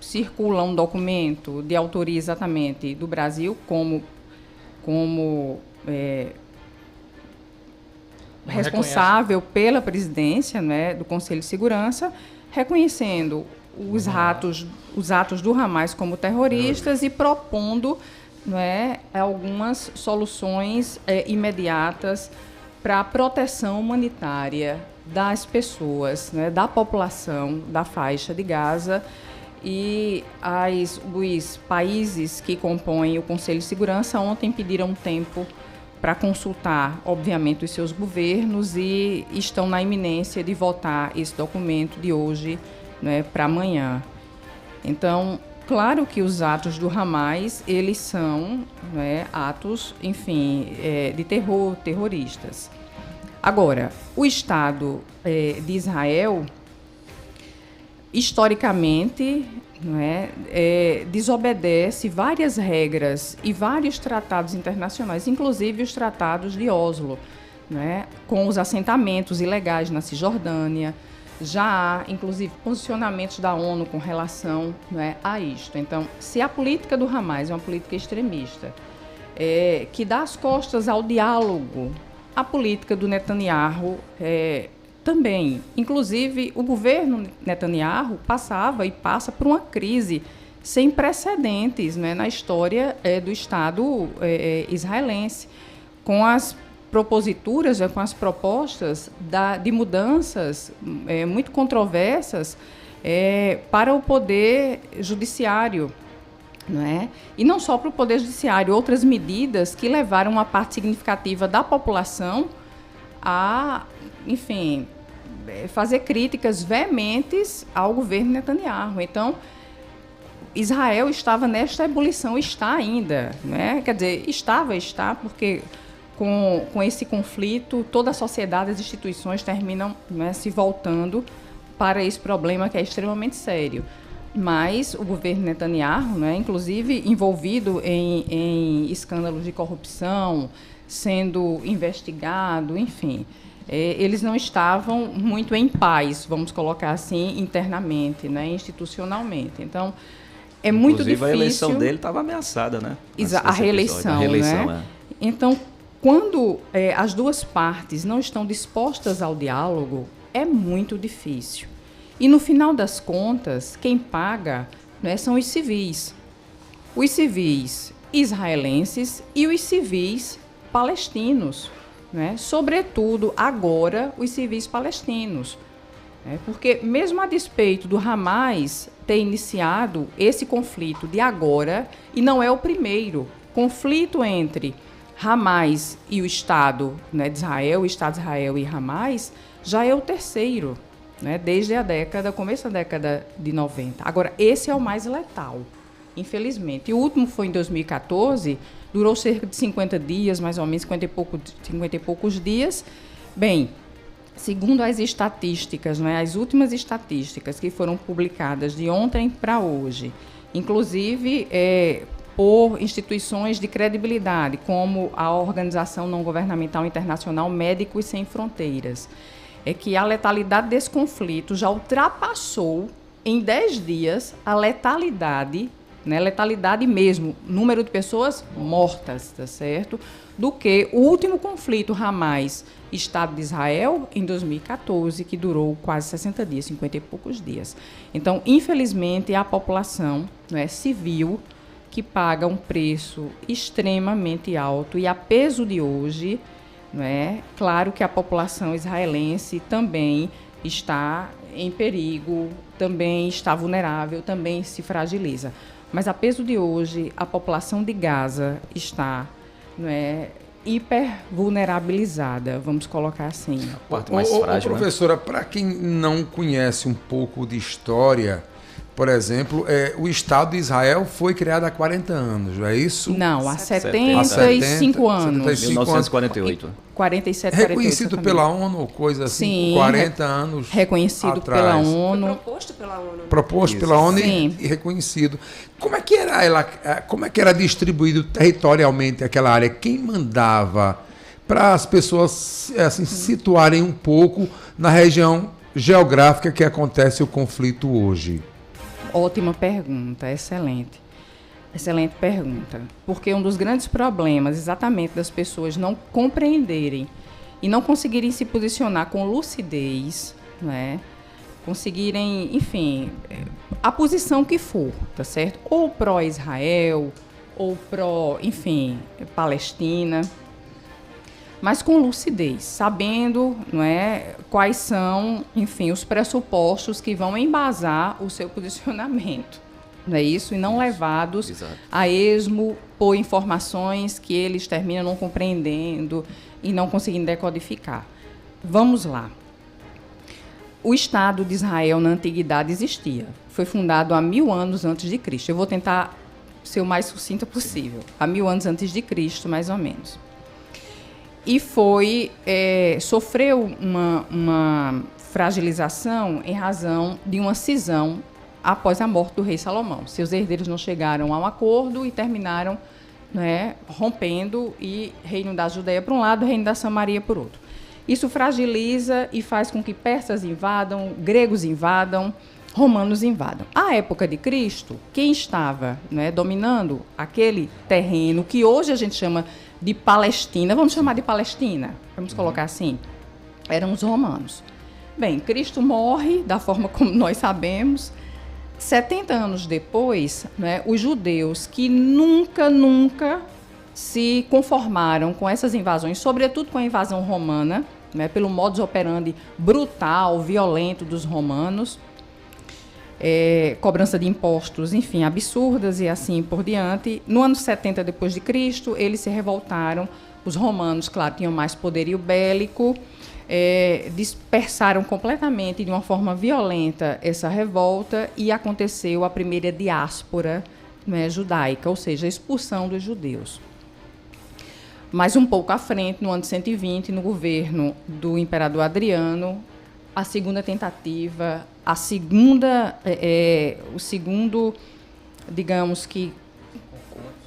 circula um documento de autoria exatamente do Brasil como responsável pela presidência, né, do Conselho de Segurança, reconhecendo os atos do Hamas como terroristas e propondo, né, algumas soluções imediatas para a proteção humanitária das pessoas, né, da população da faixa de Gaza. E os países que compõem o Conselho de Segurança ontem pediram tempo para consultar, obviamente, os seus governos e estão na iminência de votar esse documento de hoje, né, para amanhã. Então, claro que os atos do Hamas, eles são, né, atos, enfim, de terroristas. Agora, o Estado de Israel, historicamente, desobedece várias regras e vários tratados internacionais, inclusive os tratados de Oslo, né, com os assentamentos ilegais na Cisjordânia, já há, inclusive, posicionamentos da ONU com relação, né, a isto. Então, se a política do Hamas é uma política extremista, que dá as costas ao diálogo, a política do Netanyahu também. Inclusive, o governo Netanyahu passava e passa por uma crise sem precedentes, né, na história do Estado israelense, com as proposituras, com as propostas de mudanças muito controversas para o poder judiciário. Não é? E não só para o Poder Judiciário, outras medidas que levaram uma parte significativa da população a, enfim, fazer críticas veementes ao governo Netanyahu. Então, Israel estava nesta ebulição, está ainda, né? Quer dizer, está, porque com esse conflito, toda a sociedade, as instituições terminam, né, se voltando para esse problema que é extremamente sério. Mas o governo Netanyahu, né, inclusive envolvido em escândalos de corrupção, sendo investigado, enfim, eles não estavam muito em paz, vamos colocar assim, internamente, né, institucionalmente. Então, é muito difícil. Inclusive, a eleição dele estava ameaçada, né? A reeleição, né? Então, quando as duas partes não estão dispostas ao diálogo, é muito difícil. E, no final das contas, quem paga, né, são os civis. Os civis israelenses e os civis palestinos. Né? Sobretudo, agora, os civis palestinos. Né? Porque, mesmo a despeito do Hamas ter iniciado esse conflito de agora, e não é o primeiro, conflito entre Hamas e o Estado, né, de Israel, o Estado de Israel e Hamas, já é o terceiro. Né, desde começo da década de 90. Agora, esse é o mais letal, infelizmente. E o último foi em 2014, durou cerca de 50 dias, mais ou menos 50 e poucos dias. Bem, segundo as estatísticas, né, as últimas estatísticas que foram publicadas de ontem para hoje, inclusive por instituições de credibilidade, como a Organização Não Governamental Internacional Médicos Sem Fronteiras, é que a letalidade desse conflito já ultrapassou em 10 dias a letalidade, né, letalidade mesmo, número de pessoas mortas, tá certo? Do que o último conflito Hamas-Estado de Israel em 2014, que durou quase 60 dias, 50 e poucos dias. Então, infelizmente, a população, né, civil que paga um preço extremamente alto e a peso de hoje. Não é? Claro que a população israelense também está em perigo, também está vulnerável, também se fragiliza. Mas a peso de hoje, a população de Gaza está, não é, hipervulnerabilizada, vamos colocar assim. A parte mais frágil, professora, para quem não conhece um pouco de história, por exemplo, o Estado de Israel foi criado há 40 anos, não é isso? Não, há 75 anos. 1948. 47, reconhecido 48, pela ONU ou coisa assim, sim, 40 anos reconhecido atrás. Pela ONU. Foi proposto pela ONU. Proposto pela ONU e reconhecido. Como é que era distribuído territorialmente aquela área? Quem mandava para as pessoas assim, se situarem um pouco na região geográfica que acontece o conflito hoje? Ótima pergunta, excelente. Excelente pergunta. Porque um dos grandes problemas, exatamente, das pessoas não compreenderem e não conseguirem se posicionar com lucidez, né? Conseguirem, enfim, a posição que for, tá certo? Ou pró-Israel, ou pró, enfim, Palestina, mas com lucidez, sabendo, não é, quais são, enfim, os pressupostos que vão embasar o seu posicionamento, não é isso? E não levados a esmo por informações que eles terminam não compreendendo e não conseguindo decodificar. Vamos lá. O Estado de Israel na antiguidade existia. Foi fundado há 1000 anos antes de Cristo. Eu vou tentar ser o mais sucinta possível. Há 1000 anos antes de Cristo, mais ou menos. E sofreu uma fragilização em razão de uma cisão após a morte do rei Salomão. Seus herdeiros não chegaram a um acordo e terminaram, né, rompendo, e reino da Judeia por um lado, reino da Samaria por outro. Isso fragiliza e faz com que persas invadam, gregos invadam, romanos invadam. À época de Cristo, quem estava, né, dominando aquele terreno que hoje a gente chama de Palestina, vamos chamar de Palestina, vamos colocar assim, eram os romanos. Bem, Cristo morre da forma como nós sabemos. 70 anos depois, né, os judeus que nunca se conformaram com essas invasões, sobretudo com a invasão romana, né, pelo modus operandi brutal, violento dos romanos, cobrança de impostos, enfim, absurdas e assim por diante. No ano 70 depois de Cristo, eles se revoltaram. Os romanos, claro, tinham mais poderio bélico, dispersaram completamente de uma forma violenta essa revolta e aconteceu a primeira diáspora, né, judaica, ou seja, a expulsão dos judeus. Mas um pouco à frente, no ano 120, no governo do imperador Adriano, a segunda tentativa, o segundo, digamos que,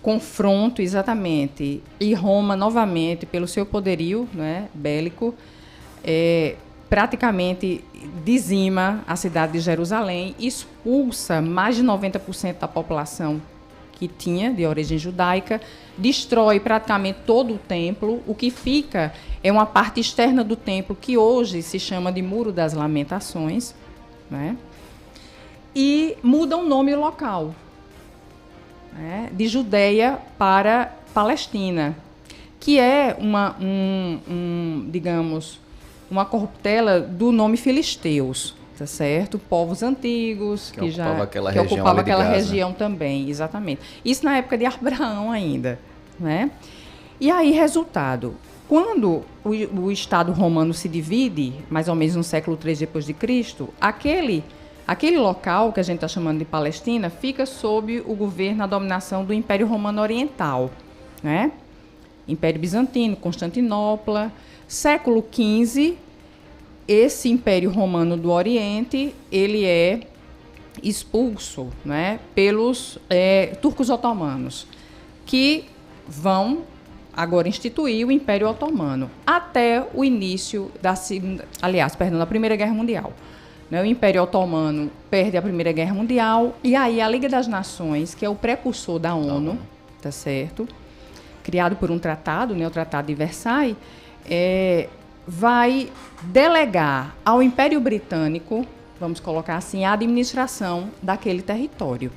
confronto, exatamente, e Roma, novamente, pelo seu poderio, né, bélico, praticamente dizima a cidade de Jerusalém, expulsa mais de 90% da população que tinha de origem judaica, destrói praticamente todo o templo. O que fica é uma parte externa do templo que hoje se chama de Muro das Lamentações, né? E muda o nome local, né, de Judeia para Palestina, que é digamos, uma corruptela do nome filisteus, tá certo? Povos antigos que ocupava aquela região também, exatamente. Isso na época de Abraão ainda, né? E aí, resultado, quando o Estado romano se divide, mais ou menos no século III depois de Cristo, aquele local que a gente está chamando de Palestina fica sob o governo, a dominação do Império Romano Oriental, né? Império Bizantino, Constantinopla. Século XV, esse Império Romano do Oriente, ele é expulso, né, pelos turcos otomanos, que vão agora instituir o Império Otomano, até o início da Primeira Guerra Mundial. O Império Otomano perde a Primeira Guerra Mundial, e aí a Liga das Nações, que é o precursor da ONU, tá certo? Criado por um tratado, né, o Tratado de Versailles, vai delegar ao Império Britânico, vamos colocar assim, a administração daquele território.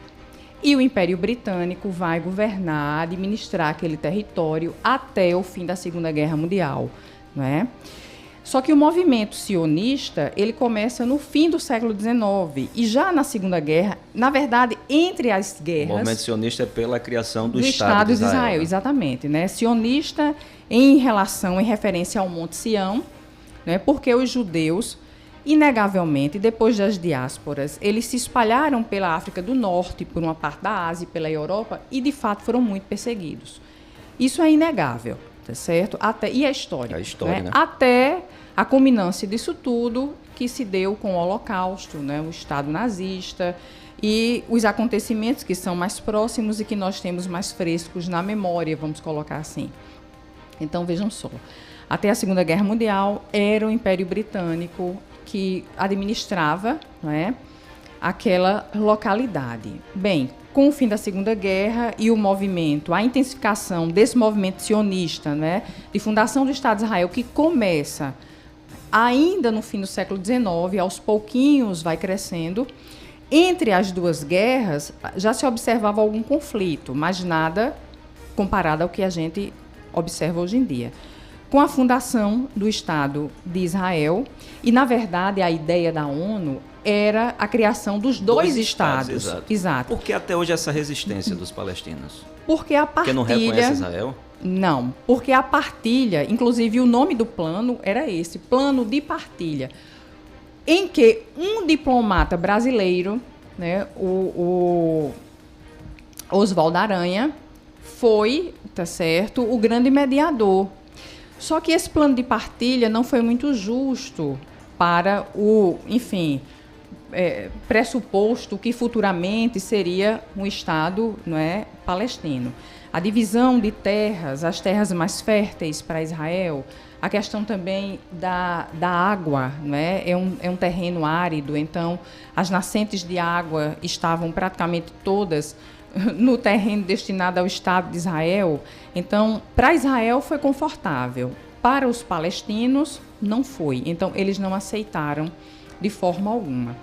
E o Império Britânico vai governar, administrar aquele território até o fim da Segunda Guerra Mundial, não é? Só que o movimento sionista, ele começa no fim do século XIX, e já na Segunda Guerra, na verdade, entre as guerras... O movimento sionista é pela criação do Estado de Israel, né? Exatamente, né? Sionista em referência ao Monte Sião, né? Porque os judeus, inegavelmente, depois das diásporas, eles se espalharam pela África do Norte, por uma parte da Ásia, pela Europa, e, de fato, foram muito perseguidos. Isso é inegável, tá certo? E a história. Né? Até a culminância disso tudo, que se deu com o Holocausto, né? O Estado nazista e os acontecimentos que são mais próximos e que nós temos mais frescos na memória, vamos colocar assim. Então, vejam só. Até a Segunda Guerra Mundial, era o Império Britânico que administrava, né, aquela localidade. Bem, com o fim da Segunda Guerra e a intensificação desse movimento sionista, né, de fundação do Estado de Israel, que começa ainda no fim do século XIX, aos pouquinhos vai crescendo. Entre as duas guerras, já se observava algum conflito, mas nada comparado ao que a gente observa hoje em dia. Com a fundação do Estado de Israel, e, na verdade, a ideia da ONU era a criação dos dois estados. Exato. Por que até hoje essa resistência dos palestinos? Porque a partilha... Porque não reconhece Israel? Não, porque a partilha, inclusive o nome do plano era esse, Plano de Partilha, em que um diplomata brasileiro, né, o Oswaldo Aranha, foi, tá certo, o grande mediador. Só que esse plano de partilha não foi muito justo para o, enfim, pressuposto que futuramente seria um Estado, não é, palestino. a divisão de terras, as terras mais férteis para Israel, a questão também da água, né? É um terreno árido, então as nascentes de água estavam praticamente todas no terreno destinado ao Estado de Israel. Então, para Israel foi confortável, para os palestinos não foi, então eles não aceitaram de forma alguma.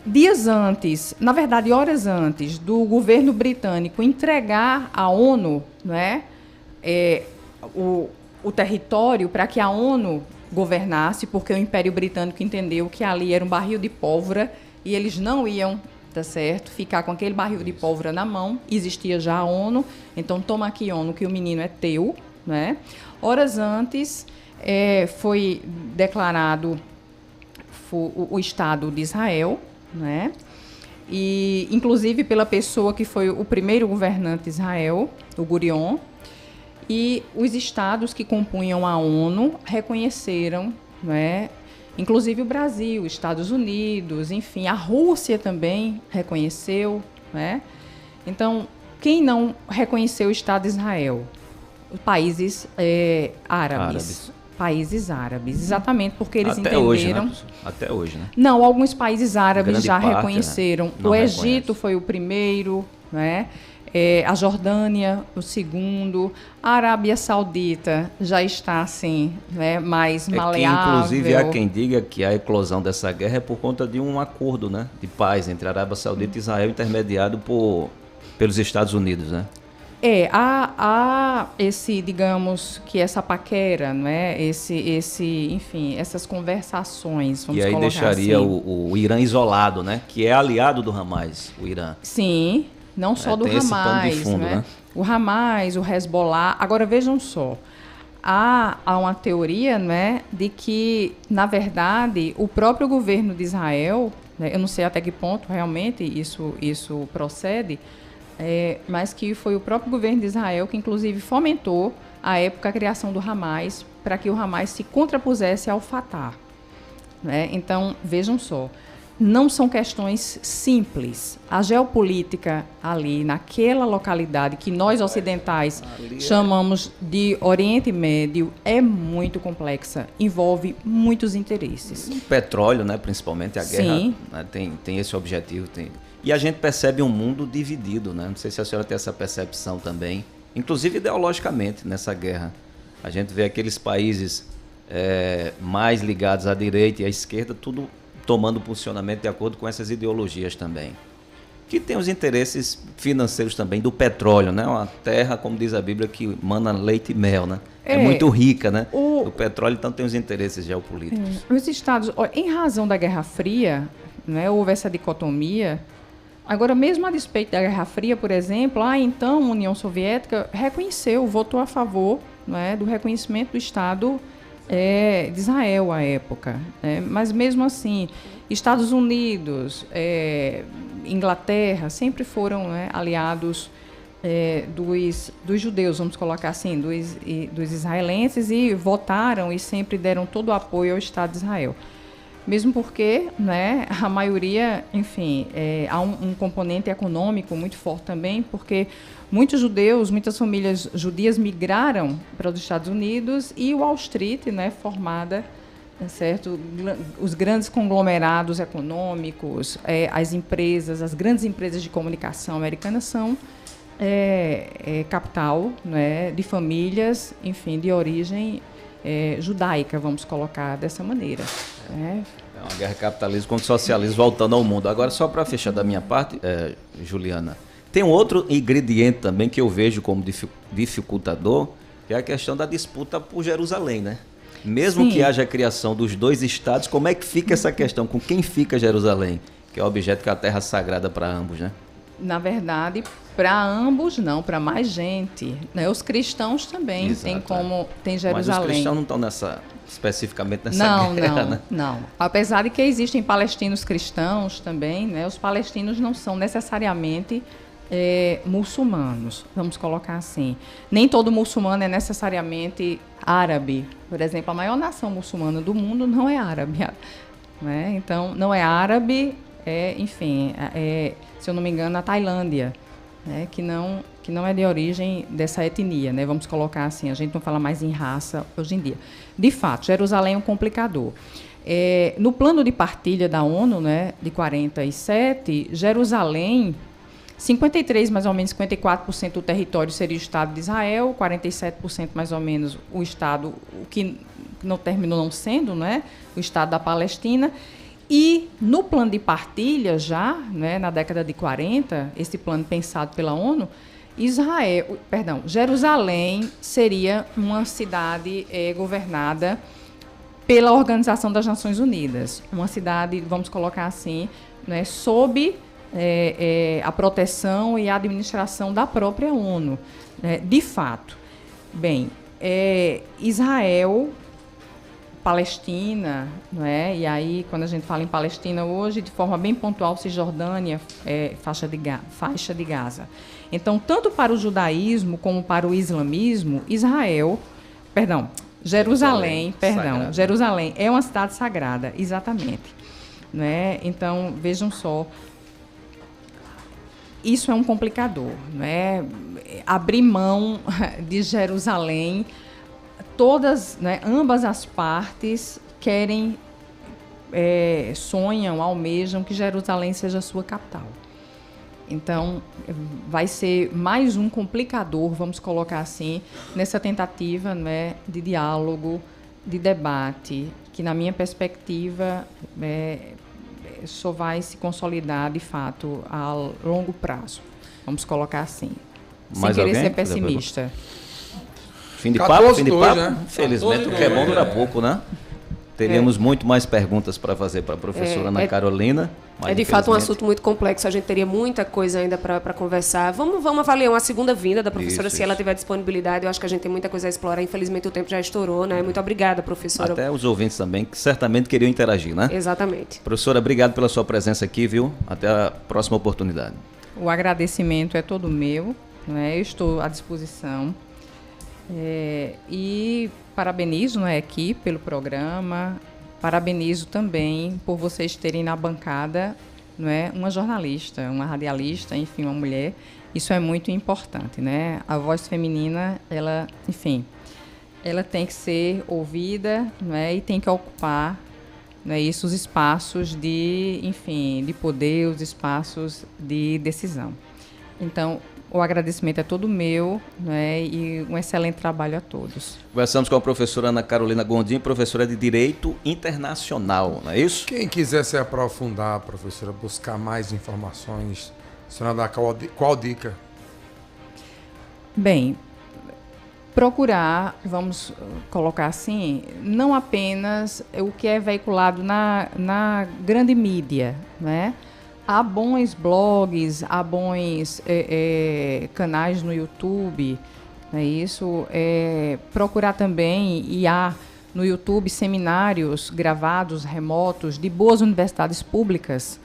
Dias antes, na verdade, horas antes do governo britânico entregar à ONU, né, o território para que a ONU governasse, porque o Império Britânico entendeu que ali era um barril de pólvora e eles não iam, tá certo, ficar com aquele barril de pólvora na mão. Existia já a ONU, então toma aqui, ONU, que o menino é teu, né? Horas antes foi declarado o Estado de Israel, né? E, inclusive, pela pessoa que foi o primeiro governante de Israel, o Gurion, e os estados que compunham a ONU reconheceram, né? Inclusive o Brasil, Estados Unidos, enfim, a Rússia também reconheceu, né? Então, quem não reconheceu o Estado de Israel? Os países árabes. Países árabes, exatamente, porque eles até entenderam... Hoje, né? Até hoje, né? Não, alguns países árabes grande já parte, reconheceram. Né? O Egito foi o primeiro, né? A Jordânia, o segundo. A Arábia Saudita já está, assim, né, mais maleável. Que, inclusive, há quem diga que a eclosão dessa guerra é por conta de um acordo, né, de paz entre a Arábia Saudita e Israel, intermediado pelos Estados Unidos, né? Há esse, digamos, que essa paquera, né? Enfim, essas conversações, vamos colocar assim. E aí deixaria o Irã isolado, né? Que é aliado do Hamas, o Irã. Sim, não só do Hamas, fundo, né? O Hamas, o Hezbollah. Agora, vejam só, há uma teoria, né, de que, na verdade, o próprio governo de Israel, né, eu não sei até que ponto realmente isso procede, mas que foi o próprio governo de Israel que, inclusive, fomentou, à época, a criação do Hamas, para que o Hamas se contrapusesse ao Fatah, né? Então, vejam só, não são questões simples. A geopolítica ali, naquela localidade que nós ocidentais chamamos de Oriente Médio, é muito complexa, envolve muitos interesses. O petróleo, né, principalmente, a guerra, né, tem esse objetivo, E a gente percebe um mundo dividido, né? Não sei se a senhora tem essa percepção também, inclusive ideologicamente, nessa guerra. A gente vê aqueles países mais ligados à direita e à esquerda, tudo tomando posicionamento de acordo com essas ideologias também. Que tem os interesses financeiros também do petróleo, né? Uma terra, como diz a Bíblia, que mana leite e mel, né? É muito rica, né? O petróleo, então, tem os interesses geopolíticos. Os Estados, em razão da Guerra Fria, né, houve essa dicotomia. Agora, mesmo a despeito da Guerra Fria, por exemplo, então a União Soviética reconheceu, votou a favor, né, do reconhecimento do Estado de Israel à época. Mas, mesmo assim, Estados Unidos, Inglaterra, sempre foram, né, aliados dos judeus, vamos colocar assim, dos israelenses, e votaram e sempre deram todo o apoio ao Estado de Israel. Mesmo porque, né, a maioria, enfim, há um componente econômico muito forte também, porque muitos judeus, muitas famílias judias migraram para os Estados Unidos, e Wall Street, né, formada, certo, os grandes conglomerados econômicos, as grandes empresas de comunicação americanas são capital, né, de famílias, enfim, de origem judaica, vamos colocar dessa maneira. É uma guerra capitalismo contra o socialismo voltando ao mundo. Agora, só para fechar da minha parte, Juliana, tem um outro ingrediente também que eu vejo como dificultador, que é a questão da disputa por Jerusalém, né? Mesmo que haja a criação dos dois estados, como é que fica essa questão? Com quem fica Jerusalém? Que é o objeto que é a terra sagrada para ambos, né? Na verdade, para ambos não, para mais gente, né? Os cristãos também tem Jerusalém. Mas os cristãos não estão especificamente nessa guerra, né? Não. Apesar de que existem palestinos cristãos também, né? Os palestinos não são necessariamente muçulmanos, vamos colocar assim. Nem todo muçulmano é necessariamente árabe. Por exemplo, a maior nação muçulmana do mundo não é árabe, né? Então, não é árabe, enfim, se eu não me engano, a Tailândia, né? que não é de origem dessa etnia, né? Vamos colocar assim, a gente não fala mais em raça hoje em dia. De fato, Jerusalém é um complicador. No plano de partilha da ONU, né, de 47, Jerusalém, 53, mais ou menos 54% do território seria o Estado de Israel, 47% mais ou menos o Estado, o que não terminou não sendo, né, o Estado da Palestina. E no plano de partilha já, né, na década de 40, esse plano pensado pela ONU, Jerusalém seria uma cidade governada pela Organização das Nações Unidas, uma cidade, vamos colocar assim, né, sob a proteção e a administração da própria ONU, né, de fato. Bem, Israel, Palestina, não é? E aí, quando a gente fala em Palestina hoje, de forma bem pontual, Cisjordânia, faixa de Gaza. Então, tanto para o judaísmo como para o islamismo, Jerusalém é uma cidade sagrada, exatamente. Né? Então, vejam só, isso é um complicador. Né? Abrir mão de Jerusalém, ambas as partes querem, sonham, almejam que Jerusalém seja a sua capital. Então, vai ser mais um complicador, vamos colocar assim, nessa tentativa, né, de diálogo, de debate, que, na minha perspectiva, só vai se consolidar, de fato, a longo prazo. Vamos colocar assim. Mais sem querer alguém? ser pessimista. Fim de papo? Né? Infelizmente, o que é bom dura pouco, né? Teríamos muito mais perguntas para fazer para a professora Ana Carolina. Mas de fato um assunto muito complexo, a gente teria muita coisa ainda para conversar. Vamos avaliar uma segunda vinda da professora, se ela tiver disponibilidade. Eu acho que a gente tem muita coisa a explorar. Infelizmente o tempo já estourou, né? Muito obrigada, professora. Até os ouvintes também, que certamente queriam interagir, né? Exatamente. Professora, obrigado pela sua presença aqui, viu? Até a próxima oportunidade. O agradecimento é todo meu, né? Eu estou à disposição. E parabenizo, né, aqui pelo programa, parabenizo também por vocês terem na bancada, não é, uma jornalista, uma radialista, enfim, uma mulher. Isso é muito importante, né? A voz feminina, ela tem que ser ouvida, não é, e tem que ocupar, né, os espaços de poder, os espaços de decisão. Então, o agradecimento é todo meu, né, e um excelente trabalho a todos. Conversamos com a professora Ana Carolina Gondim, professora de Direito Internacional, não é isso? Quem quiser se aprofundar, professora, buscar mais informações, a senhora dá qual dica? Bem, procurar, vamos colocar assim, não apenas o que é veiculado na grande mídia, né? Há bons blogs, há bons canais no YouTube, não é isso? Procurar também, e há no YouTube seminários gravados, remotos, de boas universidades públicas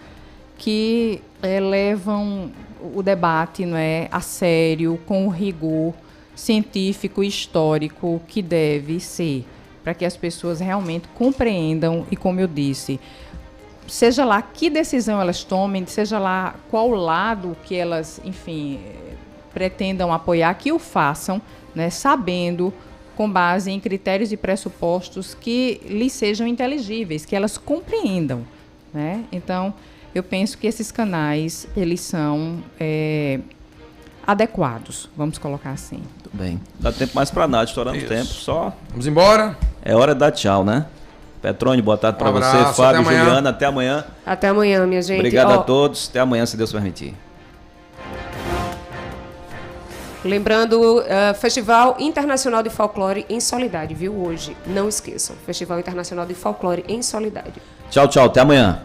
que levam o debate, não é, a sério, com o rigor científico e histórico que deve ser, para que as pessoas realmente compreendam e, como eu disse, seja lá que decisão elas tomem, seja lá qual lado que elas, enfim, pretendam apoiar, que o façam, né, sabendo, com base em critérios e pressupostos que lhes sejam inteligíveis, que elas compreendam, né? Então, eu penso que esses canais, eles são adequados, vamos colocar assim. Tudo bem. Dá tempo mais para nada, estouramos tempo, só... Vamos embora? É hora de dar tchau, né? Petrônio, boa tarde para você. Fábio, Juliana, até amanhã. Até amanhã, minha gente. Obrigado a todos. Até amanhã, se Deus permitir. Lembrando, Festival Internacional de Folclore em Soledade, viu? Hoje, não esqueçam. Festival Internacional de Folclore em Soledade. Tchau, tchau. Até amanhã.